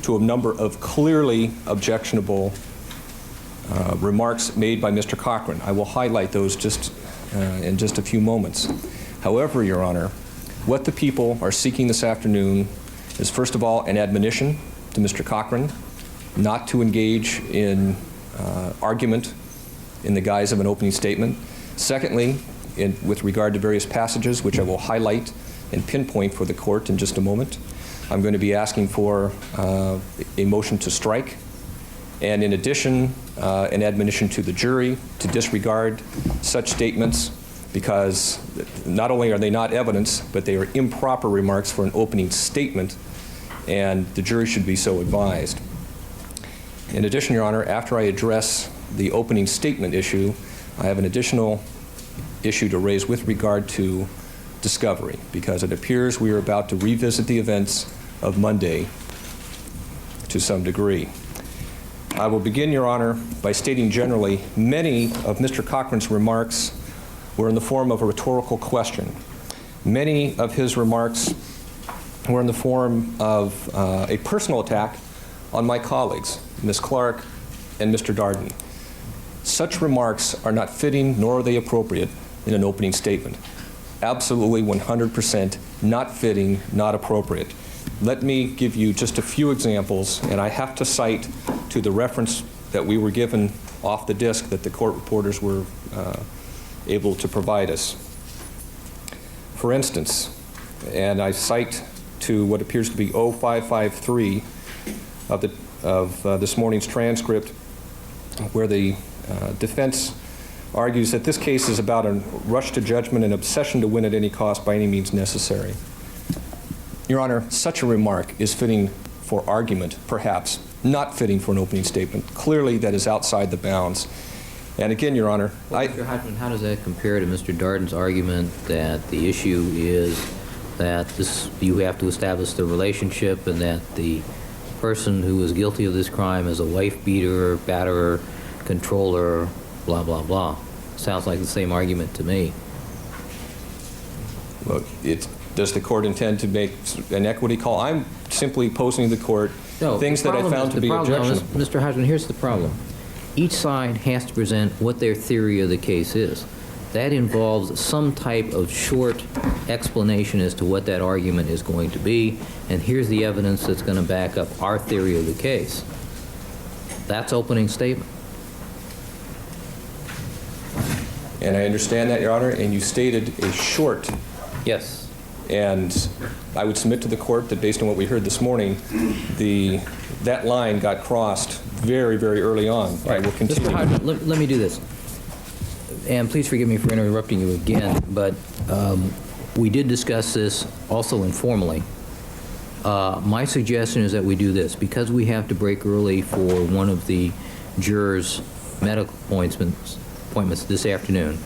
to a number of clearly objectionable remarks made by Mr. Cochran. I will highlight those in just a few moments. However, Your Honor, what the people are seeking this afternoon is, first of all, an admonition to Mr. Cochran not to engage in argument in the guise of an opening statement. Secondly, with regard to various passages, which I will highlight and pinpoint for the court in just a moment. I'm going to be asking for a motion to strike, and in addition, an admonition to the jury to disregard such statements, because not only are they not evidence, but they are improper remarks for an opening statement, and the jury should be so advised. In addition, Your Honor, after I address the opening statement issue, I have an additional issue to raise with regard to discovery, because it appears we are about to revisit the events of Monday to some degree. I will begin, Your Honor, by stating generally many of Mr. Cochran's remarks were in the form of a rhetorical question. Many of his remarks were in the form of a personal attack on my colleagues, Ms. Clark and Mr. Darden. Such remarks are not fitting nor are they appropriate in an opening statement. Absolutely 100% not fitting, not appropriate. Let me give you just a few examples, and I have to cite to the reference that we were given off the disc that the court reporters were able to provide us. For instance, and I cite to what appears to be 0553 of this morning's transcript, where the defense argues that this case is about a rush to judgment and obsession to win at any cost by any means necessary. Your Honor, such a remark is fitting for argument, perhaps, not fitting for an opening statement. Clearly, that is outside the bounds. And again, Your Honor, Mr. Hodgman, how does that compare to Mr. Darden's argument that the issue is that you have to establish the relationship and that the person who is guilty of this crime is a wife beater, batterer, controller, blah, blah, blah? Sounds like the same argument to me. Look, does the court intend to make an equity call? I'm simply posing to the court things that I found to be objectionable. Mr. Hodgman, here's the problem. Each side has to present what their theory of the case is. That involves some type of short explanation as to what that argument is going to be, and here's the evidence that's going to back up our theory of the case. That's opening statement. And I understand that, Your Honor, and you stated a short. Yes. And I would submit to the court that based on what we heard this morning, that line got crossed very, very early on. Right. I will continue. Mr. Hodgman, let me do this. And please forgive me for interrupting you again, but we did discuss this also informally. My suggestion is that we do this. Because we have to break early for one of the jurors' medical appointments this afternoon,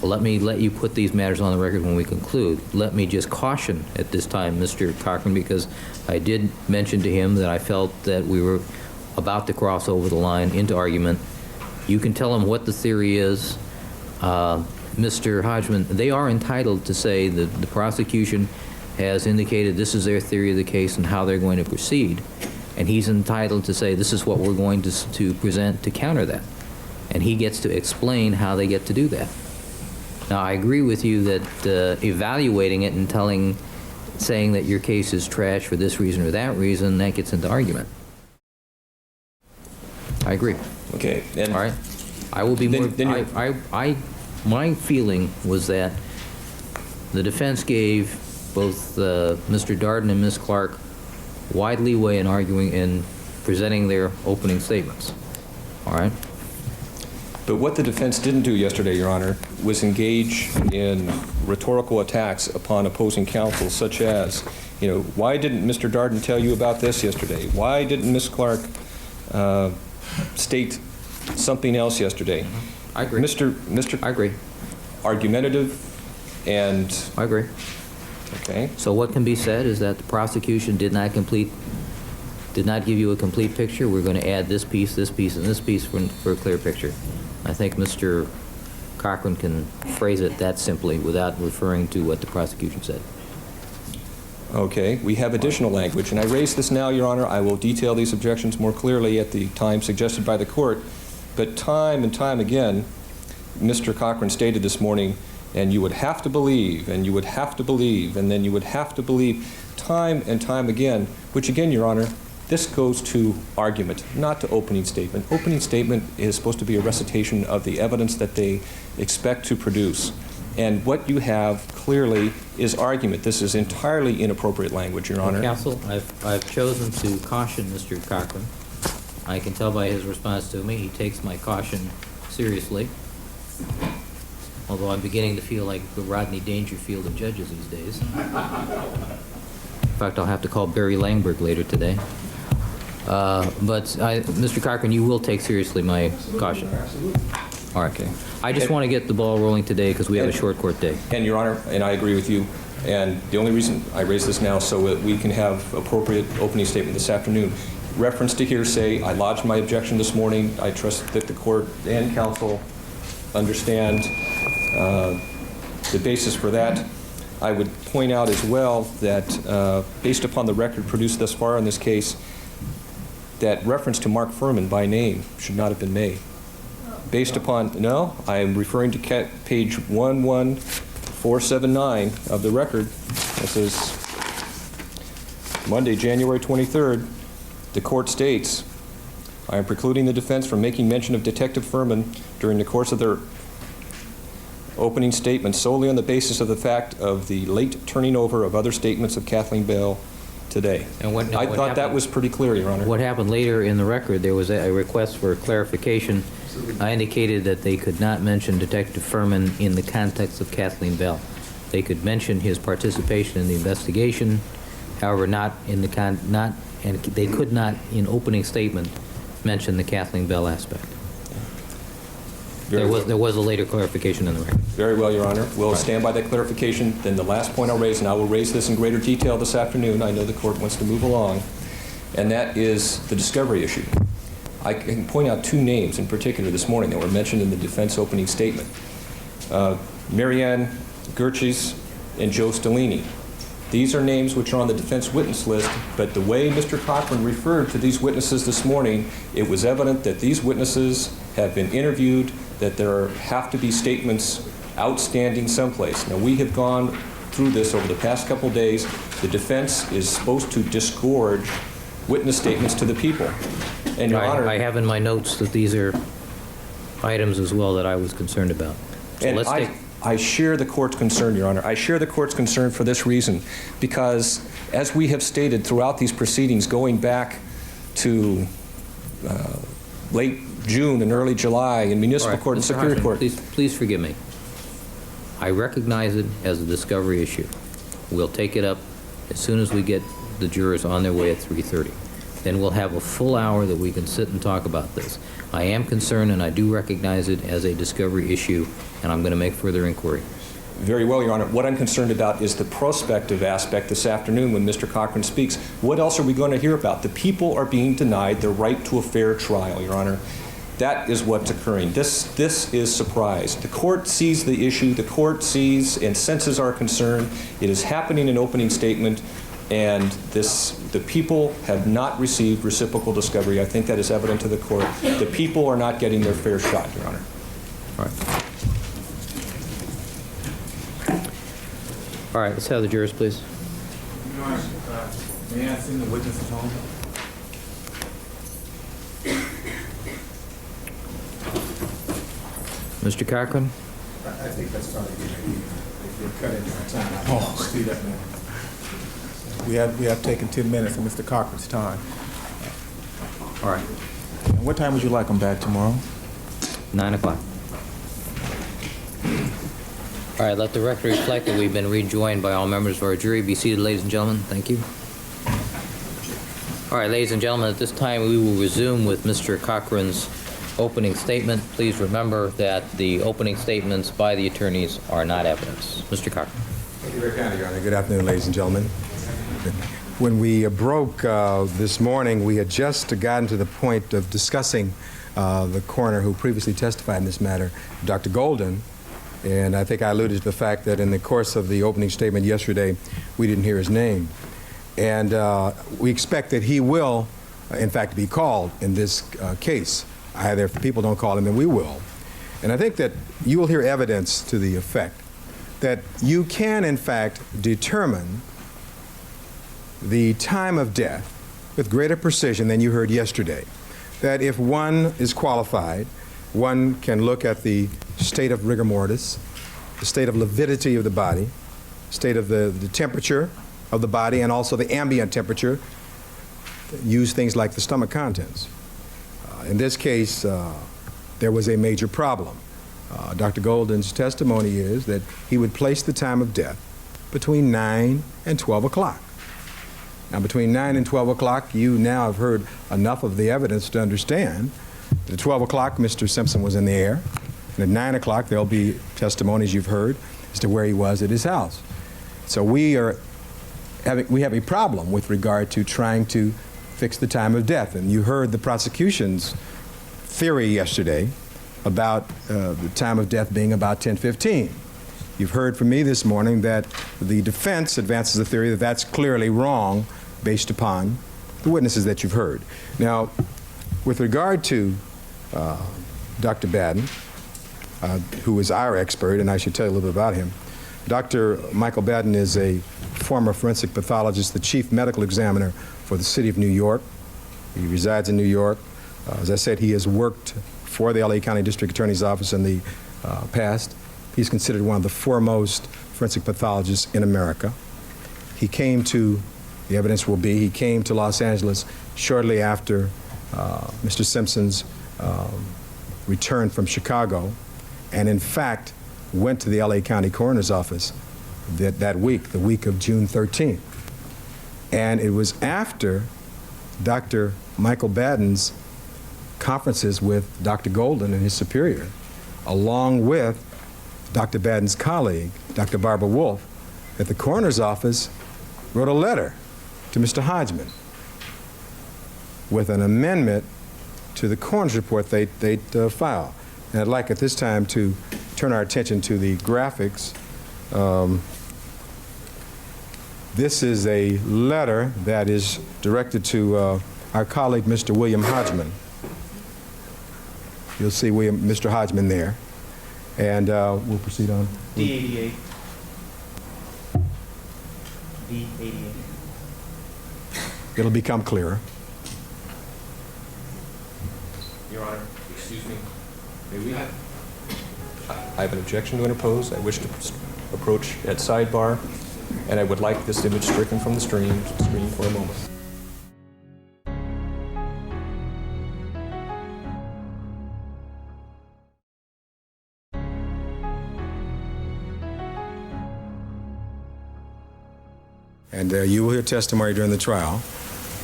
let you put these matters on the record when we conclude. Let me just caution at this time, Mr. Cochran, because I did mention to him that I felt that we were about to cross over the line into argument. You can tell him what the theory is. Mr. Hodgman, they are entitled to say that the prosecution has indicated this is their theory of the case and how they're going to proceed. And he's entitled to say this is what we're going to present to counter that. And he gets to explain how they get to do that. Now, I agree with you that evaluating it and saying that your case is trash for this reason or that reason, that gets into argument. I agree. Okay. All right. I will be more. My feeling was that the defense gave both Mr. Darden and Ms. Clark wide leeway in arguing and presenting their opening statements. All right. But what the defense didn't do yesterday, Your Honor, was engage in rhetorical attacks upon opposing counsel, such as, why didn't Mr. Darden tell you about this yesterday? Why didn't Ms. Clark state something else yesterday? I agree. I agree. Argumentative and... I agree. Okay. So what can be said is that the prosecution did not give you a complete picture. We're going to add this piece, and this piece for a clear picture. I think Mr. Cochran can phrase it that simply without referring to what the prosecution said. Okay. We have additional language, and I raise this now, Your Honor. I will detail these objections more clearly at the time suggested by the court. But time and time again, Mr. Cochran stated this morning, and you would have to believe, and you would have to believe, and then you would have to believe time and time again, which again, Your Honor, this goes to argument, not to opening statement. Opening statement is supposed to be a recitation of the evidence that they expect to produce. And what you have clearly is argument. This is entirely inappropriate language, Your Honor. Counsel, I've chosen to caution Mr. Cochran. I can tell by his response to me, he takes my caution seriously. Although I'm beginning to feel like the Rodney Dangerfield of judges these days. In fact, I'll have to call Barry Langberg later today. Mr. Cochran, you will take seriously my caution. All right. Okay. I just want to get the ball rolling today because we have a short court day. And, Your Honor, and I agree with you. And the only reason I raise this now is so that we can have appropriate opening statement this afternoon. Reference to hearsay, I lodged my objection this morning. I trust that the court and counsel understand the basis for that. I would point out as well that based upon the record produced thus far in this case, that reference to Mark Furman by name should not have been made. Based upon, no, I am referring to page 11479 of the record. It says, Monday, January 23rd, the court states, I am precluding the defense from making mention of Detective Furman during the course of their opening statement solely on the basis of the fact of the late turning over of other statements of Kathleen Bell today. And I thought that was pretty clear, Your Honor. What happened later in the record, there was a request for clarification. I indicated that they could not mention Detective Furman in the context of Kathleen Bell. They could mention his participation in the investigation, however, not in the and they could not, in opening statement, mention the Kathleen Bell aspect. There was a later clarification in the record. Very well, Your Honor. We'll stand by that clarification. Then the last point I'll raise, and I will raise this in greater detail this afternoon. I know the court wants to move along, and that is the discovery issue. I can point out two names in particular this morning that were mentioned in the defense opening statement. Marianne Gertjes and Joe Stellini. These are names which are on the defense witness list, but the way Mr. Cochran referred to these witnesses this morning, it was evident that these witnesses have been interviewed, that there have to be statements outstanding someplace. Now, we have gone through this over the past couple of days. The defense is supposed to disgorge witness statements to the people. And, Your Honor, I have in my notes that these are items as well that I was concerned about. So and let's I share the court's concern, Your Honor. I share the court's concern for this reason, because as we have stated throughout these proceedings, going back to late June and early July in municipal court and superior court. Please forgive me. I recognize it as a discovery issue. We'll take it up as soon as we get the jurors on their way at 3:30. Then we'll have a full hour that we can sit and talk about this. I am concerned, and I do recognize it as a discovery issue, and I'm going to make further inquiry. Very well, Your Honor. What I'm concerned about is the prospective aspect this afternoon when Mr. Cochran speaks. What else are we going to hear about? The people are being denied their right to a fair trial, Your Honor. That is what's occurring. This is surprise. The court sees the issue. The court sees and senses our concern. It is happening in opening statement, and the people have not received reciprocal discovery. I think that is evident to the court. The people are not getting their fair shot, Your Honor. All right. All right, let's have the jurors, please. Your Honor, may I send the witnesses home? Mr. Cochran? I think that's probably good. If you're cutting our time, I won't speed up now. We have taken 10 minutes of Mr. Cochran's time. All right. And what time would you like him back tomorrow? 9 o'clock. All right, let the record reflect that we've been rejoined by all members of our jury. Be seated, ladies and gentlemen. Thank you. All right, ladies and gentlemen, at this time we will resume with Mr. Cochran's opening statement. Please remember that the opening statements by the attorneys are not evidence. Mr. Cochran. Thank you very kindly, Your Honor. Good afternoon, ladies and gentlemen. When we broke this morning, we had just gotten to the point of discussing the coroner who previously testified in this matter, Dr. Goldman, and I think I alluded to the fact that in the course of the opening statement yesterday, we didn't hear his name. And we expect that he will, in fact, be called in this case. Either if people don't call him, then we will. And I think that you will hear evidence to the effect that you can, in fact, determine the time of death with greater precision than you heard yesterday. That if one is qualified, one can look at the state of rigor mortis the state of lividity of the body, state of the temperature of the body, and also the ambient temperature. Use things like the stomach contents. In this case, there was a major problem. Dr. Golden's testimony is that he would place the time of death between 9 and 12 o'clock. Now, between 9 and 12 o'clock, you now have heard enough of the evidence to understand that at 12 o'clock, Mr. Simpson was in the air, and at 9 o'clock, there'll be testimonies you've heard as to where he was at his house. So we have a problem with regard to trying to fix the time of death. And you heard the prosecution's theory yesterday about the time of death being about 10:15. You've heard from me this morning that the defense advances the theory that that's clearly wrong based upon the witnesses that you've heard. Now, with regard to Dr. Baden, who is our expert, and I should tell you a little bit about him. Dr. Michael Baden is a former forensic pathologist, the chief medical examiner for the city of New York. He resides in New York. As I said, he has worked for the LA County District Attorney's Office in the past. He's considered one of the foremost forensic pathologists in America. He came to, the evidence will be, he came to Los Angeles shortly after Mr. Simpson's return from Chicago, and in fact went to the LA County Coroner's Office that week, the week of June 13th. And it was after Dr. Michael Baden's conferences with Dr. Goldman and his superior, along with Dr. Baden's colleague, Dr. Barbara Wolf, that the coroner's office wrote a letter to Mr. Hodgman with an amendment to the coroner's report they'd filed. And I'd like at this time to turn our attention to the graphics. This is a letter that is directed to our colleague, Mr. William Hodgman. You'll see Mr. Hodgman there. And we'll proceed on. D88. D88. It'll become clearer. Your Honor, excuse me. May we? I have an objection to interpose. I wish to approach at sidebar, and I would like this image stricken from the screen for a moment. And you will hear testimony during the trial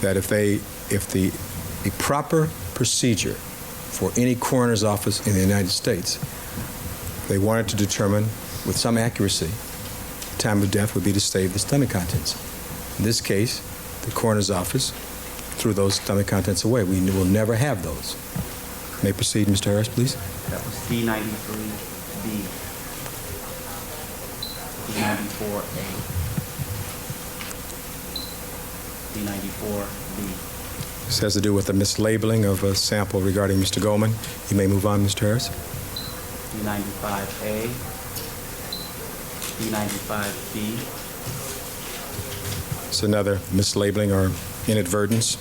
that if the proper procedure for any coroner's office in the United States, they wanted to determine with some accuracy the time of death would be to save the stomach contents. In this case, the coroner's office threw those stomach contents away. We will never have those. May proceed, Mr. Harris, please. That was D93B. D94A. D94B. This has to do with the mislabeling of a sample regarding Mr. Goldman. You may move on, Mr. Harris. D95A. D95B. It's another mislabeling or inadvertence.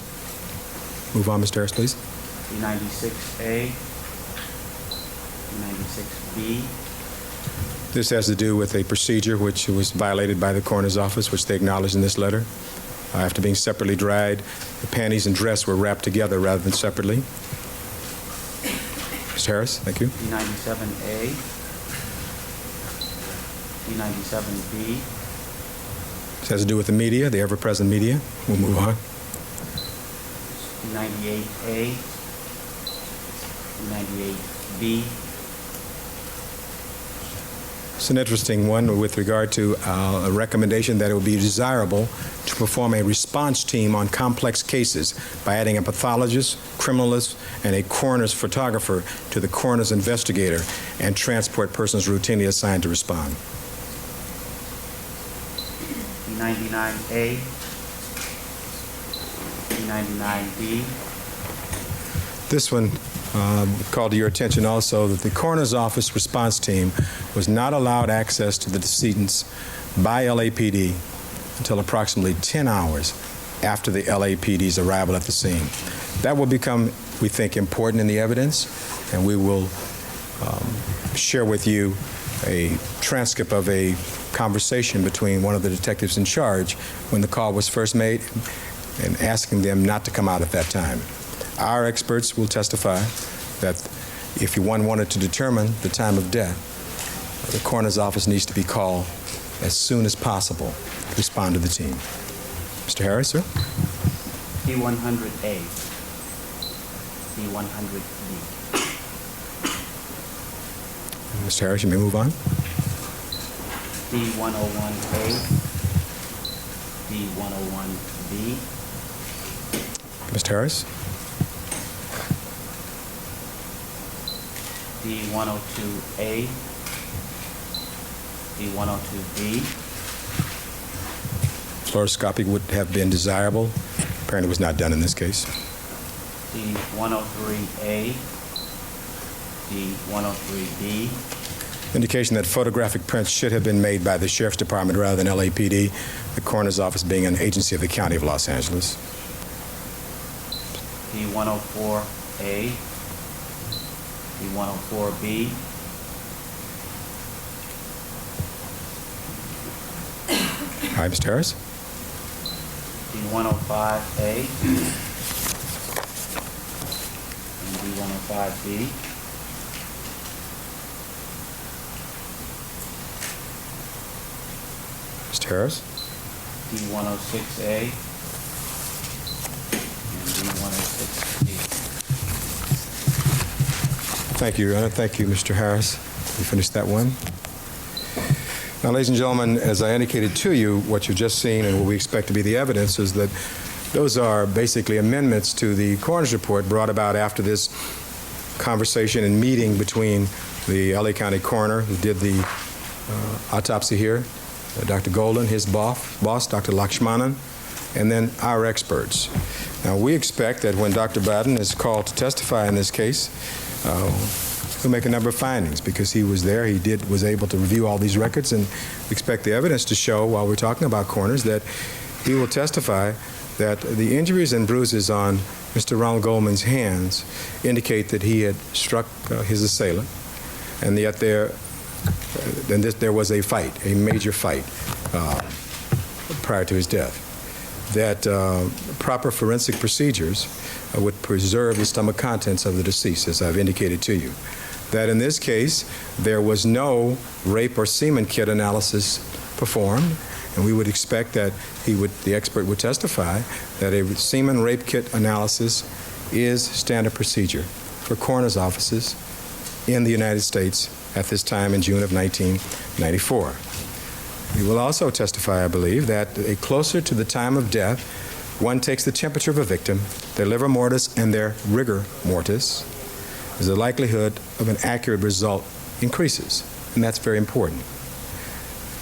Move on, Mr. Harris, please. D96A. D96B. This has to do with a procedure which was violated by the coroner's office, which they acknowledged in this letter. After being separately dried, the panties and dress were wrapped together rather than separately. Mr. Harris, thank you. D97A. D97B. This has to do with the media, the ever-present media. We'll move on. D98A. D98B. It's an interesting one with regard to a recommendation that it would be desirable to perform a response team on complex cases by adding a pathologist, criminalist, and a coroner's photographer to the coroner's investigator and transport persons routinely assigned to respond. D99A. D99B. This one called to your attention also that the coroner's office response team was not allowed access to the decedents by LAPD until approximately 10 hours after the LAPD's arrival at the scene. That will become, we think, important in the evidence, and we will share with you a transcript of a conversation between one of the detectives in charge when the call was first made and asking them not to come out at that time. Our experts will testify that if one wanted to determine the time of death, the coroner's office needs to be called as soon as possible to respond to the team. Mr. Harris, sir? D100A, D100B. Mr. Harris, you may move on. D101A, D101B. Mr. Harris? D102A, D102B. Fluoroscopy would have been desirable. Apparently was not done in this case. D103A, D103B. Indication that photographic prints should have been made by the Sheriff's Department rather than LAPD, the coroner's office being an agency of the County of Los Angeles. D104A, D104B. All right, Mr. Harris. D105A and D105B. Mr. Harris. D106A and D106B. Thank you, Your Honor. Thank you, Mr. Harris. We finished that one. Now, ladies and gentlemen, as I indicated to you, what you've just seen and what we expect to be the evidence is that those are basically amendments to the coroner's report brought about after this conversation and meeting between the LA County coroner who did the autopsy here, Dr. Goldman, his boss, Dr. Lakshmanan, and then our experts. Now, we expect that when Dr. Baden is called to testify in this case, he'll make a number of findings because he was there, was able to review all these records, and we expect the evidence to show, while we're talking about coroners, that he will testify that the injuries and bruises on Mr. Ronald Goldman's hands indicate that he had struck his assailant, and yet there was a fight, a major fight, prior to his death. That proper forensic procedures would preserve the stomach contents of the deceased, as I've indicated to you. That in this case, there was no rape or semen kit analysis performed, and we would expect that the expert would testify that a semen rape kit analysis is standard procedure for coroner's offices in the United States at this time in June of 1994. He will also testify, I believe, that closer to the time of death, one takes the temperature of a victim, their livor mortis and their rigor mortis, as the likelihood of an accurate result increases, and that's very important.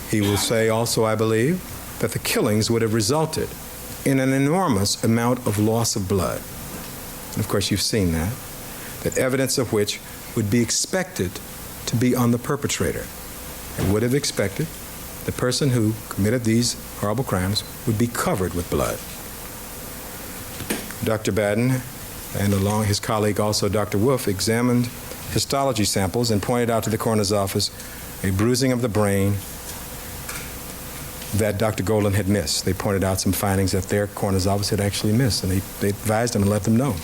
He will say also, I believe, that the killings would have resulted in an enormous amount of loss of blood. And of course, you've seen that evidence of which would be expected to be on the perpetrator. It would have expected the person who committed these horrible crimes would be covered with blood. Dr. Baden and along his colleague also Dr. Wolf examined histology samples and pointed out to the coroner's office a bruising of the brain that Dr. Goldman had missed. They pointed out some findings that their coroner's office had actually missed, and they advised them and let them know.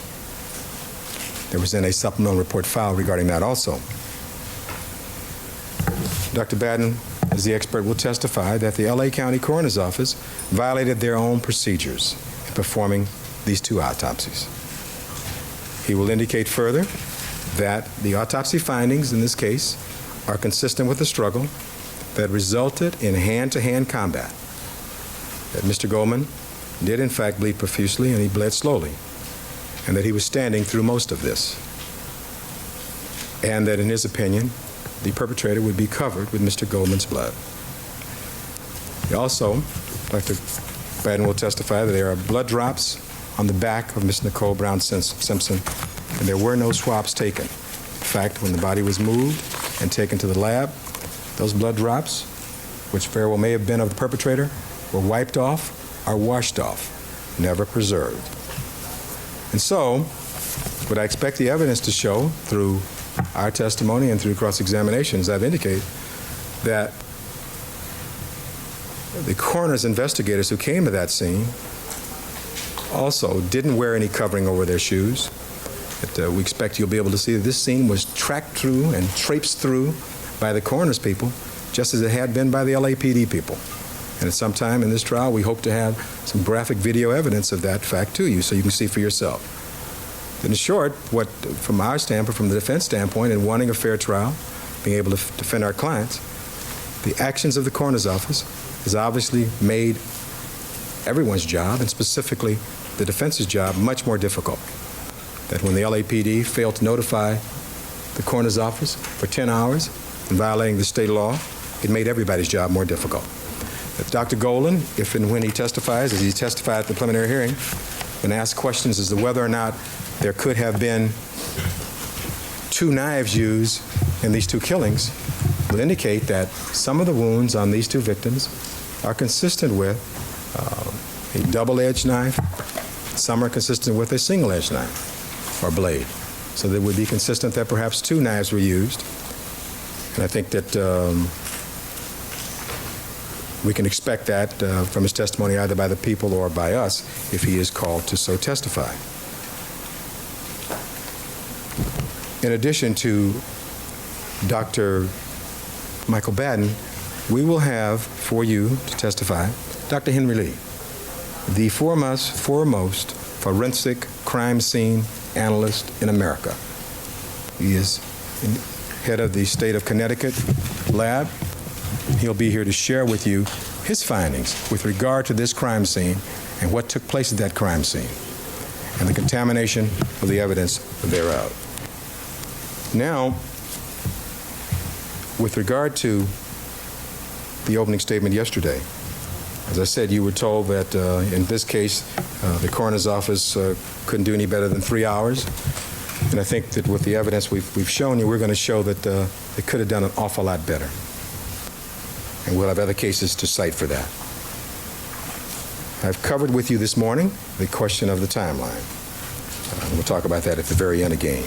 There was then a supplemental report filed regarding that also. Dr. Baden, as the expert, will testify that the LA County Coroner's Office violated their own procedures in performing these two autopsies. He will indicate further that the autopsy findings in this case are consistent with the struggle that resulted in hand-to-hand combat, that Mr. Goldman did in fact bleed profusely and he bled slowly, and that he was standing through most of this, and that in his opinion, the perpetrator would be covered with Mr. Goldman's blood. Also, Dr. Baden will testify that there are blood drops on the back of Miss Nicole Brown Simpson, and there were no swabs taken. In fact, when the body was moved and taken to the lab, those blood drops, which very well may have been of the perpetrator, were wiped off or washed off, never preserved. And so, what I expect the evidence to show through our testimony and through cross-examination, as I've indicated, that the coroner's investigators who came to that scene also didn't wear any covering over their shoes. We expect you'll be able to see that this scene was tracked through and traipsed through by the coroner's people, just as it had been by the LAPD people. And at some time in this trial, we hope to have some graphic video evidence of that fact to you so you can see for yourself. In short, what, from our standpoint, from the defense standpoint, in wanting a fair trial, being able to defend our clients, the actions of the coroner's office has obviously made everyone's job, and specifically the defense's job, much more difficult. That when the LAPD failed to notify the coroner's office for 10 hours in violating the state law, it made everybody's job more difficult. That Dr. Goldman, if and when he testifies, as he testified at the preliminary hearing, and asked questions as to whether or not there could have been 2 knives used in these 2 killings, will indicate that some of the wounds on these 2 victims are consistent with a double-edged knife. Some are consistent with a single-edged knife or blade. So they would be consistent that perhaps 2 knives were used. And I think that we can expect that from his testimony either by the people or by us if he is called to so testify. In addition to Dr. Michael Baden, we will have for you to testify Dr. Henry Lee, the foremost forensic crime scene analyst in America. He is head of the state of Connecticut lab. He'll be here to share with you his findings with regard to this crime scene and what took place at that crime scene and the contamination of the evidence thereof. Now, with regard to the opening statement yesterday, as I said, you were told that in this case, the coroner's office couldn't do any better than 3 hours. And I think that with the evidence we've shown you, we're going to show that they could have done an awful lot better. And we'll have other cases to cite for that. I've covered with you this morning the question of the timeline. We'll talk about that at the very end again.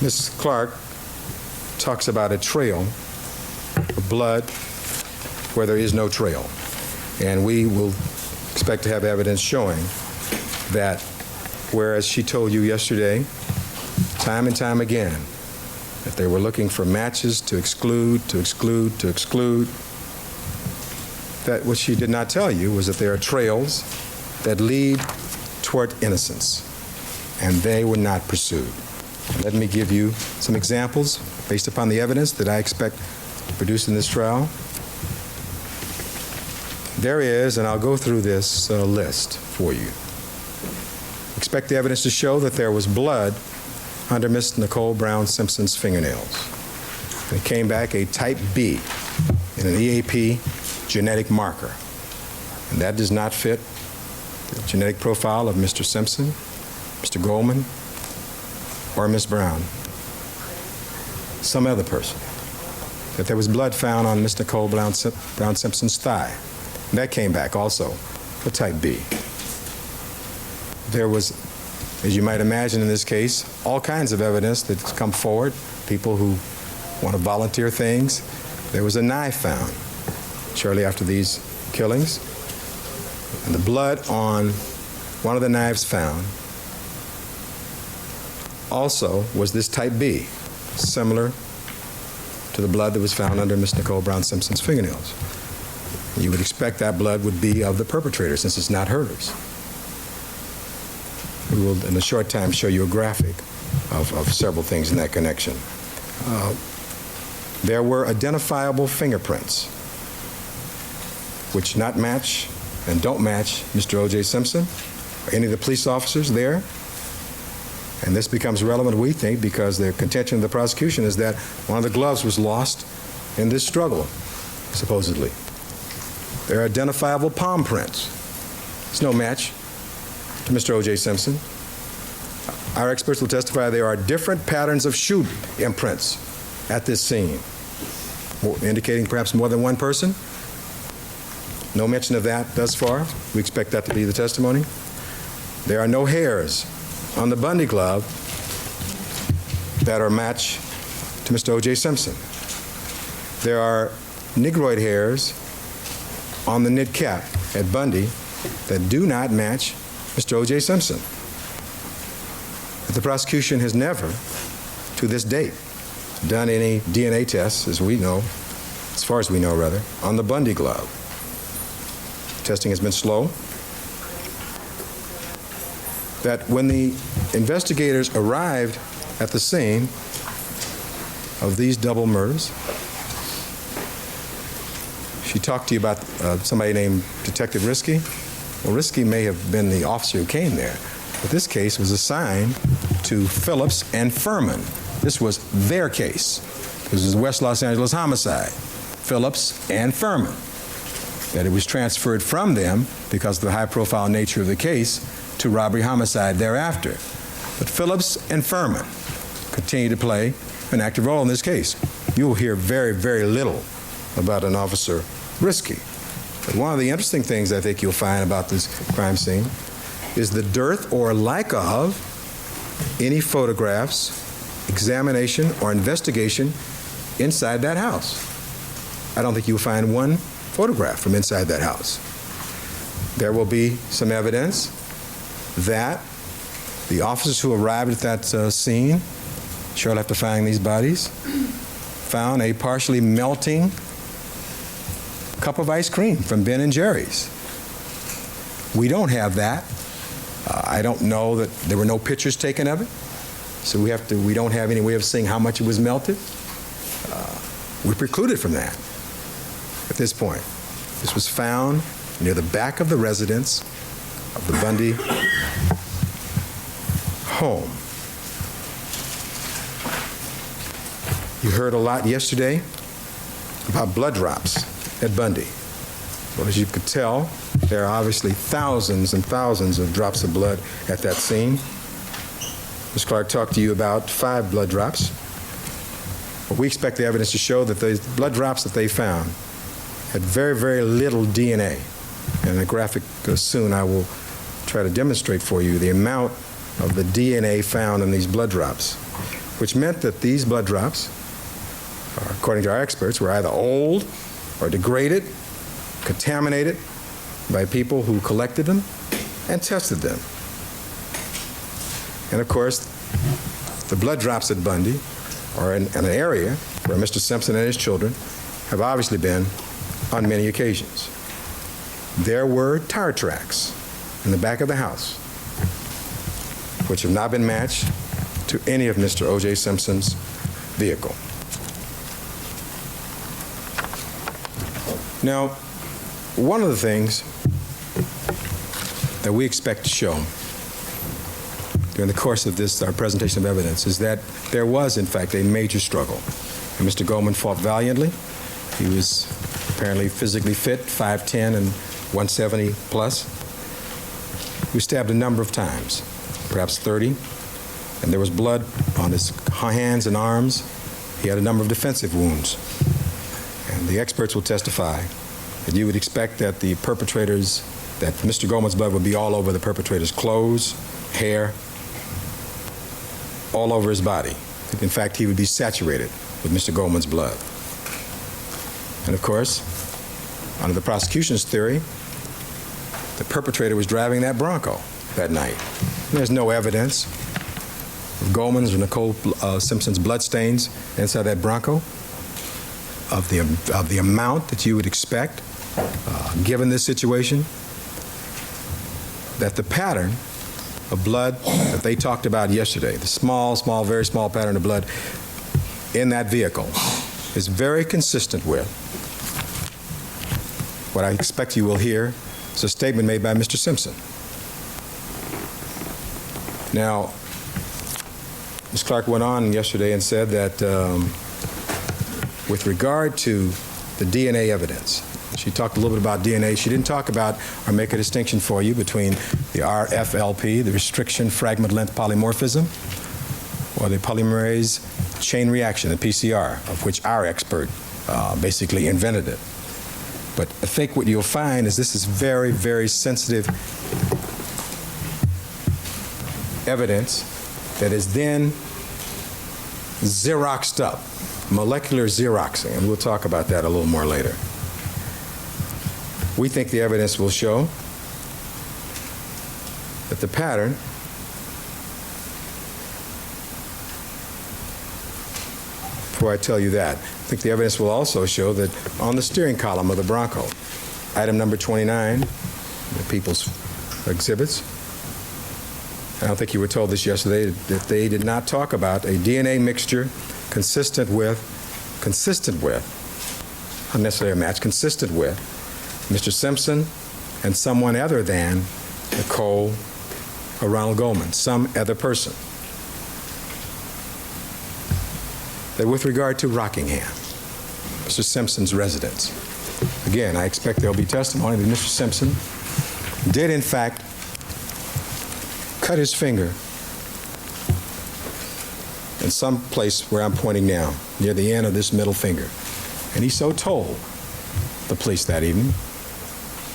Ms. Clark talks about a trail of blood where there is no trail. And we will expect to have evidence showing that whereas she told you yesterday, time and time again, that they were looking for matches to exclude, that what she did not tell you was that there are trails that lead toward innocence, and they were not pursued. Let me give you some examples based upon the evidence that I expect produced in this trial. There is, and I'll go through this list for you. Expect the evidence to show that there was blood under Miss Nicole Brown Simpson's fingernails. It came back a type B in an EAP genetic marker. And that does not fit the genetic profile of Mr. Simpson, Mr. Goldman, or Miss Brown. Some other person. That there was blood found on Miss Nicole Brown Simpson's thigh. And that came back also for type B. There was, as you might imagine in this case, all kinds of evidence that's come forward, people who want to volunteer things. There was a knife found shortly after these killings. And the blood on one of the knives found also was this type B, similar to the blood that was found under Miss Nicole Brown Simpson's fingernails. You would expect that blood would be of the perpetrator since it's not hers. We will, in a short time, show you a graphic of several things in that connection. There were identifiable fingerprints which not match and don't match Mr. O.J. Simpson or any of the police officers there. And this becomes relevant, we think, because the contention of the prosecution is that one of the gloves was lost in this struggle, supposedly. There are identifiable palm prints. It's no match to Mr. O.J. Simpson. Our experts will testify there are different patterns of shoe imprints at this scene, indicating perhaps more than one person. No mention of that thus far. We expect that to be the testimony. There are no hairs on the Bundy glove that are matched to Mr. O.J. Simpson. there are negroid hairs on the knit cap at Bundy that do not match Mr. O.J. Simpson. But the prosecution has never, to this date, done any DNA tests, as far as we know, on the Bundy glove. Testing has been slow. That when the investigators arrived at the scene of these double murders, she talked to you about somebody named Detective Risky. Well, Risky may have been the officer who came there, but this case was assigned to Phillips and Furman. This was their case. This was West Los Angeles homicide. Phillips and Furman. That it was transferred from them because of the high-profile nature of the case to robbery homicide thereafter. But Phillips and Furman continue to play an active role in this case. You will hear very, very little about an officer Risky. But one of the interesting things I think you'll find about this crime scene is the dearth or lack of any photographs, examination, or investigation inside that house. I don't think you'll find one photograph from inside that house. There will be some evidence that the officers who arrived at that scene, shortly after finding these bodies, found a partially melting cup of ice cream from Ben & Jerry's. We don't have that. I don't know that there were no pictures taken of it, so we don't have any way of seeing how much it was melted. We're precluded from that at this point. This was found near the back of the residence of the Bundy home. You heard a lot yesterday about blood drops at Bundy. Well, as you could tell, there are obviously thousands and thousands of drops of blood at that scene. Ms. Clark talked to you about 5 blood drops. But we expect the evidence to show that the blood drops that they found had very, very little DNA. And in a graphic soon, I will try to demonstrate for you the amount of the DNA found in these blood drops, which meant that these blood drops, according to our experts, were either old or degraded, contaminated by people who collected them and tested them. And of course, the blood drops at Bundy are in an area where Mr. Simpson and his children have obviously been on many occasions. There were tire tracks in the back of the house, which have not been matched to any of Mr. O.J. Simpson's vehicle. Now, one of the things that we expect to show during the course of this, our presentation of evidence, is that there was, in fact, a major struggle. And Mr. Goldman fought valiantly. He was apparently physically fit, 5'10" and 170 plus. He was stabbed a number of times, perhaps 30, and there was blood on his hands and arms. He had a number of defensive wounds. And the experts will testify that you would expect that the perpetrators, that Mr. Goldman's blood would be all over the perpetrator's clothes, hair, all over his body. In fact, he would be saturated with Mr. Goldman's blood. And of course, under the prosecution's theory, the perpetrator was driving that Bronco that night. And there's no evidence of Goldman's or Nicole Simpson's bloodstains inside that Bronco of the amount that you would expect, given this situation, that the pattern of blood that they talked about yesterday, the small, very small pattern of blood in that vehicle, is very consistent with what I expect you will hear is a statement made by Mr. Simpson. Now, Ms. Clark went on yesterday and said that with regard to the DNA evidence, she talked a little bit about DNA. She didn't talk about or make a distinction for you between the RFLP, the restriction fragment length polymorphism, or the polymerase chain reaction, the PCR, of which our expert basically invented it. But I think what you'll find is this is very, very sensitive evidence that is then Xeroxed up molecular Xeroxing, and we'll talk about that a little more later. We think the evidence will show that the pattern before I tell you that, I think the evidence will also show that on the steering column of the Bronco, item number 29, the people's exhibits, I don't think you were told this yesterday, that they did not talk about a DNA mixture consistent with, not necessarily a match, consistent with Mr. Simpson and someone other than Nicole or Ronald Goldman, some other person. That with regard to Rockingham, Mr. Simpson's residence, again, I expect there'll be testimony that Mr. Simpson did in fact cut his finger in some place where I'm pointing now, near the end of this middle finger. And he so told the police that evening,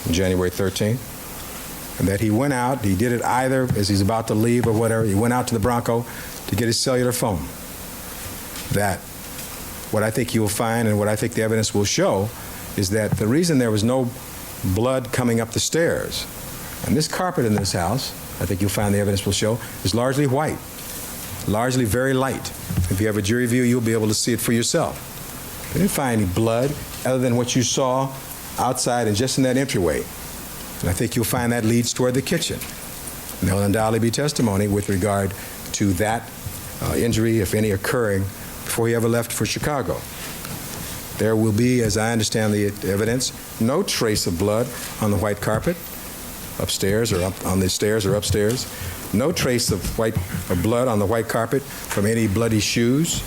on January 13th, and that he went out, he did it either as he's about to leave or whatever, he went out to the Bronco to get his cellular phone. That what I think you'll find and what I think the evidence will show is that the reason there was no blood coming up the stairs, and this carpet in this house, I think you'll find the evidence will show, is largely white, largely very light. If you have a jury view, you'll be able to see it for yourself. They didn't find any blood other than what you saw outside and just in that entryway. And I think you'll find that leads toward the kitchen. And there will undoubtedly be testimony with regard to that injury, if any, occurring before he ever left for Chicago. There will be, as I understand the evidence, no trace of blood on the white carpet upstairs or up on the stairs or upstairs. No trace of blood on the white carpet from any bloody shoes.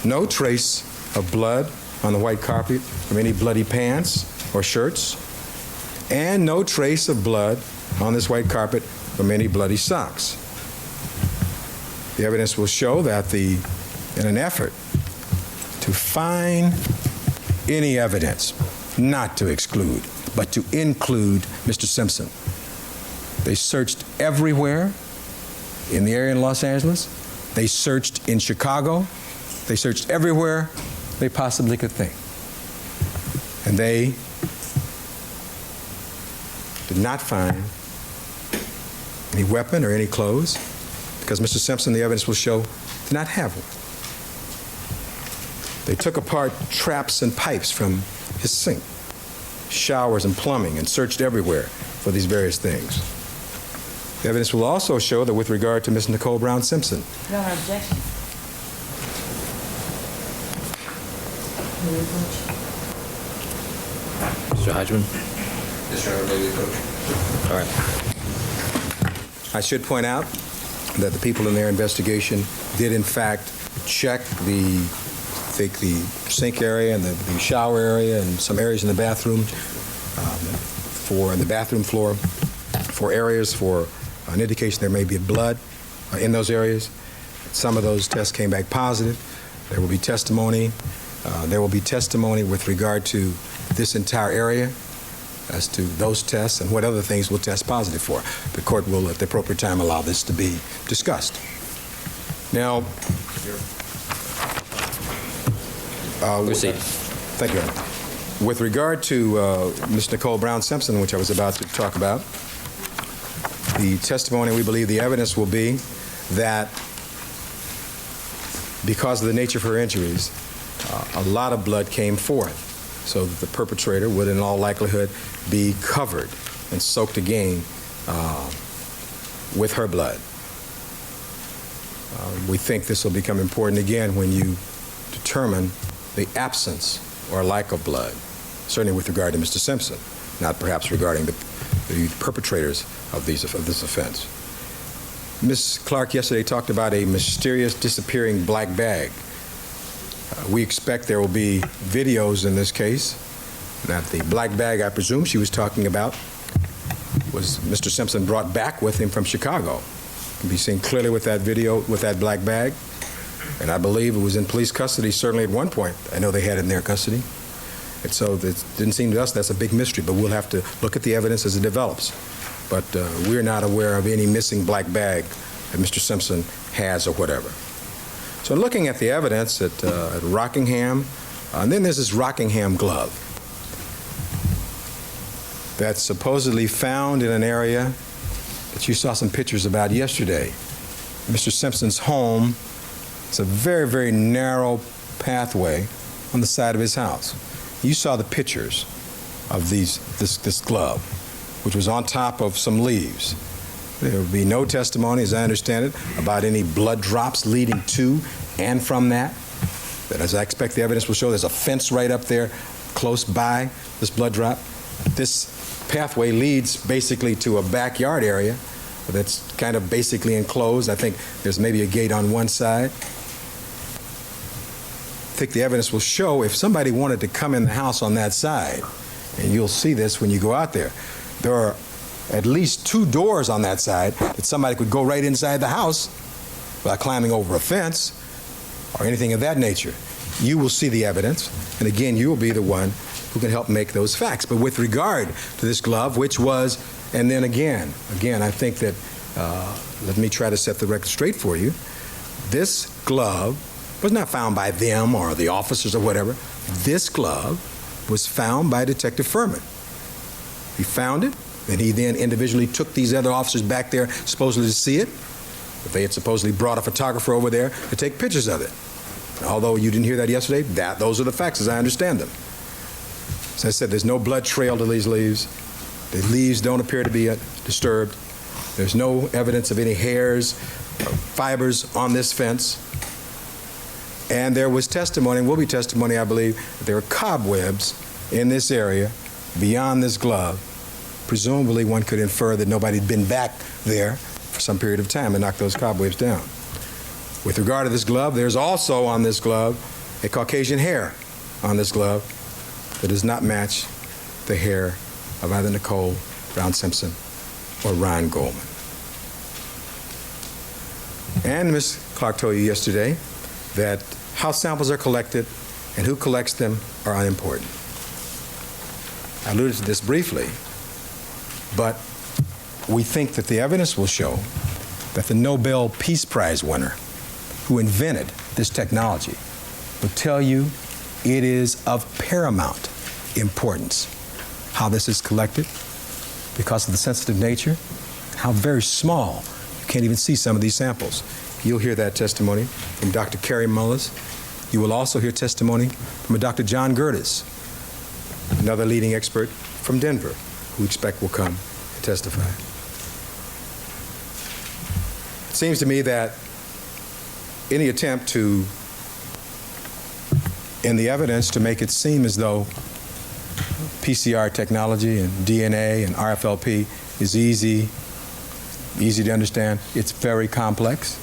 No trace of blood on the white carpet from any bloody pants or shirts. And no trace of blood on this white carpet from any bloody socks. The evidence will show that in an effort to find any evidence, not to exclude, but to include Mr. Simpson, they searched everywhere in the area in Los Angeles. They searched in Chicago. They searched everywhere they possibly could think. And they did not find any weapon or any clothes, because Mr. Simpson, the evidence will show, did not have one. They took apart traps and pipes from his sink, showers and plumbing, and searched everywhere for these various things. The evidence will also show that with regard to Ms. Nicole Brown Simpson. Your Honor, objection. Mr. Hodgman? Yes, Your Honor, may we approach? All right. I should point out that the people in their investigation did in fact check the sink area and the shower area and some areas in the bathroom in the bathroom floor for areas for an indication there may be blood in those areas. Some of those tests came back positive. There will be testimony. There will be testimony with regard to this entire area as to those tests and what other things will test positive for. The court will, at the appropriate time, allow this to be discussed. Now, proceed. Thank you, Your Honor. With regard to Ms. Nicole Brown Simpson, which I was about to talk about, the testimony, we believe the evidence will be that because of the nature of her injuries, a lot of blood came forth, so that the perpetrator would in all likelihood be covered and soaked again with her blood. We think this will become important again when you determine the absence or lack of blood, certainly with regard to Mr. Simpson, not perhaps regarding the perpetrators of this offense. Ms. Clark yesterday talked about a mysterious disappearing black bag. We expect there will be videos in this case. That the black bag, I presume she was talking about, was Mr. Simpson brought back with him from Chicago. It can be seen clearly with that video, with that black bag. And I believe it was in police custody, certainly at one point. I know they had it in their custody. And so it didn't seem to us that's a big mystery, but we'll have to look at the evidence as it develops. But we're not aware of any missing black bag that Mr. Simpson has or whatever. So looking at the evidence at Rockingham, and then there's this Rockingham glove that's supposedly found in an area that you saw some pictures about yesterday. Mr. Simpson's home. It's a very, very narrow pathway on the side of his house. You saw the pictures of this glove, which was on top of some leaves. There will be no testimony, as I understand it, about any blood drops leading to and from that. But as I expect the evidence will show, there's a fence right up there close by this blood drop. This pathway leads basically to a backyard area that's kind of basically enclosed. I think there's maybe a gate on one side. I think the evidence will show if somebody wanted to come in the house on that side, and you'll see this when you go out there, there are at least 2 doors on that side that somebody could go right inside the house without climbing over a fence or anything of that nature. You will see the evidence, and again, you will be the one who can help make those facts. But with regard to this glove, which was, and then again, I think that, let me try to set the record straight for you. This glove was not found by them or the officers or whatever. This glove was found by Detective Furman. He found it, and he then individually took these other officers back there supposedly to see it. But they had supposedly brought a photographer over there to take pictures of it. Although you didn't hear that yesterday, those are the facts as I understand them. As I said, there's no blood trail to these leaves. The leaves don't appear to be disturbed. There's no evidence of any hairs or fibers on this fence. And there was testimony, and will be testimony, I believe, that there are cobwebs in this area beyond this glove. Presumably, one could infer that nobody had been back there for some period of time and knocked those cobwebs down. With regard to this glove, there's also on this glove a Caucasian hair on this glove that does not match the hair of either Nicole Brown Simpson or Ron Goldman. And Ms. Clark told you yesterday that how samples are collected and who collects them are unimportant. I alluded to this briefly, but we think that the evidence will show that the Nobel Peace Prize winner who invented this technology will tell you it is of paramount importance how this is collected because of the sensitive nature, how very small. You can't even see some of these samples. You'll hear that testimony from Dr. Carrie Mullis. You will also hear testimony from a Dr. John Gertis, another leading expert from Denver, who we expect will come and testify. It seems to me that any attempt to, in the evidence, to make it seem as though PCR technology and DNA and RFLP is easy to understand, it's very complex.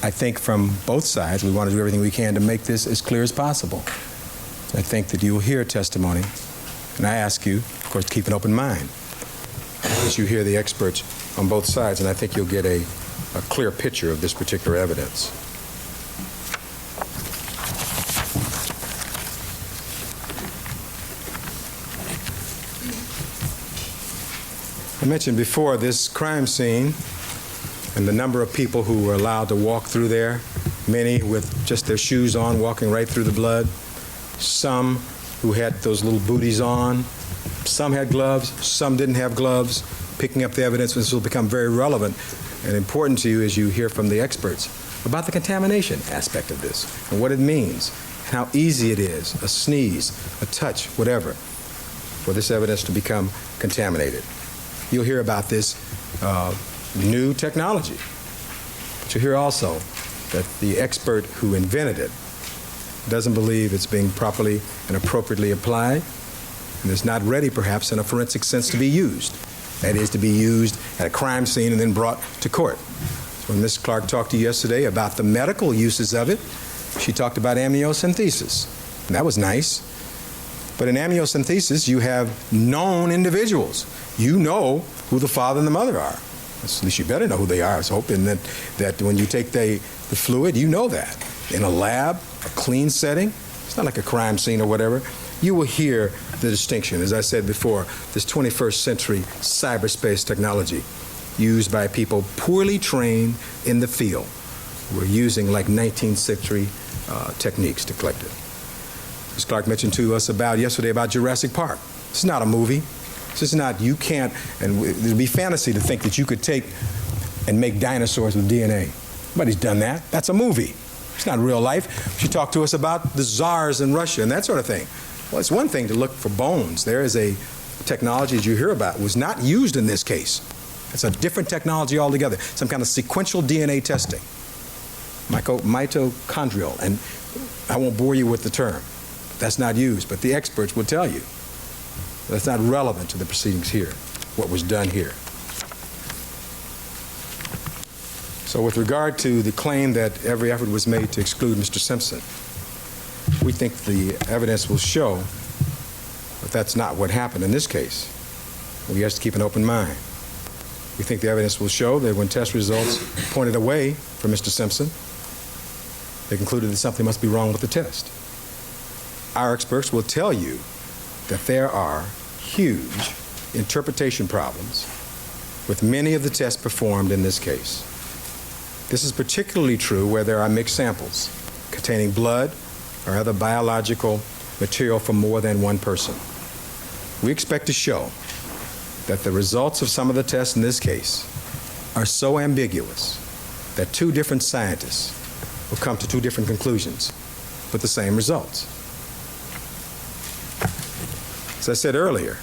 I think from both sides, we want to do everything we can to make this as clear as possible. I think that you will hear testimony, and I ask you, of course, to keep an open mind as you hear the experts on both sides, and I think you'll get a clear picture of this particular evidence. I mentioned before this crime scene and the number of people who were allowed to walk through there, many with just their shoes on, walking right through the blood, some who had those little booties on, some had gloves, some didn't have gloves, picking up the evidence. This will become very relevant and important to you as you hear from the experts about the contamination aspect of this and what it means, and how easy it is, a sneeze, a touch, whatever, for this evidence to become contaminated. You'll hear about this new technology. But you'll hear also that the expert who invented it doesn't believe it's being properly and appropriately applied, and is not ready, perhaps, in a forensic sense to be used. That is, to be used at a crime scene and then brought to court. So when Ms. Clark talked to you yesterday about the medical uses of it, she talked about amniocentesis, and that was nice. But in amniocentesis, you have known individuals. You know who the father and the mother are. At least you better know who they are. I was hoping that when you take the fluid, you know that. In a lab, a clean setting, it's not like a crime scene or whatever, you will hear the distinction. As I said before, this 21st century cyberspace technology used by people poorly trained in the field We're using like 19th century techniques to collect it. Ms. Clark mentioned to us yesterday about Jurassic Park. It's not a movie. This is not, you can't, and it would be fantasy to think that you could take and make dinosaurs with DNA. Nobody's done that. That's a movie. It's not real life. She talked to us about the czars in Russia and that sort of thing. Well, it's one thing to look for bones. There is a technology that you hear about was not used in this case. It's a different technology altogether, some kind of sequential DNA testing, mitochondrial, and I won't bore you with the term. That's not used, but the experts will tell you that's not relevant to the proceedings here, what was done here. So with regard to the claim that every effort was made to exclude Mr. Simpson, we think the evidence will show that that's not what happened in this case. We have to keep an open mind. We think the evidence will show that when test results pointed away from Mr. Simpson, they concluded that something must be wrong with the test. Our experts will tell you that there are huge interpretation problems with many of the tests performed in this case. This is particularly true where there are mixed samples containing blood or other biological material from more than one person. We expect to show that the results of some of the tests in this case are so ambiguous that two different scientists will come to two different conclusions with the same results. As I said earlier,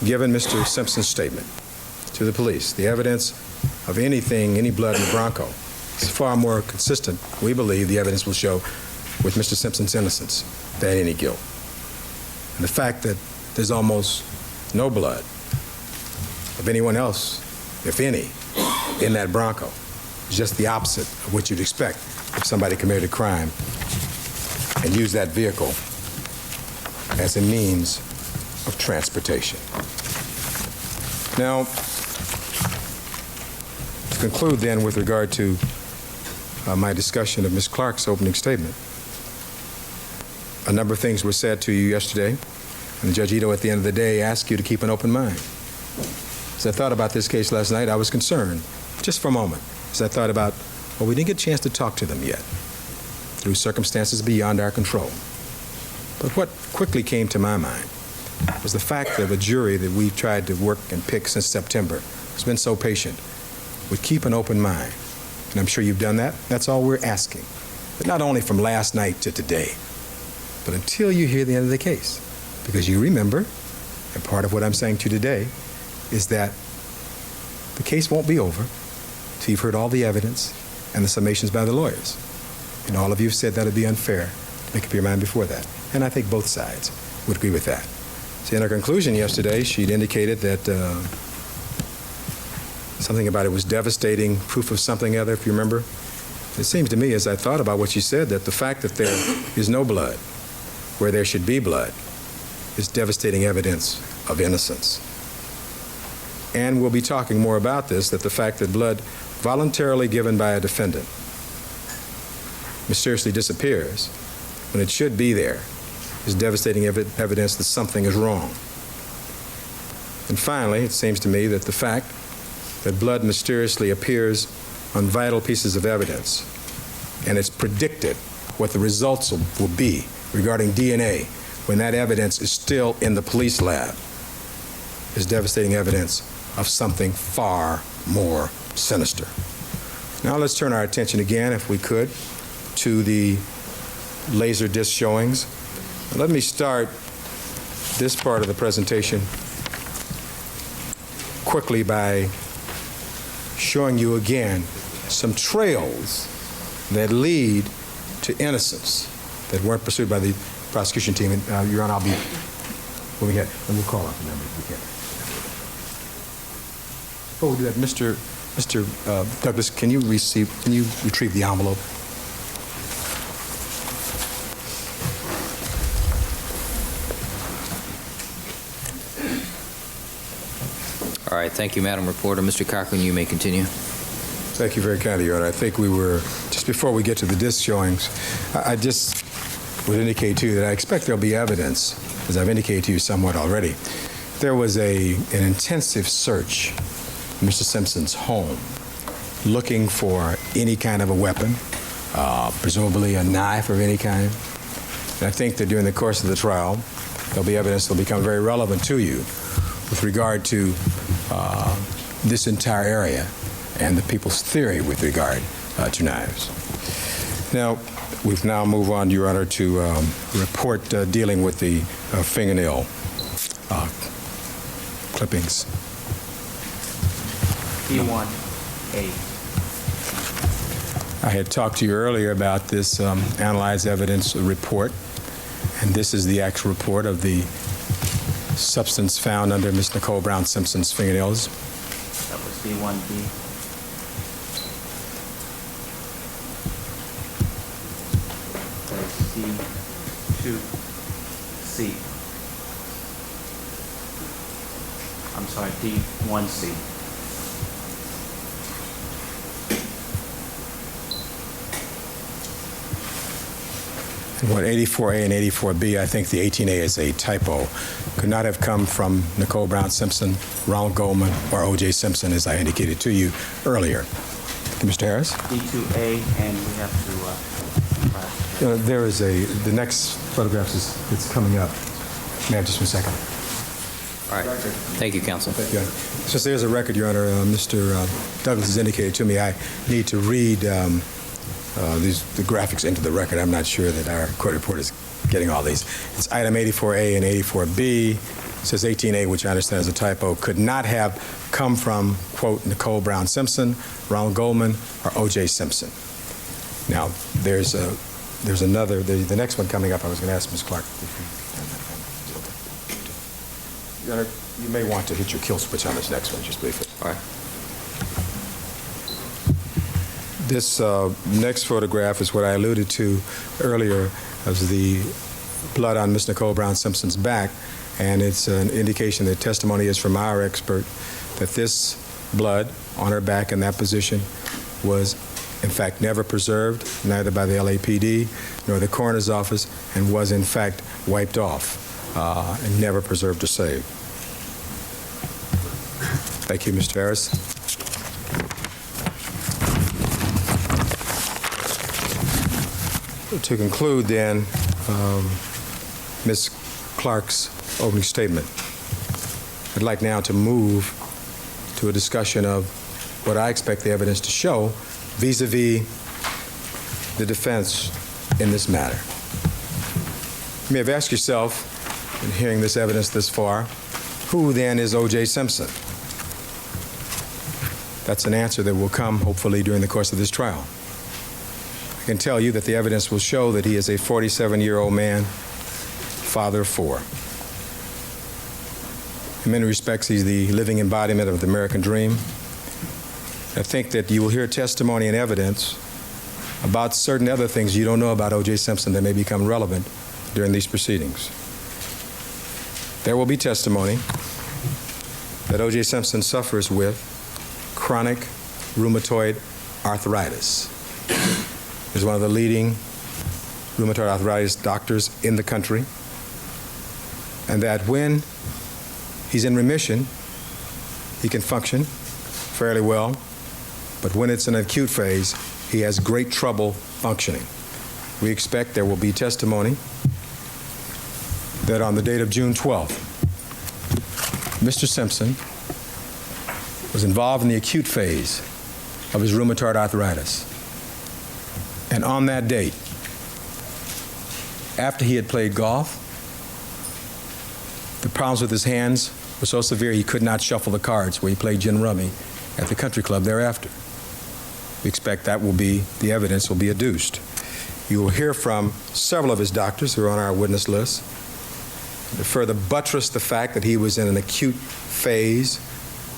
given Mr. Simpson's statement to the police, the evidence of anything, any blood in the Bronco is far more consistent, we believe the evidence will show, with Mr. Simpson's innocence than any guilt. And the fact that there's almost no blood of anyone else, if any, in that Bronco is just the opposite of what you'd expect if somebody committed a crime and used that vehicle as a means of transportation. Now, to conclude then with regard to my discussion of Ms. Clark's opening statement, a number of things were said to you yesterday, and Judge Ito at the end of the day asked you to keep an open mind. As I thought about this case last night, I was concerned, just for a moment, as I thought about, well, we didn't get a chance to talk to them yet, through circumstances beyond our control. But what quickly came to my mind was the fact that a jury that we've tried to work and pick since September has been so patient, would keep an open mind. And I'm sure you've done that. That's all we're asking. But not only from last night to today, but until you hear the end of the case. Because you remember, and part of what I'm saying to you today, is that the case won't be over till you've heard all the evidence and the summations by the lawyers. And all of you have said that would be unfair to make up your mind before that. And I think both sides would agree with that. So in her conclusion yesterday, she'd indicated that something about it was devastating, proof of something other, if you remember. It seems to me, as I thought about what she said, that the fact that there is no blood where there should be blood is devastating evidence of innocence. And we'll be talking more about this, that the fact that blood voluntarily given by a defendant mysteriously disappears when it should be there is devastating evidence that something is wrong. And finally, it seems to me that the fact that blood mysteriously appears on vital pieces of evidence and it's predicted what the results will be regarding DNA when that evidence is still in the police lab is devastating evidence of something far more sinister. Now let's turn our attention again, if we could, to the laser disc showings. Let me start this part of the presentation quickly by showing you again some trails that lead to innocence that weren't pursued by the prosecution team. And Your Honor, I'll be moving ahead, and we'll call out the numbers if we can. Before we do that, Mr. Douglas, can you retrieve the envelope? All right, thank you, Madam Reporter. Mr. Cochran, you may continue. Thank you very kindly, Your Honor. I think we were, just before we get to the disc showings, I just would indicate to you that I expect there'll be evidence, as I've indicated to you somewhat already. There was an intensive search in Mr. Simpson's home looking for any kind of a weapon, presumably a knife of any kind. And I think that during the course of the trial, there'll be evidence that will become very relevant to you with regard to this entire area and the people's theory with regard to knives. Now, we've now moved on, Your Honor, to report dealing with the fingernail clippings. D1A. I had talked to you earlier about this analyzed evidence report, and this is the actual report of the substance found under Miss Nicole Brown Simpson's fingernails. That was D1B. C2C. I'm sorry, D1C. What 84A and 84B, I think the 18A is a typo, could not have come from Nicole Brown Simpson, Ronald Goldman, or O.J. Simpson, as I indicated to you earlier. Mr. Harris? D2A, and we have to... There is the next photograph it's coming up. May I have just 1 second? All right. Thank you, counsel. Thank you. Since there's a record, Your Honor, Mr. Douglas has indicated to me I need to read the graphics into the record. I'm not sure that our court report is getting all these. It's item 84A and 84B. It says 18A, which I understand is a typo, could not have come from, quote, Nicole Brown Simpson, Ronald Goldman, or O.J. Simpson. Now, there's another, the next one coming up, I was going to ask Ms. Clark. Your Honor, you may want to hit your kill switch on this next one, just briefly. All right. This next photograph is what I alluded to earlier of the blood on Miss Nicole Brown Simpson's back, and it's an indication that testimony is from our expert that this blood on her back in that position was in fact never preserved, neither by the LAPD nor the coroner's office, and was in fact wiped off and never preserved or saved. Thank you, Mr. Harris. To conclude, then, Ms. Clark's opening statement, I'd like now to move to a discussion of what I expect the evidence to show vis-a-vis the defense in this matter. You may have asked yourself, in hearing this evidence this far, who then is O.J. Simpson? That's an answer that will come, hopefully, during the course of this trial. I can tell you that the evidence will show that he is a 47-year-old man, father of 4. In many respects, he's the living embodiment of the American dream. I think that you will hear testimony and evidence about certain other things you don't know about O.J. Simpson that may become relevant during these proceedings. There will be testimony that O.J. Simpson suffers with chronic rheumatoid arthritis. He's one of the leading rheumatoid arthritis doctors in the country, and that when he's in remission, he can function fairly well, but when it's an acute phase, he has great trouble functioning. We expect there will be testimony that on the date of June 12th, Mr. Simpson was involved in the acute phase of his rheumatoid arthritis. And on that date, after he had played golf, the problems with his hands were so severe he could not shuffle the cards where he played gin rummy at the country club thereafter. We expect that will be, the evidence will be adduced. You will hear from several of his doctors who are on our witness list to further buttress the fact that he was in an acute phase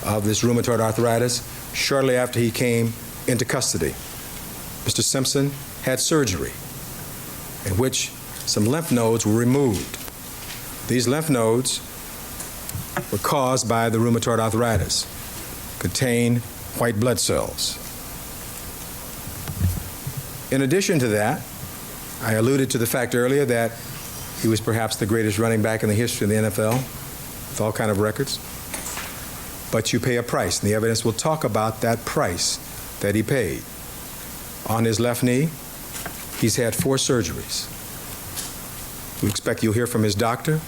of this rheumatoid arthritis shortly after he came into custody. Mr. Simpson had surgery in which some lymph nodes were removed. These lymph nodes were caused by the rheumatoid arthritis, contain white blood cells. In addition to that, I alluded to the fact earlier that he was perhaps the greatest running back in the history of the NFL, with all kinds of records. But you pay a price, and the evidence will talk about that price that he paid. On his left knee, he's had 4 surgeries. We expect you'll hear from his doctor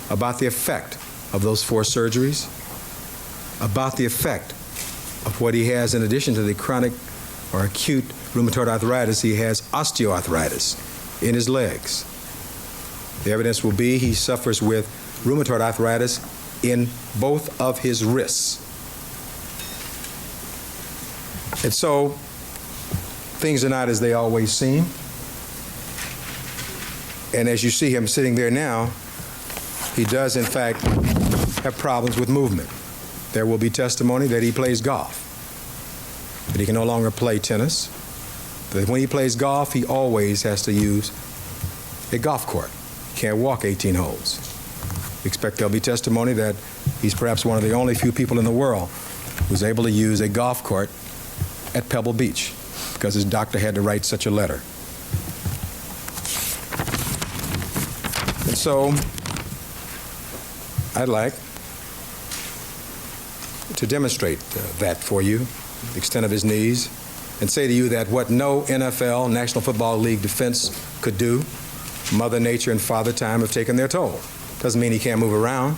about the effect of those 4 surgeries, about the effect of what he has in addition to the chronic or acute rheumatoid arthritis. He has osteoarthritis in his legs. The evidence will be he suffers with rheumatoid arthritis in both of his wrists. And so, things are not as they always seem. And as you see him sitting there now, he does in fact have problems with movement. There will be testimony that he plays golf, that he can no longer play tennis, that when he plays golf, he always has to use a golf court. He can't walk 18 holes. We expect there'll be testimony that he's perhaps one of the only few people in the world who's able to use a golf court at Pebble Beach because his doctor had to write such a letter. And so, I'd like to demonstrate that for you, the extent of his knees, and say to you that what no NFL, National Football League defense could do, Mother Nature and Father Time have taken their toll. Doesn't mean he can't move around,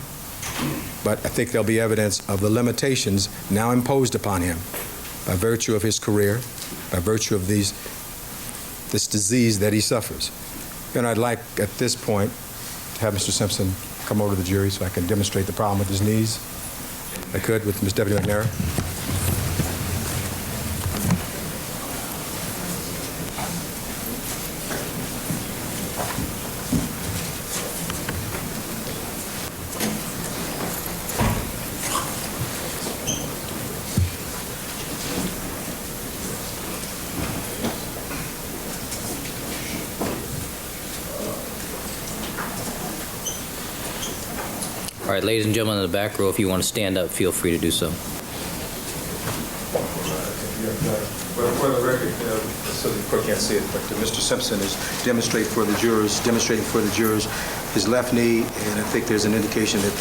but I think there'll be evidence of the limitations now imposed upon him by virtue of his career, by virtue of this disease that he suffers. And I'd like, at this point, to have Mr. Simpson come over to the jury so I can demonstrate the problem with his knees. If I could, with Ms. Deputy McNair. All right, ladies and gentlemen in the back row, if you want to stand up, feel free to do so. For the record, so the court can't see it, but Mr. Simpson is demonstrating for the jurors his left knee, and I think there's an indication that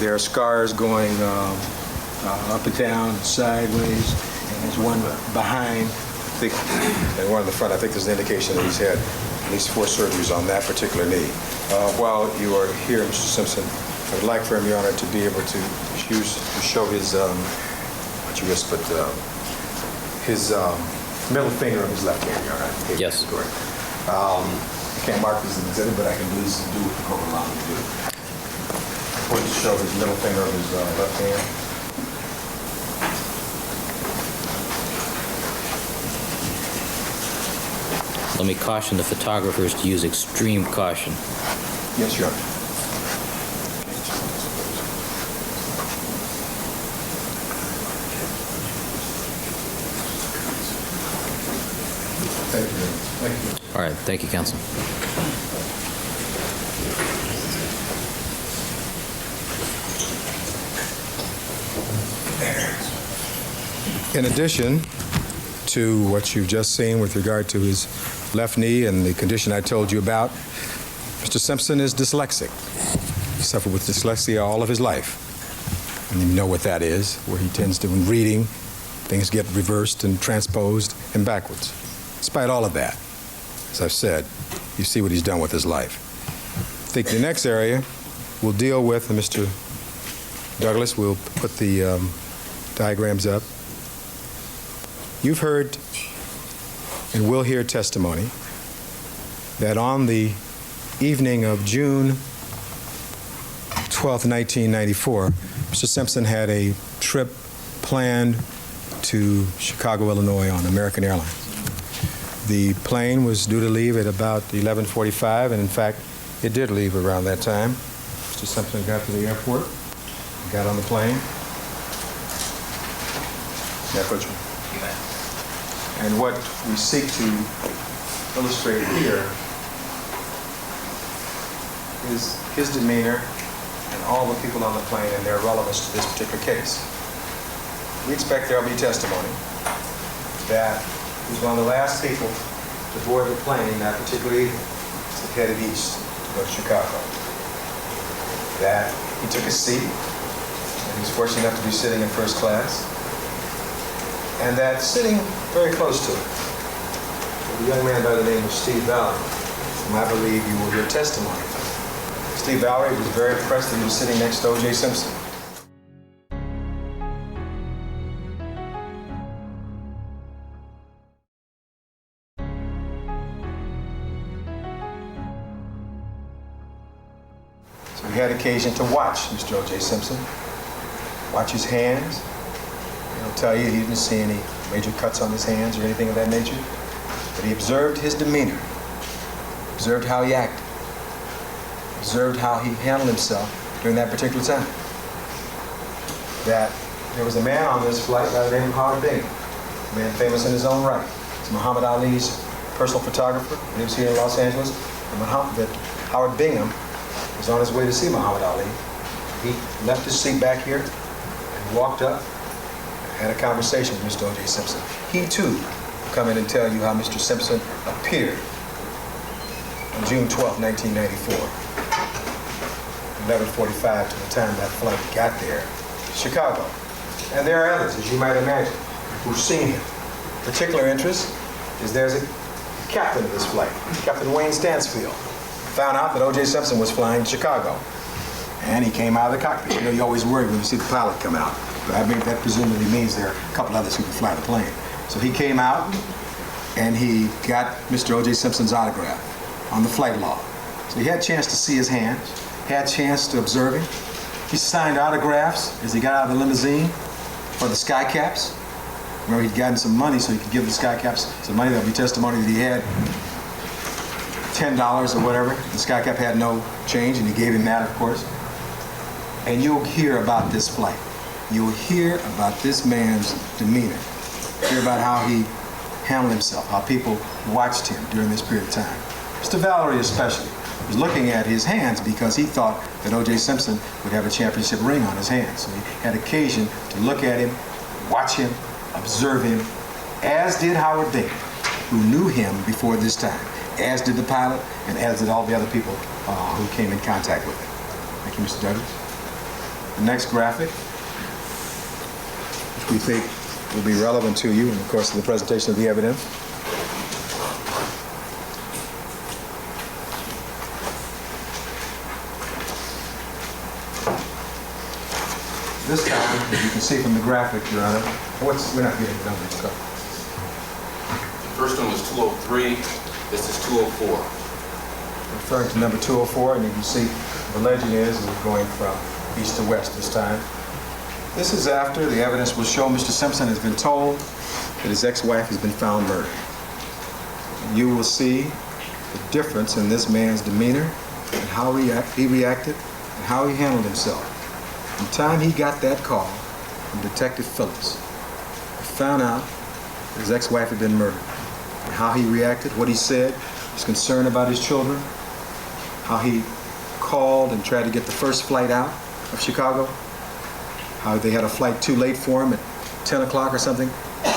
there are scars going up and down, sideways, and there's one behind, I think, and one in the front. I think there's an indication that he's had at least 4 surgeries on that particular knee. While you are here, Mr. Simpson, I would like for him, Your Honor, to be able to show his, his middle finger of his left hand, Your Honor. Yes. Correct. I can't mark this in exhibit, but I can at least do what the court allowed me to do. I want to show his middle finger of his left hand. Let me caution the photographers to use extreme caution. Yes, Your Honor. Thank you. Thank you. All right, thank you, counsel. In addition to what you've just seen with regard to his left knee and the condition I told you about, Mr. Simpson is dyslexic. He suffered with dyslexia all of his life. And you know what that is, where he tends to, when reading, things get reversed and transposed and backwards. Despite all of that, as I've said, you see what he's done with his life. I think the next area we'll deal with, and Mr. Douglas will put the diagrams up. You've heard and will hear testimony that on the evening of June 12th, 1994, Mr. Simpson had a trip planned to Chicago, Illinois on American Airlines. The plane was due to leave at about 11:45, and in fact, it did leave around that time. Mr. Simpson got to the airport, got on the plane. And what we seek to illustrate here is his demeanor and all the people on the plane and their relevance to this particular case. We expect there will be testimony that he was one of the last people to board the plane that particular evening, headed east to go to Chicago. That he took a seat, and he was fortunate enough to be sitting in first class. and that sitting very close to him was a young man by the name of Steve Valerie, whom I believe you will hear testimony from. Steve Valerie was very impressed that he was sitting next to O.J. Simpson. So he had occasion to watch Mr. O.J. Simpson, watch his hands. He'll tell you he didn't see any major cuts on his hands or anything of that nature, but he observed his demeanor, observed how he acted, observed how he handled himself during that particular time. That there was a man on this flight by the name of Howard Bingham, a man famous in his own right. He's Muhammad Ali's personal photographer. He lives here in Los Angeles. And that Howard Bingham was on his way to see Muhammad Ali. He left his seat back here and walked up and had a conversation with Mr. O.J. Simpson. He, too, will come in and tell you how Mr. Simpson appeared on June 12, 1994, 11:45 to the time that flight got there, Chicago. And there are others, as you might imagine, who've seen him. Particular interest is there's a captain of this flight, Captain Wayne Stansfield. Found out that O.J. Simpson was flying to Chicago. And he came out of the cockpit. You know, you always worry when you see the pilot come out. But I mean, that presumably means there are a couple others who can fly the plane. So he came out and he got Mr. O.J. Simpson's autograph on the flight log. So he had a chance to see his hands, had a chance to observe him. He signed autographs as he got out of the limousine for the Sky Caps. Remember, he'd gotten some money so he could give the Sky Caps some money. That would be testimony that he had $10 or whatever. The Sky Cap had no change, and he gave him that, of course. And you'll hear about this flight. You'll hear about this man's demeanor. Hear about how he handled himself, how people watched him during this period of time. Mr. Valerie especially was looking at his hands because he thought that O.J. Simpson would have a championship ring on his hands. So he had occasion to look at him, watch him, observe him, as did Howard Bingham, who knew him before this time, as did the pilot, and as did all the other people who came in contact with him. Thank you, Mr. Douglas. The next graphic, which we think will be relevant to you in the course of the presentation of the evidence. This time, as you can see from the graphic, Your Honor, we're not getting the numbers. The first one was 203. This is 204. Referring to number 204, and you can see the legend is we're going from east to west this time. This is after the evidence will show Mr. Simpson has been told that his ex-wife has been found murdered. You will see the difference in this man's demeanor and how he reacted and how he handled himself. From the time he got that call from Detective Phillips, he found out that his ex-wife had been murdered. And how he reacted, what he said, his concern about his children, how he called and tried to get the first flight out of Chicago, how they had a flight too late for him at 10 o'clock or something.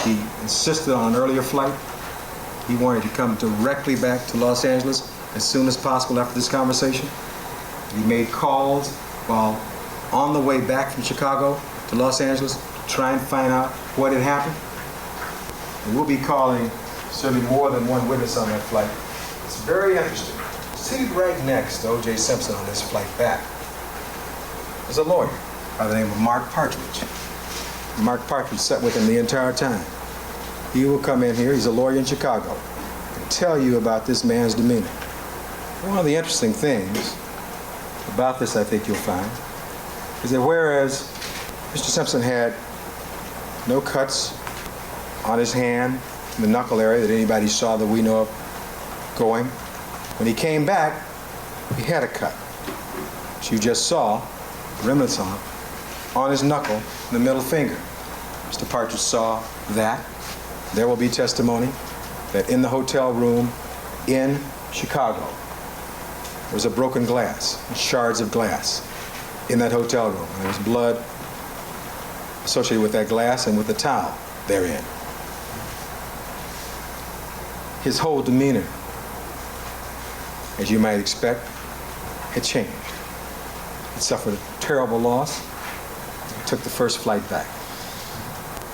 He insisted on an earlier flight. He wanted to come directly back to Los Angeles as soon as possible after this conversation. He made calls while on the way back from Chicago to Los Angeles to try and find out what had happened. And we'll be calling certainly more than one witness on that flight. It's very interesting. Seated right next to O.J. Simpson on this flight back is a lawyer by the name of Mark Partridge. Mark Partridge sat with him the entire time. He will come in here, he's a lawyer in Chicago, and tell you about this man's demeanor. One of the interesting things about this, I think you'll find, is that whereas Mr. Simpson had no cuts on his hand, in the knuckle area that anybody saw that we know of going, when he came back, he had a cut, which you just saw, remnants on his knuckle, in the middle finger. Mr. Partridge saw that. There will be testimony that in the hotel room in Chicago, there was a broken glass, shards of glass in that hotel room. And there was blood associated with that glass and with the towel therein. His whole demeanor, as you might expect, had changed. He suffered a terrible loss. He took the first flight back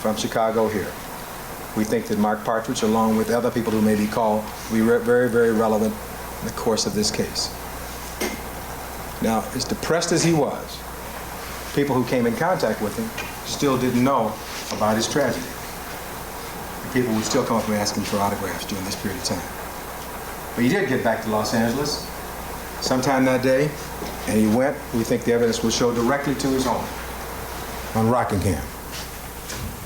from Chicago here. We think that Mark Partridge, along with other people who may be called, will be very, very relevant in the course of this case. Now, as depressed as he was, people who came in contact with him still didn't know about his tragedy. And people would still come up and ask him for autographs during this period of time. But he did get back to Los Angeles sometime that day, and he went. We think the evidence will show directly to his home on Rockingham,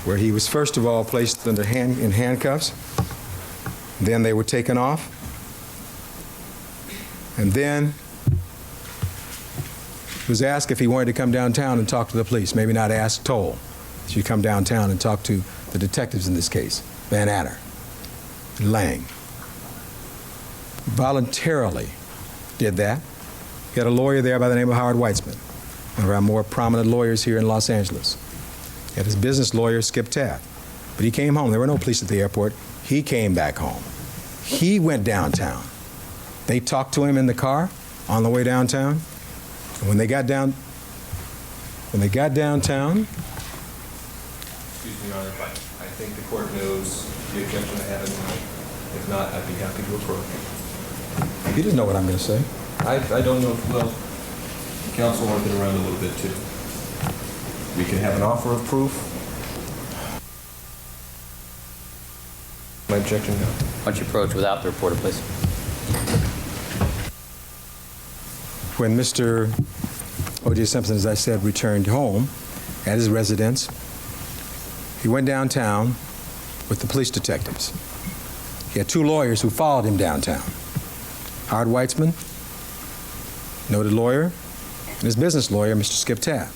where he was first of all placed in handcuffs. Then they were taken off. And then he was asked if he wanted to come downtown and talk to the police. Maybe not ask, told. He should come downtown and talk to the detectives in this case, Van Adder and Lang. Voluntarily did that. He had a lawyer there by the name of Howard Weitzman, one of our more prominent lawyers here in Los Angeles. He had his business lawyer, Skip Taft. But he came home. There were no police at the airport. He came back home. He went downtown. They talked to him in the car on the way downtown. And when they got downtown, Excuse me, Your Honor, I think the court knows the objection I have in mind. If not, I'd be happy to approach. He doesn't know what I'm going to say. I don't know. Well, counsel wanted it around a little bit too. We can have an offer of proof. My objection, no. Why don't you approach without the reporter, please? When Mr. O.J. Simpson, as I said, returned home at his residence, he went downtown with the police detectives. He had two lawyers who followed him downtown. Howard Weitzman, noted lawyer, and his business lawyer, Mr. Skip Taft.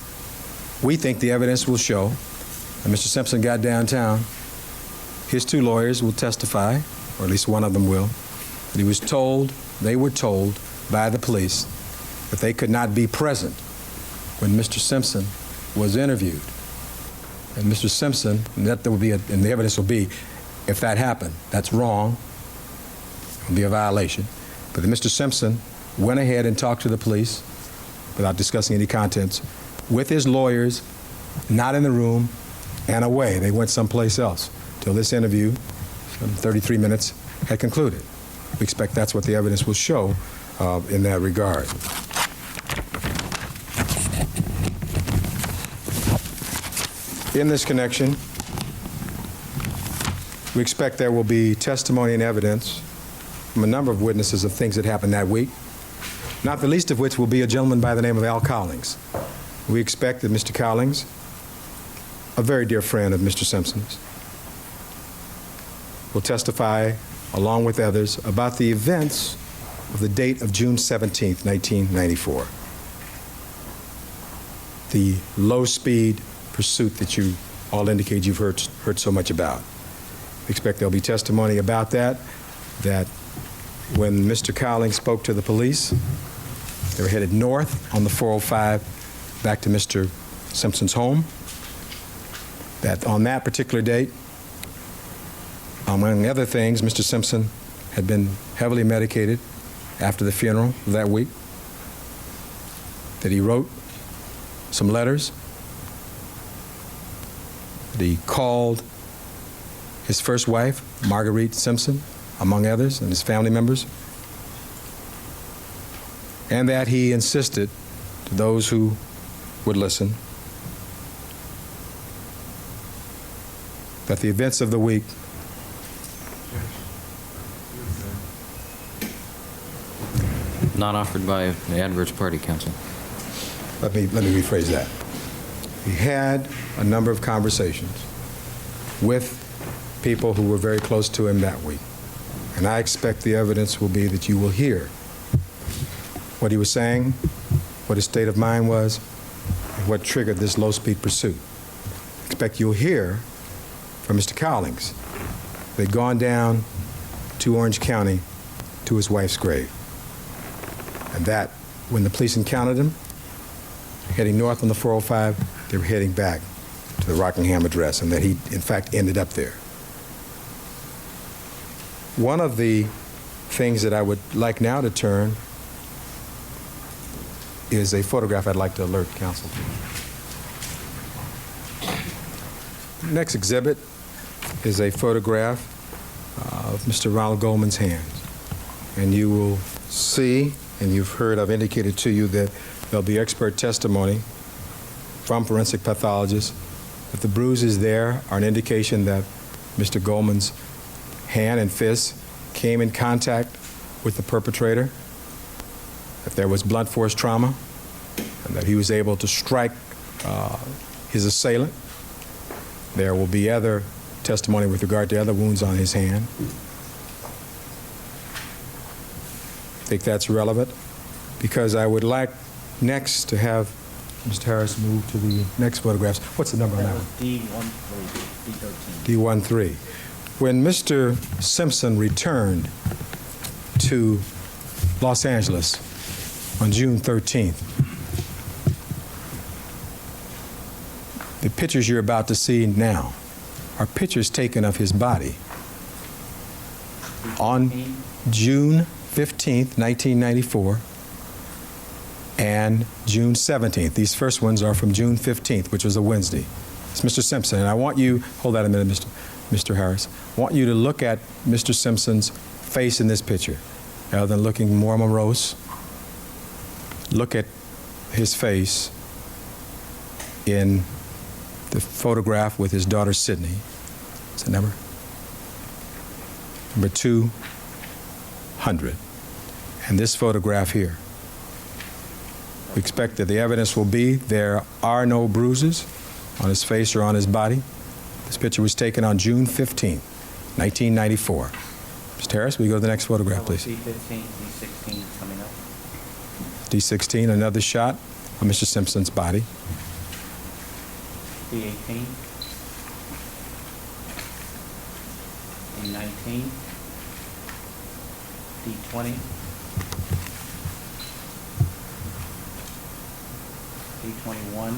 We think the evidence will show that Mr. Simpson got downtown. His two lawyers will testify, or at least one of them will, that they were told by the police that they could not be present when Mr. Simpson was interviewed. And Mr. Simpson, and the evidence will be, if that happened, that's wrong, it will be a violation. But Mr. Simpson went ahead and talked to the police without discussing any contents with his lawyers, not in the room, and away. They went someplace else till this interview, some 33 minutes, had concluded. We expect that's what the evidence will show in that regard. In this connection, we expect there will be testimony and evidence from a number of witnesses of things that happened that week, not the least of which will be a gentleman by the name of Al Collings. We expect that Mr. Collings, a very dear friend of Mr. Simpson's, will testify, along with others, about the events of the date of June 17th, 1994. The low-speed pursuit that you all indicate you've heard so much about. We expect there'll be testimony about that when Mr. Collings spoke to the police, they were headed north on the 405 back to Mr. Simpson's home, that on that particular date, among other things, Mr. Simpson had been heavily medicated after the funeral that week, that he wrote some letters, that he called his first wife, Marguerite Simpson, among others, and his family members, and that he insisted to those who would listen that the events of the week Not offered by the adverse party, counsel. Let me rephrase that. He had a number of conversations with people who were very close to him that week. And I expect the evidence will be that you will hear what he was saying, what his state of mind was, and what triggered this low-speed pursuit. I expect you'll hear from Mr. Collings that he'd gone down to Orange County to his wife's grave. And that when the police encountered him, heading north on the 405, they were heading back to the Rockingham address, and that he, in fact, ended up there. One of the things that I would like now to turn is a photograph I'd like to alert counsel to. Next exhibit is a photograph of Mr. Ronald Goldman's hand. And you will see, and you've heard, I've indicated to you that there'll be expert testimony from forensic pathologists that the bruises there are an indication that Mr. Goldman's hand and fist came in contact with the perpetrator, that there was blunt force trauma, and that he was able to strike his assailant. There will be other testimony with regard to other wounds on his hand. I think that's relevant because I would like next to have Mr. Harris move to the next photographs. What's the number on that one? D13. D13. When Mr. Simpson returned to Los Angeles on June 13th, the pictures you're about to see now are pictures taken of his body on June 15th, 1994, and June 17th. These first ones are from June 15th, which was a Wednesday. It's Mr. Simpson, and I want you, hold that a minute, Mr. Harris. I want you to look at Mr. Simpson's face in this picture. Rather than looking more morose, look at his face in the photograph with his daughter Sydney. What's the number? Number 200. And this photograph here. We expect that the evidence will be there are no bruises on his face or on his body. This picture was taken on June 15, 1994. Mr. Harris, will you go to the next photograph, please? D15, D16 is coming up. D16, another shot of Mr. Simpson's body. D18. D19. D20. D21.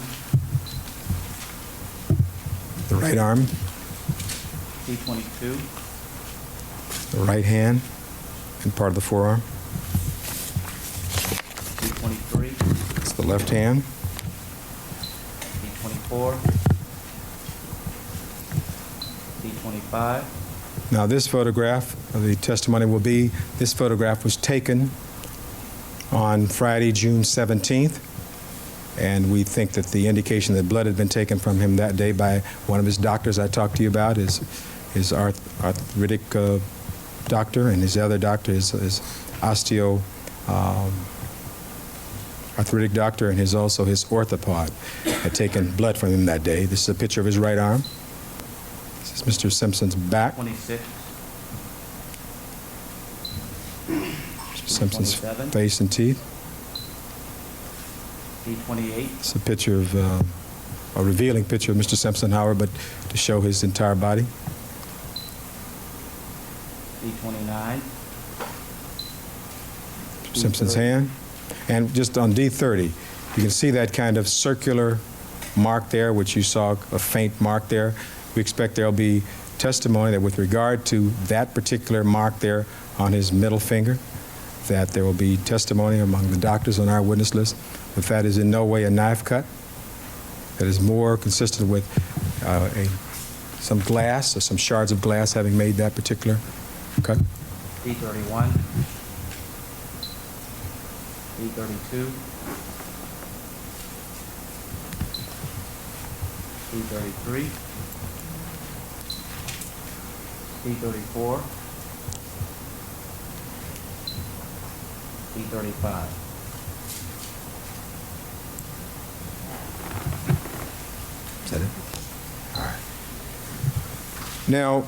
The right arm, D22. the right hand, and part of the forearm. D23. It's the left hand. D24. D25. Now this photograph, the testimony will be, this photograph was taken on Friday, June 17th, and we think that the indication that blood had been taken from him that day by one of his doctors I talked to you about, his arthritic doctor, and his other doctor, his arthritic doctor, and also his orthopod had taken blood from him that day. This is a picture of his right arm. This is Mr. Simpson's back. 26. Mr. Simpson's 27. face and teeth. D28. It's a picture of, a revealing picture of Mr. Simpson, however, but to show his entire body. D29. Simpson's hand. And just on D30, you can see that kind of circular mark there, which you saw a faint mark there. We expect there'll be testimony that with regard to that particular mark there on his middle finger, that there will be testimony among the doctors on our witness list that is in no way a knife cut, that is more consistent with some glass or some shards of glass having made that particular cut. D31. D32. D33. D34. D35. Is that it? All right. Now,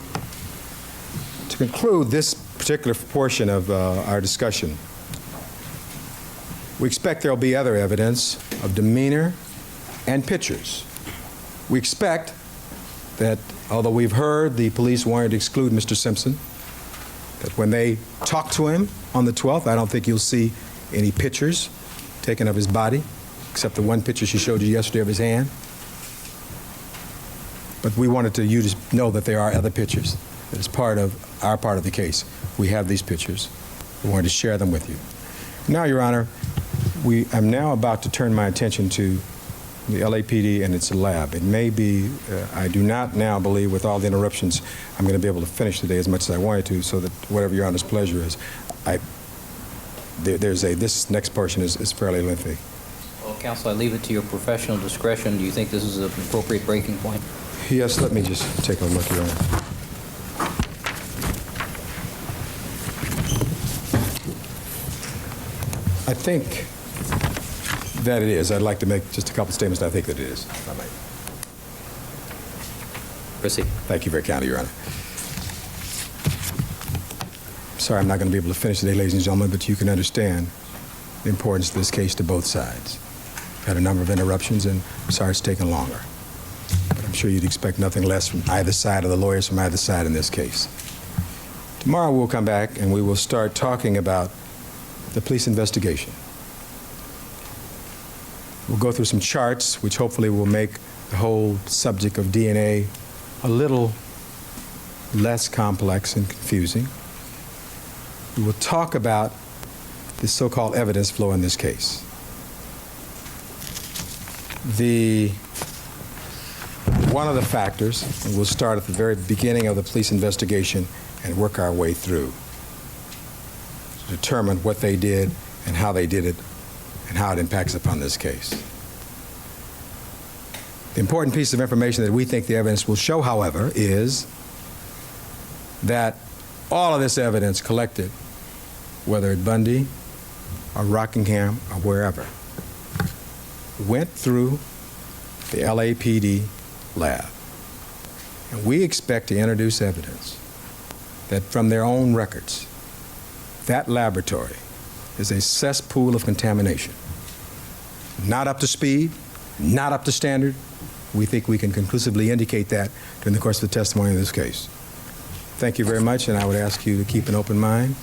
to conclude this particular portion of our discussion, we expect there will be other evidence of demeanor and pictures. We expect that, although we've heard the police wanted to exclude Mr. Simpson, that when they talk to him on the 12th, I don't think you'll see any pictures taken of his body, except the one picture she showed you yesterday of his hand. But we wanted you to know that there are other pictures. That is part of our part of the case. We have these pictures. We wanted to share them with you. Now, Your Honor, I'm now about to turn my attention to the LAPD and its lab. It may be, I do not now believe with all the interruptions I'm going to be able to finish today as much as I wanted to, so that whatever Your Honor's pleasure is, this next portion is fairly lengthy. Well, counsel, I leave it to your professional discretion. Do you think this is an appropriate breaking point? Yes, let me just take a look, Your Honor. I think that it is. I'd like to make just a couple statements that I think that it is, if I might. Proceed. Thank you very kindly, Your Honor. Sorry I'm not going to be able to finish today, ladies and gentlemen, but you can understand the importance of this case to both sides. We've had a number of interruptions, and I'm sorry it's taken longer. But I'm sure you'd expect nothing less from either side of the lawyers from either side in this case. Tomorrow we'll come back and we will start talking about the police investigation. We'll go through some charts, which hopefully will make the whole subject of DNA a little less complex and confusing. We will talk about the so-called evidence flow in this case. One of the factors, and we'll start at the very beginning of the police investigation and work our way through to determine what they did and how they did it and how it impacts upon this case. The important piece of information that we think the evidence will show, however, is that all of this evidence collected, whether at Bundy or Rockingham or wherever, went through the LAPD lab. And we expect to introduce evidence that from their own records, that laboratory is a cesspool of contamination. Not up to speed, not up to standard. We think we can conclusively indicate that during the course of the testimony in this case. Thank you very much, and I would ask you to keep an open mind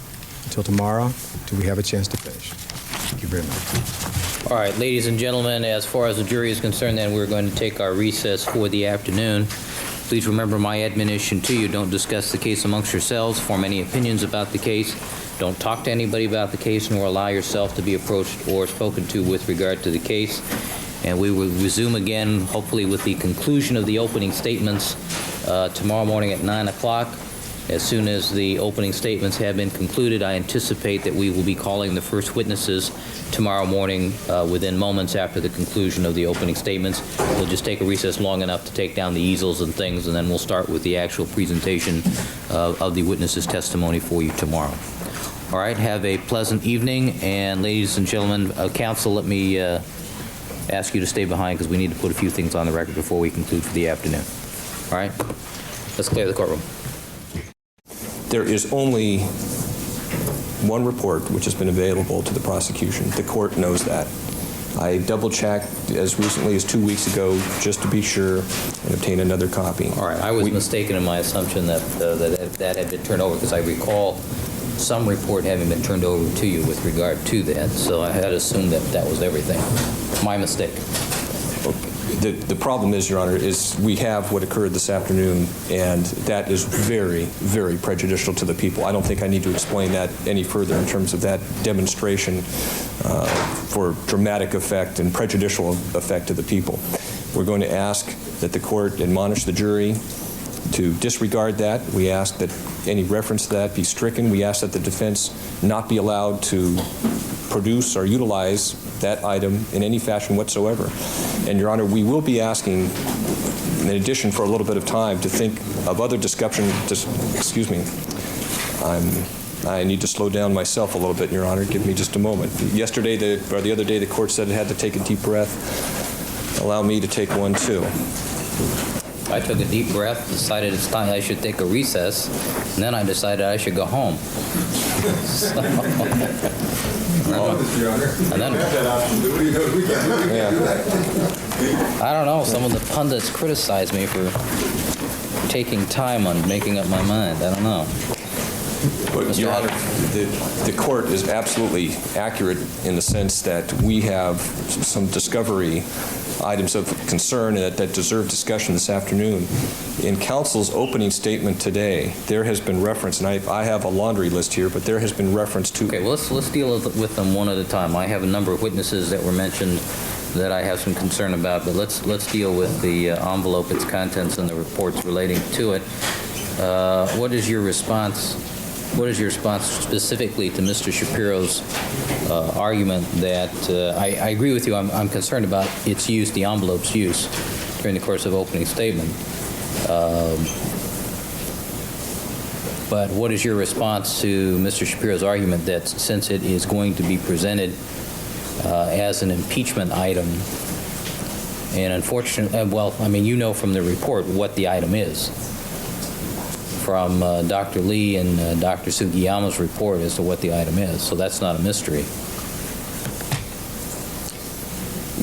until tomorrow, till we have a chance to finish. Thank you very much. All right, ladies and gentlemen, as far as the jury is concerned, then we're going to take our recess for the afternoon. Please remember my admonition to you: don't discuss the case amongst yourselves, form any opinions about the case, don't talk to anybody about the case, nor allow yourself to be approached or spoken to with regard to the case. And we will resume again, hopefully with the conclusion of the opening statements tomorrow morning at 9 o'clock. As soon as the opening statements have been concluded, I anticipate that we will be calling the first witnesses tomorrow morning within moments after the conclusion of the opening statements. We'll just take a recess long enough to take down the easels and things, and then we'll start with the actual presentation of the witnesses' testimony for you tomorrow. All right, have a pleasant evening, and ladies and gentlemen, counsel, let me ask you to stay behind because we need to put a few things on the record before we conclude for the afternoon. All right, let's clear the courtroom. There is only one report which has been available to the prosecution. The court knows that. I double-checked as recently as 2 weeks ago just to be sure and obtain another copy. All right, I was mistaken in my assumption that that had been turned over, because I recall some report having been turned over to you with regard to that, so I had assumed that that was everything. My mistake. The problem is, Your Honor, is we have what occurred this afternoon, and that is very, very prejudicial to the people. I don't think I need to explain that any further in terms of that demonstration for dramatic effect and prejudicial effect to the people. We're going to ask that the court admonish the jury to disregard that. We ask that any reference to that be stricken. We ask that the defense not be allowed to produce or utilize that item in any fashion whatsoever. And, Your Honor, we will be asking, in addition, for a little bit of time to think of other discussion. Excuse me. I need to slow down myself a little bit, Your Honor. Give me just a moment. Yesterday, or the other day, the court said it had to take a deep breath. Allow me to take one, too. I took a deep breath, decided it's time I should take a recess, and then I decided I should go home. I don't know, some of the pundits criticized me for taking time on making up my mind. I don't know. But, Your Honor, the court is absolutely accurate in the sense that we have some discovery items of concern that deserve discussion this afternoon. In counsel's opening statement today, there has been reference, and I have a laundry list here, but there has been reference to... Okay, well, let's deal with them one at a time. I have a number of witnesses that were mentioned that I have some concern about, but let's deal with the envelope, its contents, and the reports relating to it. What is your response specifically to Mr. Shapiro's argument that I agree with you, I'm concerned about its use, the envelope's use, during the course of opening statement. But what is your response to Mr. Shapiro's argument that since it is going to be presented as an impeachment item, and unfortunately, well, I mean, you know from the report what the item is, from Dr. Lee and Dr. Sugiyama's report as to what the item is, so that's not a mystery.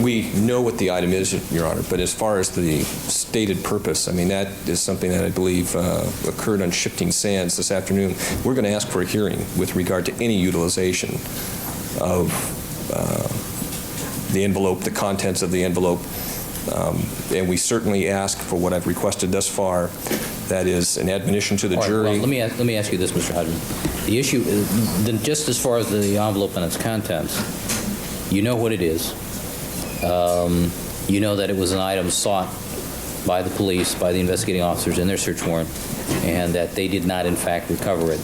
We know what the item is, Your Honor, but as far as the stated purpose, I mean, that is something that I believe occurred on shifting sands this afternoon. We're going to ask for a hearing with regard to any utilization of the envelope, the contents of the envelope, and we certainly ask for what I've requested thus far, that is an admonition to the jury. Well, let me ask you this, Mr. Hodgman. The issue is, just as far as the envelope and its contents, you know what it is. You know that it was an item sought by the police, by the investigating officers in their search warrant, and that they did not, in fact, recover it.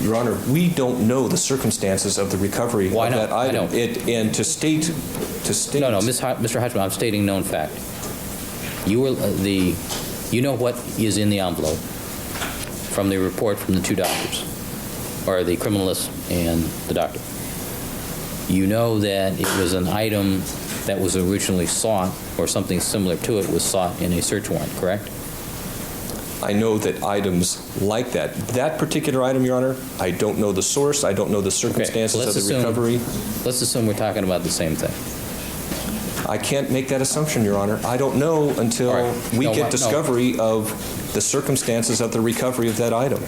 Your Honor, we don't know the circumstances of the recovery of that item. I know. And to state... No, Mr. Hodgman, I'm stating known fact. You know what is in the envelope from the report from the two doctors, or the criminalist and the doctor. You know that it was an item that was originally sought, or something similar to it was sought in a search warrant, correct? I know that items like that. That particular item, Your Honor, I don't know the source, I don't know the circumstances of the recovery. Let's assume we're talking about the same thing. I can't make that assumption, Your Honor. I don't know until we get discovery of the circumstances of the recovery of that item.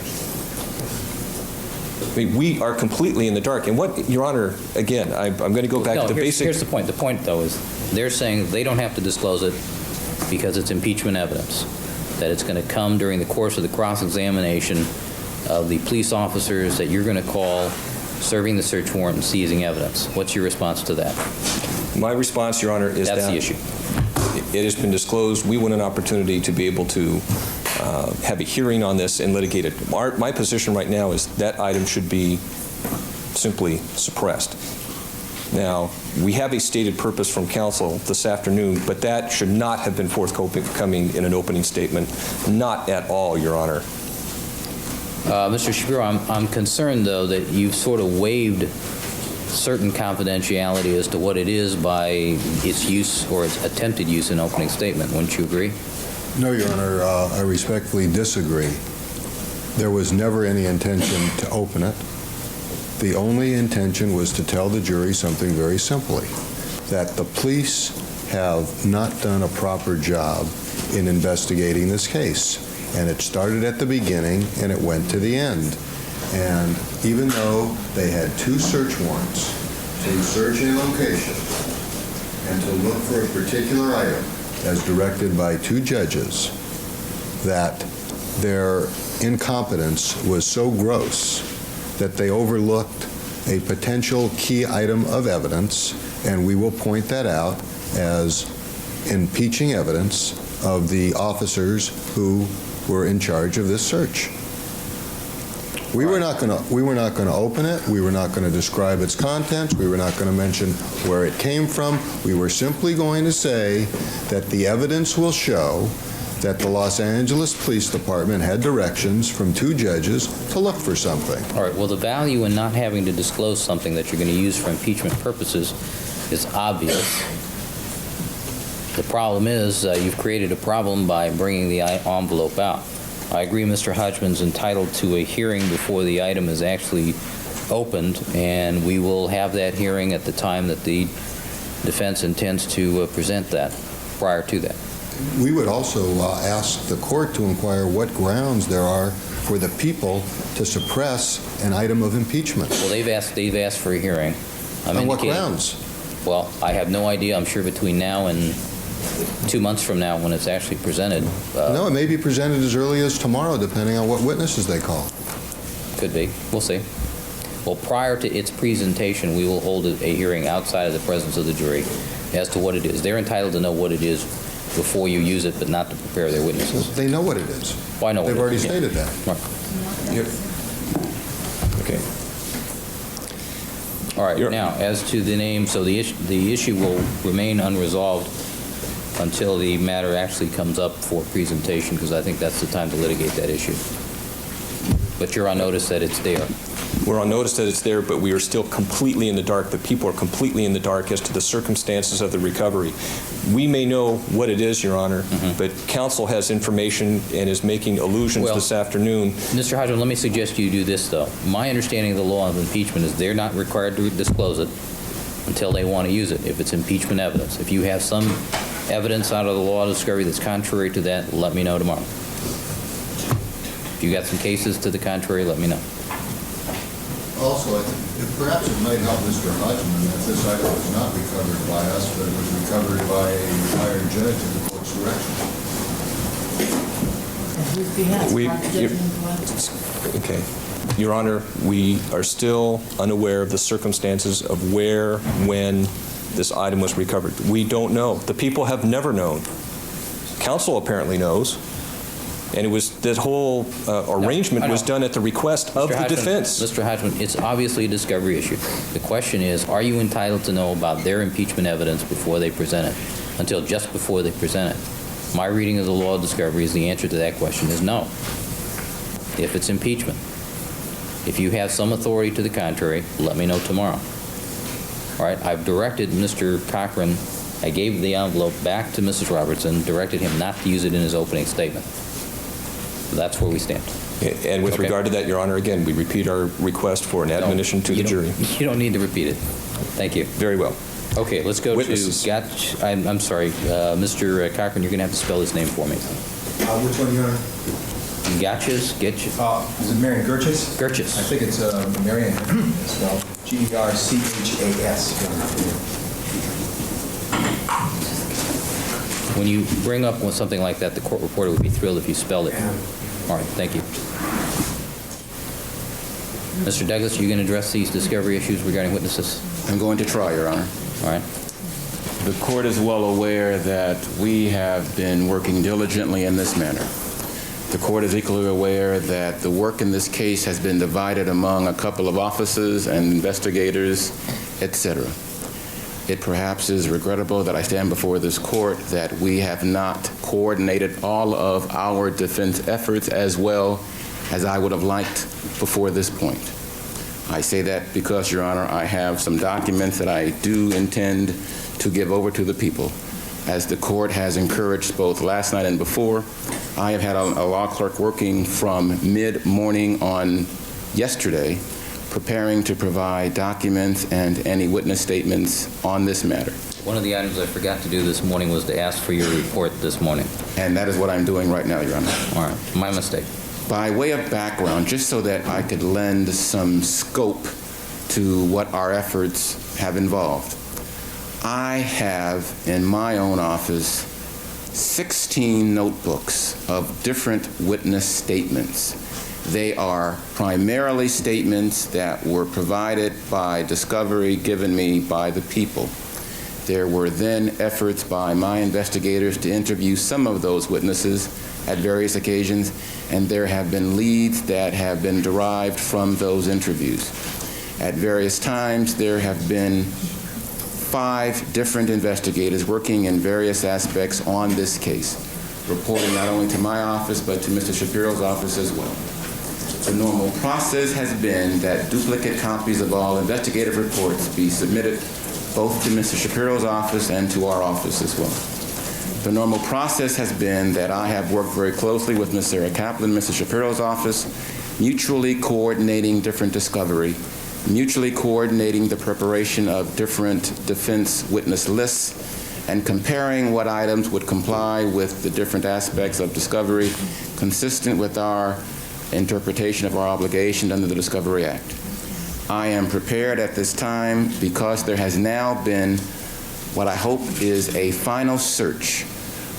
I mean, we are completely in the dark. And what, Your Honor, again, I'm going to go back to the basic... Here's the point. The point, though, is they're saying they don't have to disclose it because it's impeachment evidence, that it's going to come during the course of the cross-examination of the police officers that you're going to call serving the search warrant and seizing evidence. What's your response to that? My response, Your Honor, is that's the issue. It has been disclosed. We want an opportunity to be able to have a hearing on this and litigate it. My position right now is that item should be simply suppressed. Now, we have a stated purpose from counsel this afternoon, but that should not have been forthcoming in an opening statement. Not at all, Your Honor. Mr. Shapiro, I'm concerned, though, that you've sort of waived certain confidentiality as to what it is by its use or its attempted use in opening statement. Wouldn't you agree? No, Your Honor, I respectfully disagree. There was never any intention to open it. The only intention was to tell the jury something very simply, that the police have not done a proper job in investigating this case. And it started at the beginning and it went to the end. And even though they had two search warrants to search a location and to look for a particular item as directed by two judges, that their incompetence was so gross that they overlooked a potential key item of evidence, and we will point that out as impeaching evidence of the officers who were in charge of this search. We were not going to open it. We were not going to describe its contents. We were not going to mention where it came from. We were simply going to say that the evidence will show that the Los Angeles Police Department had directions from two judges to look for something. All right. Well, the value in not having to disclose something that you're going to use for impeachment purposes is obvious. The problem is you've created a problem by bringing the envelope out. I agree Mr. Hodgman's entitled to a hearing before the item is actually opened, and we will have that hearing at the time that the defense intends to present that, prior to that. We would also ask the court to inquire what grounds there are for the people to suppress an item of impeachment. Well, they've asked for a hearing. On what grounds? Well, I have no idea. I'm sure between now and 2 months from now when it's actually presented. No, it may be presented as early as tomorrow, depending on what witnesses they call. Could be. We'll see. Well, prior to its presentation, we will hold a hearing outside of the presence of the jury as to what it is. They're entitled to know what it is before you use it, but not to prepare their witnesses. They know what it is. Well, I know They've what already it is. stated that. Right. Yep. Okay. All right, now, as to the name, so the issue will remain unresolved until the matter actually comes up for presentation, because I think that's the time to litigate that issue. But you're on notice that it's there. We're on notice that it's there, but we are still completely in the dark. The people are completely in the dark as to the circumstances of the recovery. We may know what it is, Your Honor, but counsel has information and is making allusions this afternoon. Mr. Hodgman, let me suggest you do this, though. My understanding of the law of impeachment is they're not required to disclose it until they want to use it, if it's impeachment evidence. If you have some evidence out of the law of discovery that's contrary to that, let me know tomorrow. If you got some cases to the contrary, let me know. Also, perhaps it might help Mr. Hodgman that this item was not recovered by us, but it was recovered by a retired judge in the court's direction. Okay. Your Honor, we are still unaware of the circumstances of where, when this item was recovered. We don't know. The people have never known. Counsel apparently knows. And it was, that whole arrangement was done at the request of the defense. Mr. Hodgman, it's obviously a discovery issue. The question is, are you entitled to know about their impeachment evidence before they present it, until just before they present it? My reading of the law of discovery is the answer to that question is no, if it's impeachment. If you have some authority to the contrary, let me know tomorrow. All right, I've directed Mr. Cochran, I gave the envelope back to Mrs. Robertson, directed him not to use it in his opening statement. That's where we stand. And with regard to that, Your Honor, again, we repeat our request for an admonition to the jury. You don't need to repeat it. Thank you. Very well. Okay, let's go Witnesses. to I'm sorry, Mr. Cochran, you're going to have to spell his name for me. Which one, Your Honor? Gotchas? Is it Marion Gerchas? Gerchas. I think it's Marion as well. Gerchas. When you bring up something like that, the court reporter would be thrilled if you spelled it. All right, thank you. Mr. Douglas, are you going to address these discovery issues regarding witnesses? I'm going to try, Your Honor. All right. The court is well aware that we have been working diligently in this manner. The court is equally aware that the work in this case has been divided among a couple of officers and investigators, etc. It perhaps is regrettable that I stand before this court that we have not coordinated all of our defense efforts as well as I would have liked before this point. I say that because, Your Honor, I have some documents that I do intend to give over to the people. As the court has encouraged both last night and before, I have had a law clerk working from mid-morning on yesterday, preparing to provide documents and any witness statements on this matter. One of the items I forgot to do this morning was to ask for your report this morning. And that is what I'm doing right now, Your Honor. All right, my mistake. By way of background, just so that I could lend some scope to what our efforts have involved, I have in my own office 16 notebooks of different witness statements. They are primarily statements that were provided by discovery given me by the people. There were then efforts by my investigators to interview some of those witnesses at various occasions, and there have been leads that have been derived from those interviews. At various times, there have been 5 different investigators working in various aspects on this case, reporting not only to my office, but to Mr. Shapiro's office as well. The normal process has been that duplicate copies of all investigative reports be submitted both to Mr. Shapiro's office and to our office as well. The normal process has been that I have worked very closely with Ms. Sarah Kaplan, Mr. Shapiro's office, mutually coordinating different discovery, mutually coordinating the preparation of different defense witness lists, and comparing what items would comply with the different aspects of discovery consistent with our interpretation of our obligation under the Discovery Act. I am prepared at this time because there has now been what I hope is a final search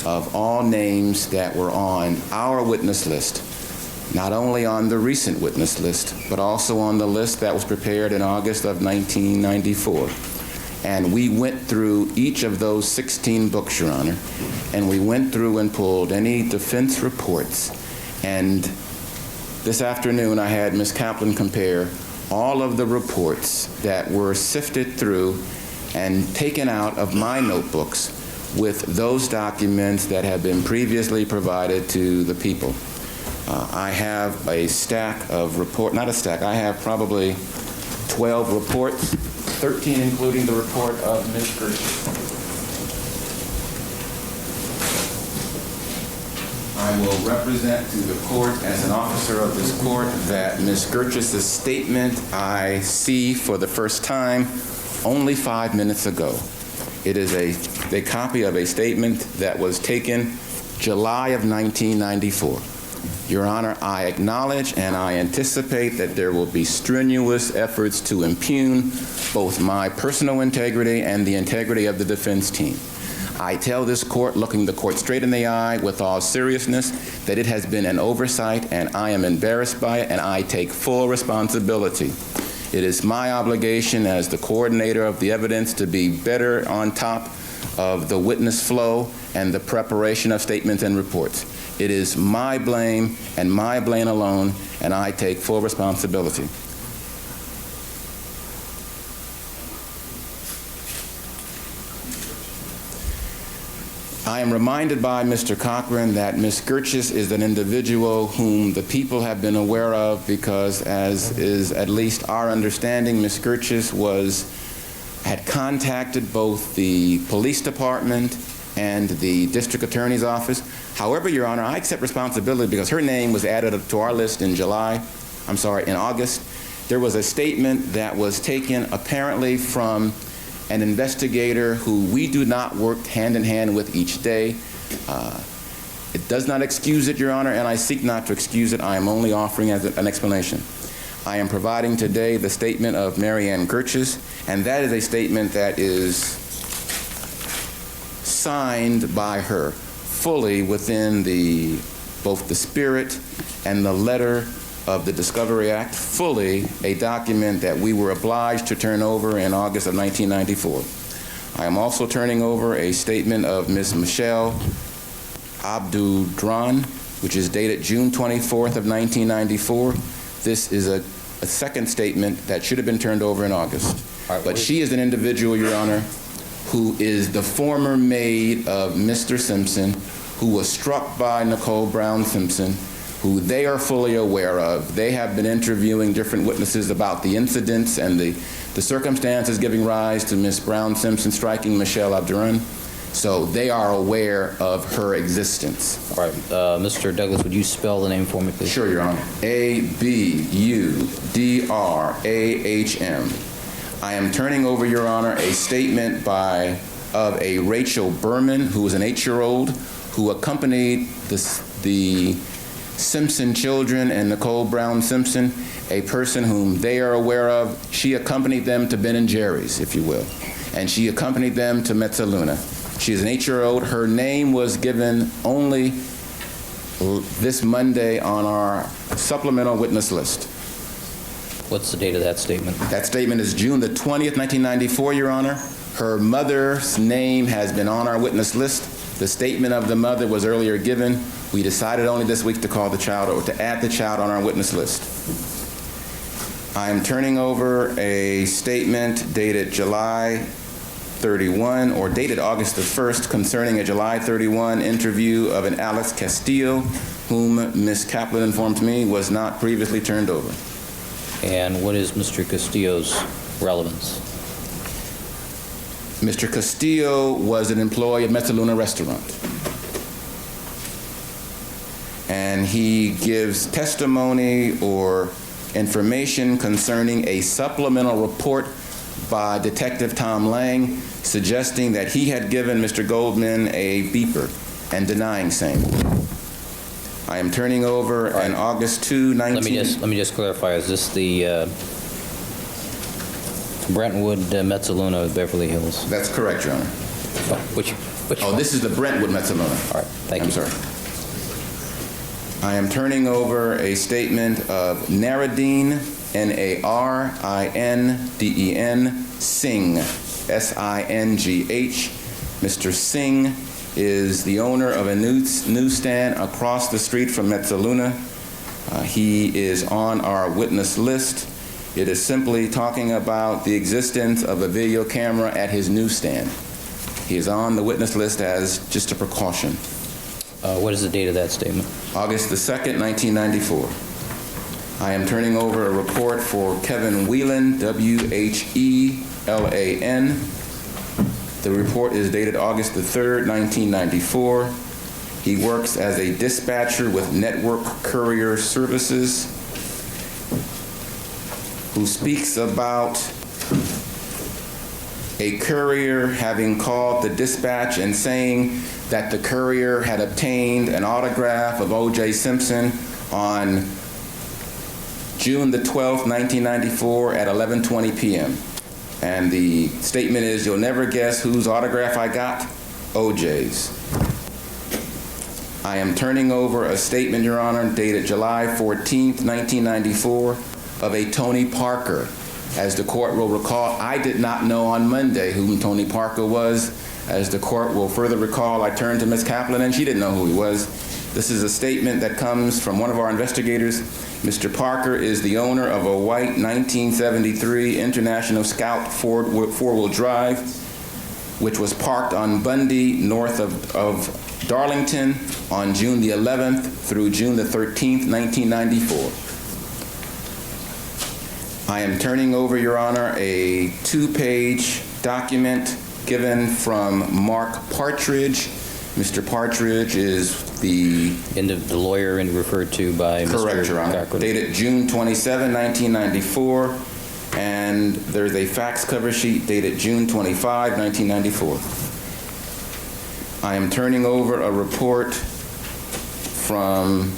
of all names that were on our witness list not only on the recent witness list, but also on the list that was prepared in August of 1994. And we went through each of those 16 books, Your Honor, and we went through and pulled any defense reports. And this afternoon, I had Ms. Kaplan compare all of the reports that were sifted through and taken out of my notebooks with those documents that have been previously provided to the people. I have a stack of not a stack, I have probably 12 reports, 13 including the report of Ms. Gertjes. I will represent to the court as an officer of this court that Ms. Gertjes' statement I see for the first time only 5 minutes ago. It is a copy of a statement that was taken July of 1994. Your Honor, I acknowledge and I anticipate that there will be strenuous efforts to impugn both my personal integrity and the integrity of the defense team. I tell this court, looking the court straight in the eye with all seriousness, that it has been an oversight and I am embarrassed by it and I take full responsibility. It is my obligation as the coordinator of the evidence to be better on top of the witness flow and the preparation of statements and reports. It is my blame and my blame alone, and I take full responsibility. I am reminded by Mr. Cochran that Ms. Gertjes is an individual whom the people have been aware of because, as is at least our understanding, Ms. Gertjes had contacted both the police department and the district attorney's office. However, Your Honor, I accept responsibility because her name was added to our list in August. There was a statement that was taken apparently from an investigator who we do not work hand in hand with each day. It does not excuse it, Your Honor, and I seek not to excuse it. I am only offering as an explanation. I am providing today the statement of Mary Ann Gertjes, and that is a statement that is signed by her fully within both the spirit and the letter of the Discovery Act, fully a document that we were obliged to turn over in August of 1994. I am also turning over a statement of Ms. Michelle Abdudran, which is dated June 24th of 1994. This is a second statement that should have been turned over in August. But she is an individual, Your Honor, who is the former maid of Mr. Simpson, who was struck by Nicole Brown Simpson, who they are fully aware of. They have been interviewing different witnesses about the incidents and the circumstances giving rise to Ms. Brown Simpson striking Michelle Abdurran. So they are aware of her existence. All right, Mr. Douglas, would you spell the name for me, please? Sure, Your Honor. Abudраhm. I am turning over, Your Honor, a statement of a Rachel Berman, who was an 8-year-old, who accompanied the Simpson children and Nicole Brown Simpson, a person whom they are aware of. She accompanied them to Ben & Jerry's, if you will, and she accompanied them to Mezzaluna. She is an 8-year-old. Her name was given only this Monday on our supplemental witness list. What's the date of that statement? That statement is June the 20th, 1994, Your Honor. Her mother's name has been on our witness list. The statement of the mother was earlier given. We decided only this week to call the child or to add the child on our witness list. I am turning over a statement dated July 31 or dated August the 1st concerning a July 31 interview of an Alex Castillo, whom Ms. Kaplan informed me was not previously turned over. And what is Mr. Castillo's relevance? Mr. Castillo was an employee of Mezzaluna Restaurant. And he gives testimony or information concerning a supplemental report by Detective Tom Lang suggesting that he had given Mr. Goldman a beeper and denying same. I am turning over an August 2, 19... Let me just clarify. Is this the Brentwood Mezzaluna of Beverly Hills? That's correct, Your Honor. Which this is the Brentwood Mezzaluna. All right, thank you. I'm sorry. I am turning over a statement of Naradine, N-A-R-I-N-D-E-N, Singh, S-I-N-G-H. Mr. Singh is the owner of a newsstand across the street from Mezzaluna. He is on our witness list. It is simply talking about the existence of a video camera at his newsstand. He is on the witness list as just a precaution. What is the date of that statement? August the 2nd, 1994. I am turning over a report for Kevin Whelan, W-H-E-L-A-N. The report is dated August the 3rd, 1994. He works as a dispatcher with Network Courier Services, who speaks about a courier having called the dispatch and saying that the courier had obtained an autograph of O.J. Simpson on June the 12th, 1994 at 11:20 p.m. And the statement is, "You'll never guess whose autograph I got? O.J.'s." I am turning over a statement, Your Honor, dated July 14th, 1994, of a Tony Parker. As the court will recall, I did not know on Monday who Tony Parker was. As the court will further recall, I turned to Ms. Kaplan and she didn't know who he was. This is a statement that comes from one of our investigators. Mr. Parker is the owner of a white 1973 International Scout four-wheel drive, which was parked on Bundy north of Darlington on June the 11th through June the 13th, 1994. I am turning over, Your Honor, a 2-page document given from Mark Partridge. Mr. Partridge is the lawyer and referred to by correct, Your Honor. Dated June 27, 1994, and there's a fax cover sheet dated June 25, 1994. I am turning over a report from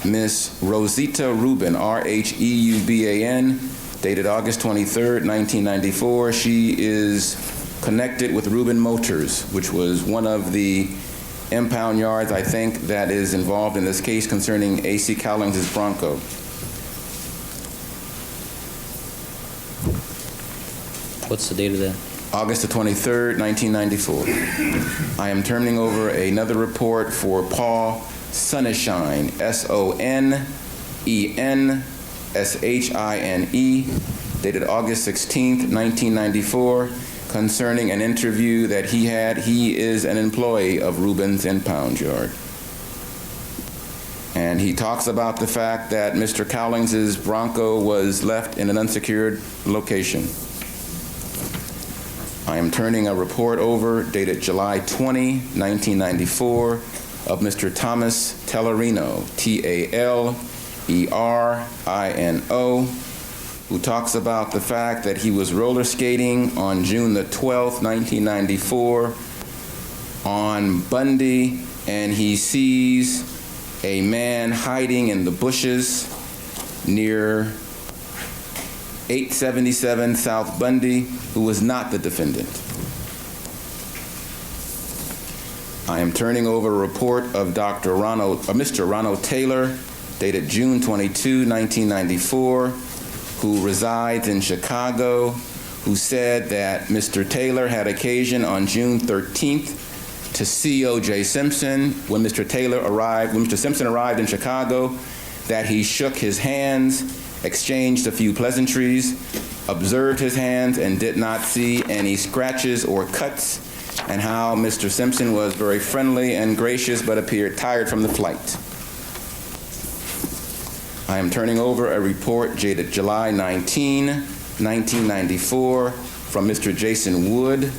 Miss Rosita Rubin, R-H-E-U-B-A-N, dated August 23rd, 1994. She is connected with Rubin Motors, which was one of the impound yards, I think, that is involved in this case concerning A.C. Cowlings' Bronco. What's the date of that? August the 23rd, 1994. I am turning over another report for Paul Soneshine, S-O-N-E-N-S-H-I-N-E, dated August 16th, 1994, concerning an interview that he had. He is an employee of Rubin's Impound Yard. And he talks about the fact that Mr. Cowlings' Bronco was left in an unsecured location. I am turning a report over dated July 20, 1994, of Mr. Thomas Tellerino, T-A-L-E-R-I-N-O, who talks about the fact that he was roller skating on June the 12th, 1994, on Bundy, and he sees a man hiding in the bushes near 877 South Bundy, who was not the defendant. I am turning over a report of Mr. Ronald Taylor, dated June 22, 1994, who resides in Chicago, who said that Mr. Taylor had occasion on June 13th to see O.J. Simpson. When Mr. Simpson arrived in Chicago, that he shook his hands, exchanged a few pleasantries, observed his hands, and did not see any scratches or cuts, and how Mr. Simpson was very friendly and gracious but appeared tired from the flight. I am turning over a report dated July 19, 1994, from Mr. Jason Wood,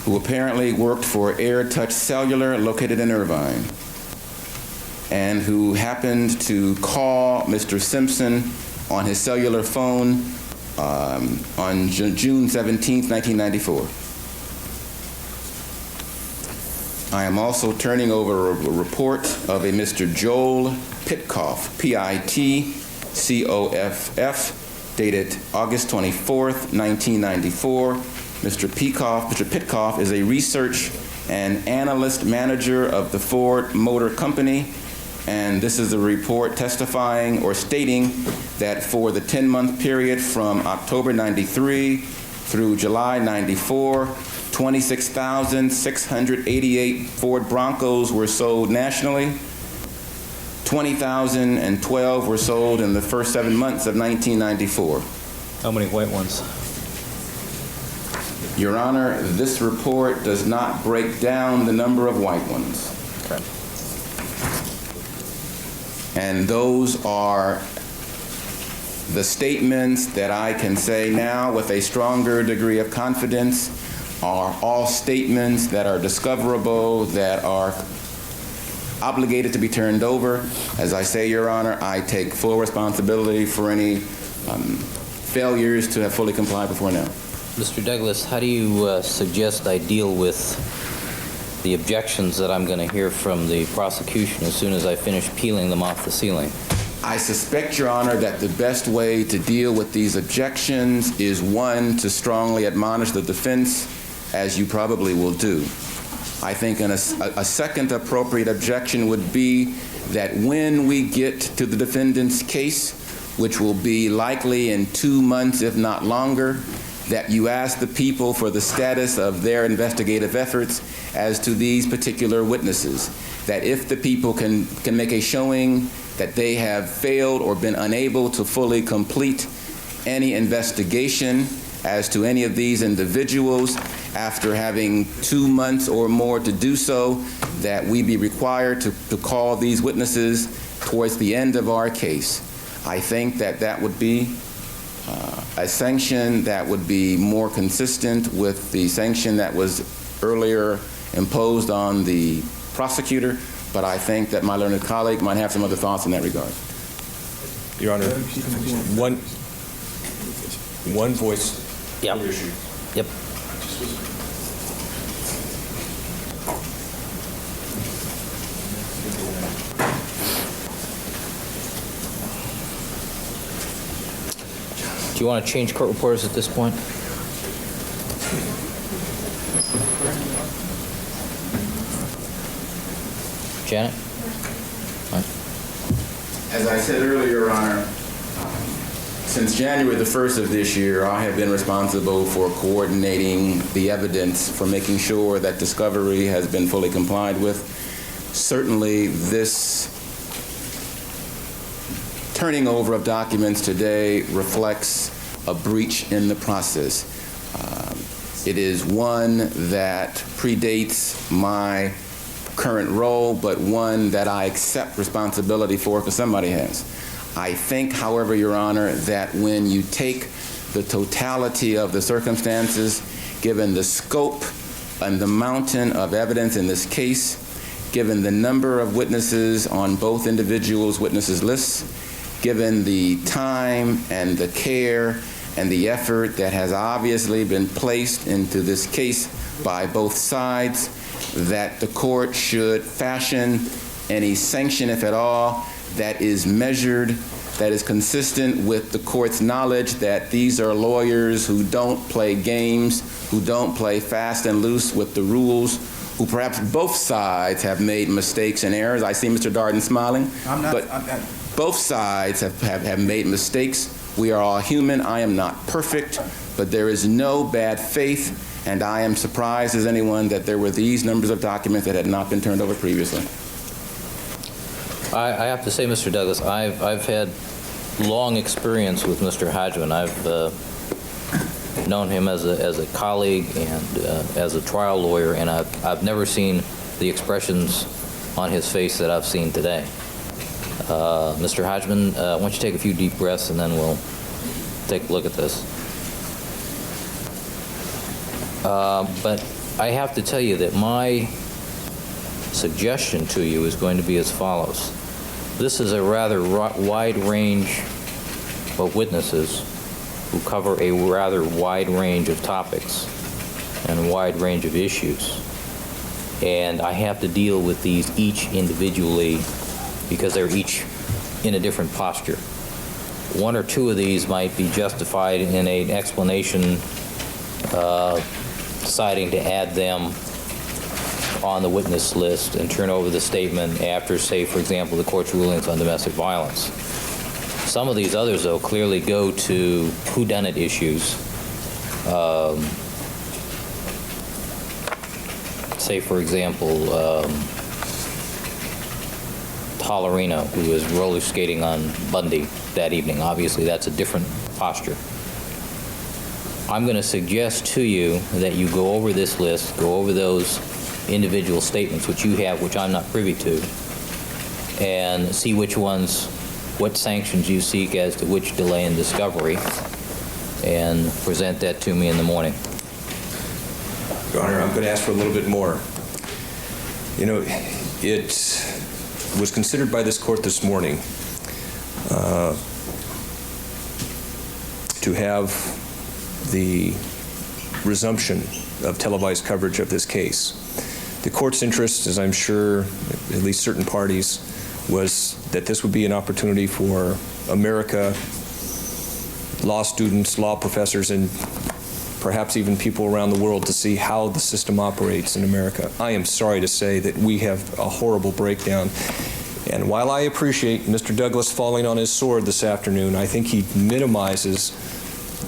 who apparently worked for Air Touch Cellular located in Irvine, and who happened to call Mr. Simpson on his cellular phone on June 17, 1994. I am also turning over a report of a Mr. Joel Pitkoff, P-I-T-C-O-F-F, dated August 24th, 1994. Mr. Pitkoff is a research and analyst manager of the Ford Motor Company. And this is a report testifying or stating that for the 10-month period from October 93 through July 94, 26,688 Ford Broncos were sold nationally. 20,012 were sold in the first 7 months of 1994. How many white ones? Your Honor, this report does not break down the number of white ones. Okay. And those are the statements that I can say now with a stronger degree of confidence are all statements that are discoverable, that are obligated to be turned over. As I say, Your Honor, I take full responsibility for any failures to have fully complied before now. Mr. Douglas, how do you suggest I deal with the objections that I'm going to hear from the prosecution as soon as I finish peeling them off the ceiling? I suspect, Your Honor, that the best way to deal with these objections is, one, to strongly admonish the defense, as you probably will do. I think a second appropriate objection would be that when we get to the defendant's case, which will be likely in 2 months, if not longer, that you ask the people for the status of their investigative efforts as to these particular witnesses. That if the people can make a showing that they have failed or been unable to fully complete any investigation as to any of these individuals after having 2 months or more to do so, that we be required to call these witnesses towards the end of our case. I think that that would be a sanction that would be more consistent with the sanction that was earlier imposed on the prosecutor, but I think that my learned colleague might have some other thoughts in that regard. Your Honor, one voice. Yep. Yep. Do you want to change court reporters at this point? Janet? All right. As I said earlier, Your Honor, since January the 1st of this year, I have been responsible for coordinating the evidence, for making sure that discovery has been fully complied with. Certainly, this turning over of documents today reflects a breach in the process. It is one that predates my current role, but one that I accept responsibility for because somebody has. I think, however, Your Honor, that when you take the totality of the circumstances, given the scope and the mountain of evidence in this case, given the number of witnesses on both individuals' witnesses lists, given the time and the care and the effort that has obviously been placed into this case by both sides, that the court should fashion any sanction, if at all, that is measured, that is consistent with the court's knowledge that these are lawyers who don't play games, who don't play fast and loose with the rules, who perhaps both sides have made mistakes and errors. I see Mr. Darden smiling. But both sides have made mistakes. We are all human. I am not perfect, but there is no bad faith, and I am surprised as anyone that there were these numbers of documents that had not been turned over previously. I have to say, Mr. Douglas, I've had long experience with Mr. Hodgman. I've known him as a colleague and as a trial lawyer, and I've never seen the expressions on his face that I've seen today. Mr. Hodgman, why don't you take a few deep breaths and then we'll take a look at this. But I have to tell you that my suggestion to you is going to be as follows. This is a rather wide range of witnesses who cover a rather wide range of topics and a wide range of issues. And I have to deal with these each individually because they're each in a different posture. One or two of these might be justified in an explanation deciding to add them on the witness list and turn over the statement after, say, for example, the court's rulings on domestic violence. Some of these others, though, clearly go to whodunit issues. Say, for example, Tolerino, who was roller skating on Bundy that evening. Obviously, that's a different posture. I'm going to suggest to you that you go over this list, go over those individual statements which you have, which I'm not privy to, and see which ones, what sanctions you seek as to which delay in discovery, and present that to me in the morning. Your Honor, I'm going to ask for a little bit more. You know, it was considered by this court this morning to have the resumption of televised coverage of this case. The court's interest, as I'm sure at least certain parties, was that this would be an opportunity for America, law students, law professors, and perhaps even people around the world to see how the system operates in America. I am sorry to say that we have a horrible breakdown. And while I appreciate Mr. Douglas falling on his sword this afternoon, I think he minimizes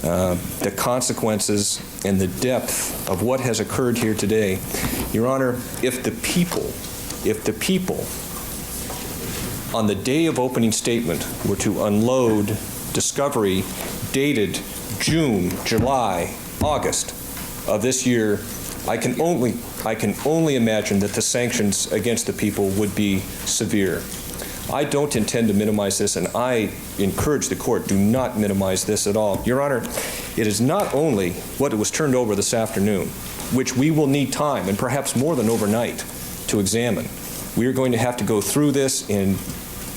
the consequences and the depth of what has occurred here today. Your Honor, if the people on the day of opening statement were to unload discovery dated June, July, August of this year, I can only imagine that the sanctions against the people would be severe. I don't intend to minimize this, and I encourage the court, do not minimize this at all. Your Honor, it is not only what was turned over this afternoon, which we will need time, and perhaps more than overnight, to examine. We are going to have to go through this and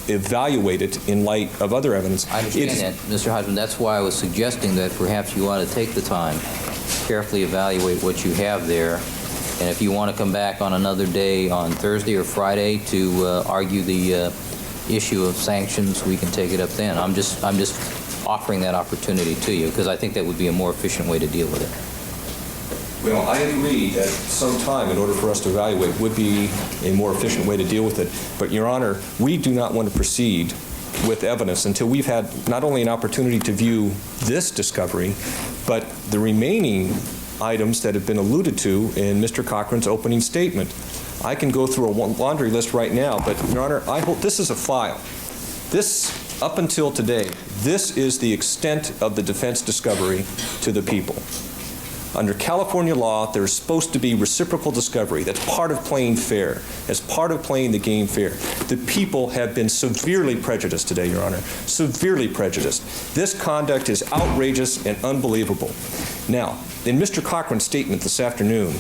evaluate it in light of other evidence. I understand that, Mr. Hodgman. That's why I was suggesting that perhaps you ought to take the time, carefully evaluate what you have there, and if you want to come back on another day on Thursday or Friday to argue the issue of sanctions, we can take it up then. I'm just offering that opportunity to you because I think that would be a more efficient way to deal with it. Well, I agree that some time in order for us to evaluate would be a more efficient way to deal with it. But, Your Honor, we do not want to proceed with evidence until we've had not only an opportunity to view this discovery, but the remaining items that have been alluded to in Mr. Cochran's opening statement. I can go through a laundry list right now, but, Your Honor, I hope this is a file. This, up until today, this is the extent of the defense discovery to the people. Under California law, there's supposed to be reciprocal discovery. That's part of playing fair. That's part of playing the game fair. The people have been severely prejudiced today, Your Honor, severely prejudiced. This conduct is outrageous and unbelievable. Now, in Mr. Cochran's statement this afternoon,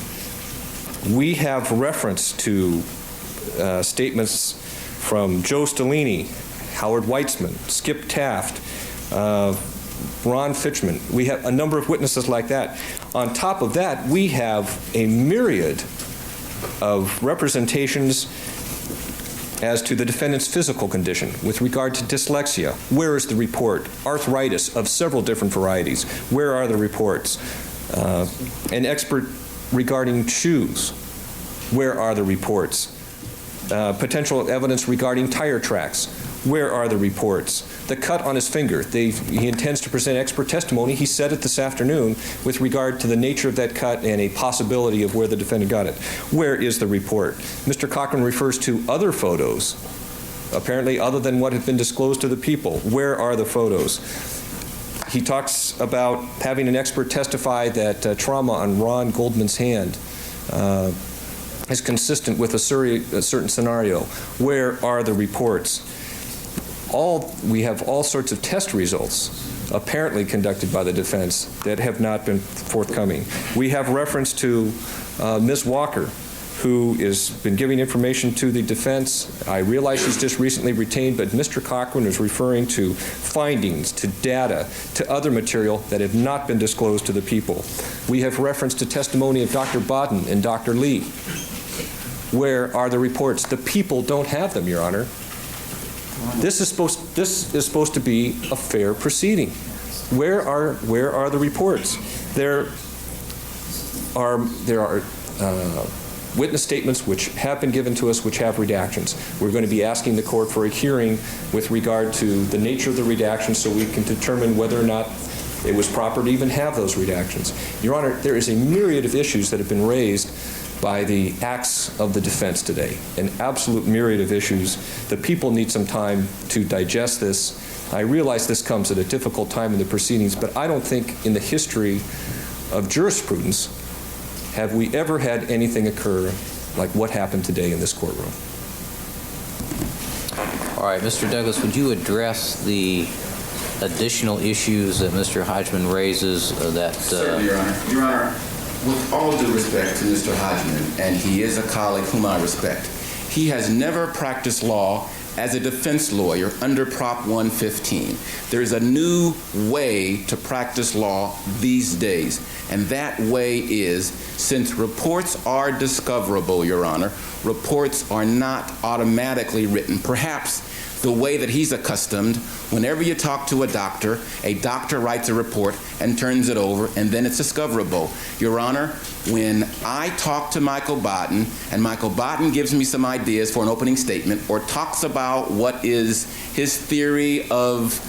we have reference to statements from Joe Stellini, Howard Weitzman, Skip Taft, Ron Fitchman. We have a number of witnesses like that. On top of that, we have a myriad of representations as to the defendant's physical condition with regard to dyslexia. Where is the report? Arthritis of several different varieties. Where are the reports? An expert regarding shoes. Where are the reports? Potential evidence regarding tire tracks. Where are the reports? The cut on his finger. He intends to present expert testimony. He said it this afternoon with regard to the nature of that cut and a possibility of where the defendant got it. Where is the report? Mr. Cochran refers to other photos, apparently other than what have been disclosed to the people. Where are the photos? He talks about having an expert testify that trauma on Ron Goldman's hand is consistent with a certain scenario. Where are the reports? We have all sorts of test results apparently conducted by the defense that have not been forthcoming. We have reference to Ms. Walker, who has been giving information to the defense. I realize she's just recently retained, but Mr. Cochran is referring to findings, to data, to other material that have not been disclosed to the people. We have reference to testimony of Dr. Bodden and Dr. Lee. Where are the reports? The people don't have them, Your Honor. This is supposed to be a fair proceeding. Where are the reports? There are witness statements which have been given to us which have redactions. We're going to be asking the court for a hearing with regard to the nature of the redactions so we can determine whether or not it was proper to even have those redactions. Your Honor, there is a myriad of issues that have been raised by the acts of the defense today, an absolute myriad of issues. The people need some time to digest this. I realize this comes at a difficult time in the proceedings, but I don't think in the history of jurisprudence have we ever had anything occur like what happened today in this courtroom. All right, Mr. Douglas, would you address the additional issues that Mr. Hodgman raises that... Certainly, Your Honor. Your Honor, with all due respect to Mr. Hodgman, and he is a colleague whom I respect, he has never practiced law as a defense lawyer under Prop 115. There is a new way to practice law these days, and that way is, since reports are discoverable, Your Honor, reports are not automatically written. Perhaps the way that he's accustomed, whenever you talk to a doctor writes a report and turns it over, and then it's discoverable. Your Honor, when I talk to Michael Botten, and Michael Botten gives me some ideas for an opening statement or talks about what is his theory of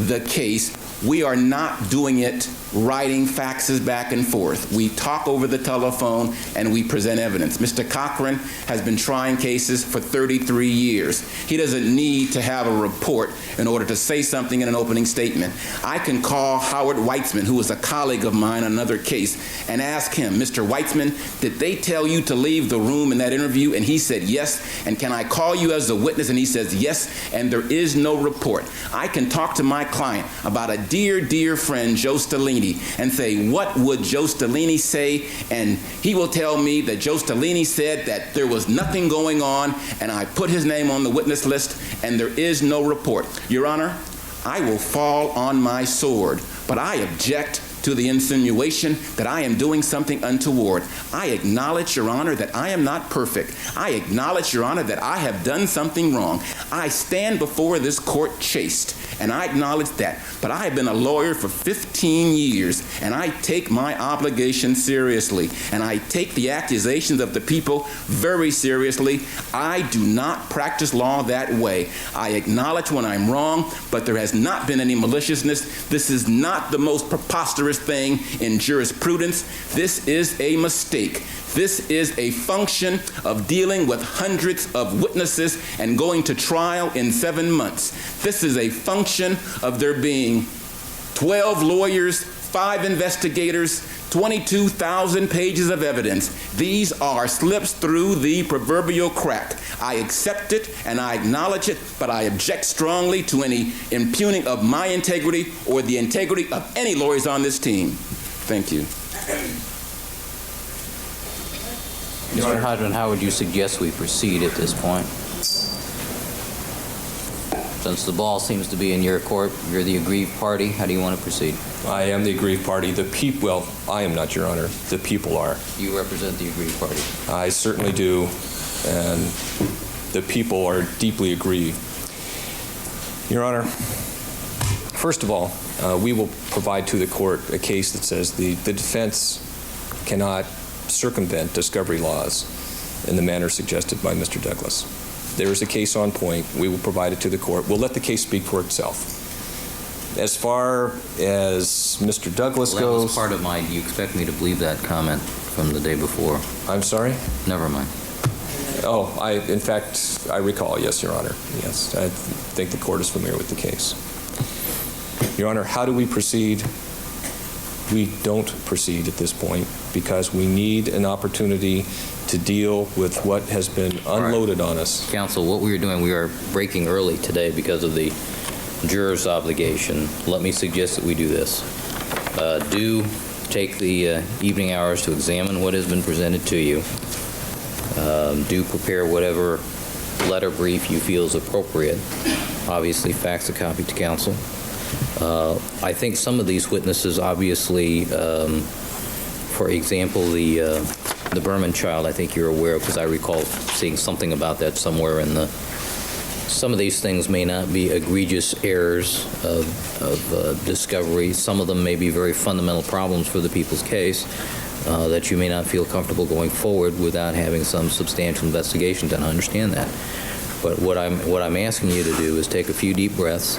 the case, we are not doing it writing faxes back and forth. We talk over the telephone and we present evidence. Mr. Cochran has been trying cases for 33 years. He doesn't need to have a report in order to say something in an opening statement. I can call Howard Weitzman, who is a colleague of mine on another case, and ask him, Mr. Weitzman, did they tell you to leave the room in that interview? And he said yes. And can I call you as a witness? And he says yes. And there is no report. I can talk to my client about a dear, dear friend, Joe Stellini, and say, what would Joe Stellini say? And he will tell me that Joe Stellini said that there was nothing going on, and I put his name on the witness list, and there is no report. Your Honor, I will fall on my sword, but I object to the insinuation that I am doing something untoward. I acknowledge, Your Honor, that I am not perfect. I acknowledge, Your Honor, that I have done something wrong. I stand before this court chaste, and I acknowledge that. But I have been a lawyer for 15 years, and I take my obligation seriously, and I take the accusations of the people very seriously. I do not practice law that way. I acknowledge when I'm wrong, but there has not been any maliciousness. This is not the most preposterous thing in jurisprudence. This is a mistake. This is a function of dealing with hundreds of witnesses and going to trial in 7 months. This is a function of there being 12 lawyers, 5 investigators, 22,000 pages of evidence. These are slips through the proverbial crack. I accept it and I acknowledge it, but I object strongly to any impugning of my integrity or the integrity of any lawyers on this team. Thank you. Mr. Hodgman, how would you suggest we proceed at this point? Since the ball seems to be in your court, you're the aggrieved party, how do you want to proceed? I am the aggrieved party. The people, well, I am not, Your Honor. The people are. You represent the aggrieved party. I certainly do, and the people are deeply aggrieved. Your Honor, first of all, we will provide to the court a case that says the defense cannot circumvent discovery laws in the manner suggested by Mr. Douglas. There is a case on point. We will provide it to the court. We'll let the case speak for itself. As far as Mr. Douglas goes... That was part of mine. Do you expect me to believe that comment from the day before? I'm sorry? Never mind. Oh, in fact, I recall, yes, Your Honor. Yes, I think the court is familiar with the case. Your Honor, how do we proceed? We don't proceed at this point because we need an opportunity to deal with what has been unloaded on us. Counsel, what we are doing, we are breaking early today because of the juror's obligation. Let me suggest that we do this. Do take the evening hours to examine what has been presented to you. Do prepare whatever letter brief you feel is appropriate. Obviously, fax a copy to counsel. I think some of these witnesses, obviously, for example, the Berman child, I think you're aware of, because I recall seeing something about that somewhere in the... Some of these things may not be egregious errors of discovery. Some of them may be very fundamental problems for the people's case. that you may not feel comfortable going forward without having some substantial investigation done. I understand that. But what I'm asking you to do is take a few deep breaths,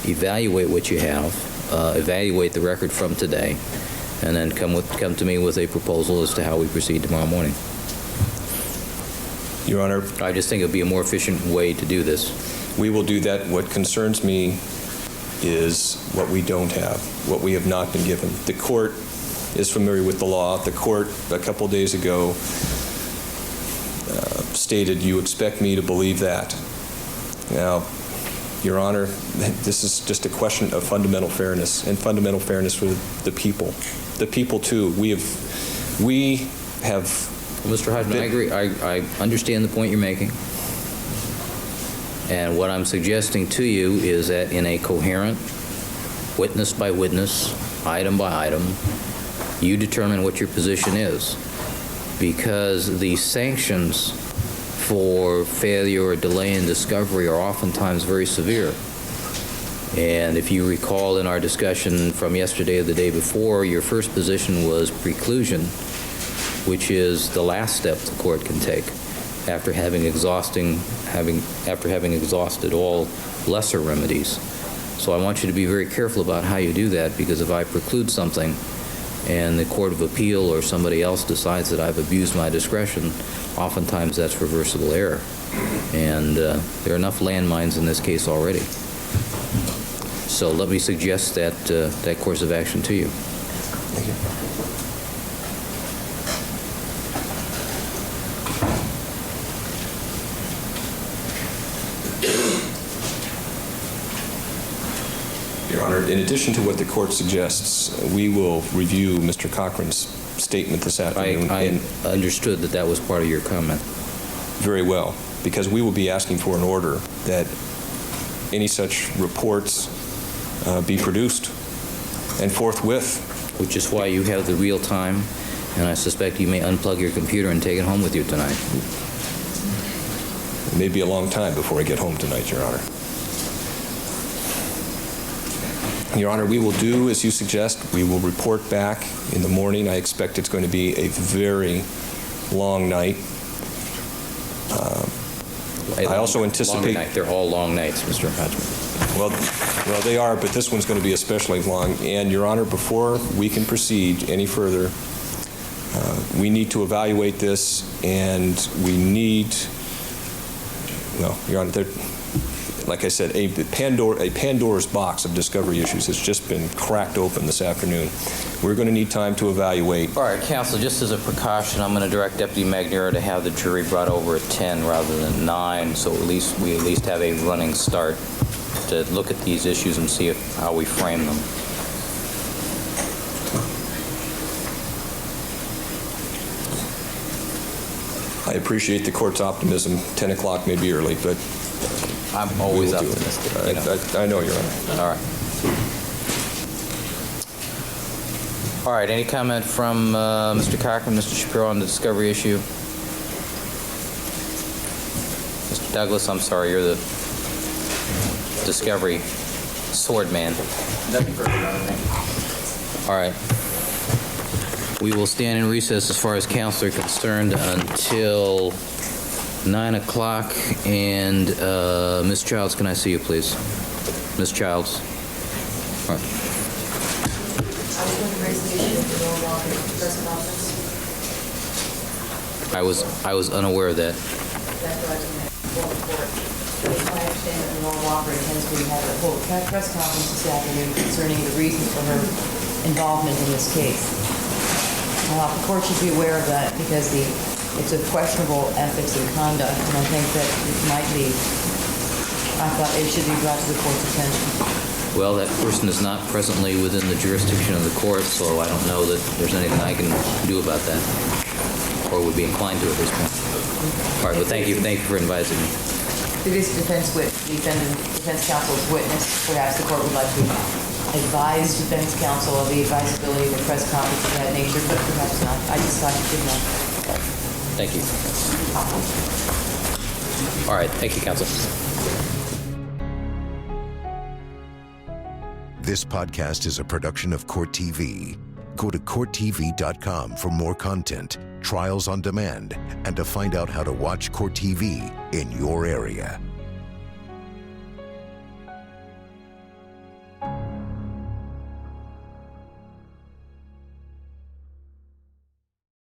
evaluate what you have, evaluate the record from today, and then come to me with a proposal as to how we proceed tomorrow morning. Your Honor, I just think it would be a more efficient way to do this. we will do that. What concerns me is what we don't have, what we have not been given. The court is familiar with the law. The court, a couple days ago, stated, you expect me to believe that. Now, Your Honor, this is just a question of fundamental fairness, and fundamental fairness for the people. The people, too. We have Well, Mr. Hodgman, I agree. I understand the point you're making. And what I'm suggesting to you is that in a coherent, witness by witness, item by item, you determine what your position is. Because the sanctions for failure or delay in discovery are oftentimes very severe. And if you recall in our discussion from yesterday or the day before, your first position was preclusion, which is the last step the court can take after having exhausted all lesser remedies. So I want you to be very careful about how you do that, because if I preclude something and the Court of Appeal or somebody else decides that I've abused my discretion, oftentimes that's reversible error. And there are enough landmines in this case already. So let me suggest that course of action to you. Thank you. Your Honor, in addition to what the court suggests, we will review Mr. Cochran's statement this afternoon. I understood that was part of your comment. Very well, because we will be asking for an order that any such reports be produced, and forthwith. Which is why you have the real time, and I suspect you may unplug your computer and take it home with you tonight. It may be a long time before I get home tonight, Your Honor. Your Honor, we will do as you suggest. We will report back in the morning. I expect it's going to be a very long night. I also anticipate... Long night. They're all long nights, Mr. Hodgman. Well, they are, but this one's going to be especially long. And, Your Honor, before we can proceed any further, we need to evaluate this, and we need, well, Your Honor, like I said, a Pandora's box of discovery issues has just been cracked open this afternoon. We're going to need time to evaluate. All right, counsel, just as a precaution, I'm going to direct Deputy Magnero to have the jury brought over at 10 rather than 9, so we at least have a running start to look at these issues and see how we frame them. I appreciate the court's optimism. 10 o'clock may be early, but I'm always optimistic. I know, Your Honor. All right. All right, any comment from Mr. Cochran, Mr. Shapiro on the discovery issue? Mr. Douglas, I'm sorry, you're the discovery sword man. Nothing further, Your Honor. All right. We will stand in recess as far as counsel are concerned until 9 o'clock. And Ms. Childs, can I see you, please? Ms. Childs. All right. I was going to raise the issue of the no walker press conference. I was unaware of that. That's what I was going to inform the court. So if I understand that Nicole Walker intends to have a full press conference this afternoon concerning the reasons for her involvement in this case. The court should be aware of that because it's a questionable ethics and conduct, and I think that I thought it should be brought to the court's attention. Well, that person is not presently within the jurisdiction of the court, so I don't know that there's anything I can do about that, or would be inclined to at this point. All right, but thank you for advising me. This defense counsel's witness, perhaps the court would like to advise defense counsel of the advisability of a press conference of that nature, but perhaps not. I just thought you could know. Thank you. All right, thank you, counsel. This podcast is a production of Court TV. Go to CourtTV.com for more content, trials on demand, and to find out how to watch Court TV in your area.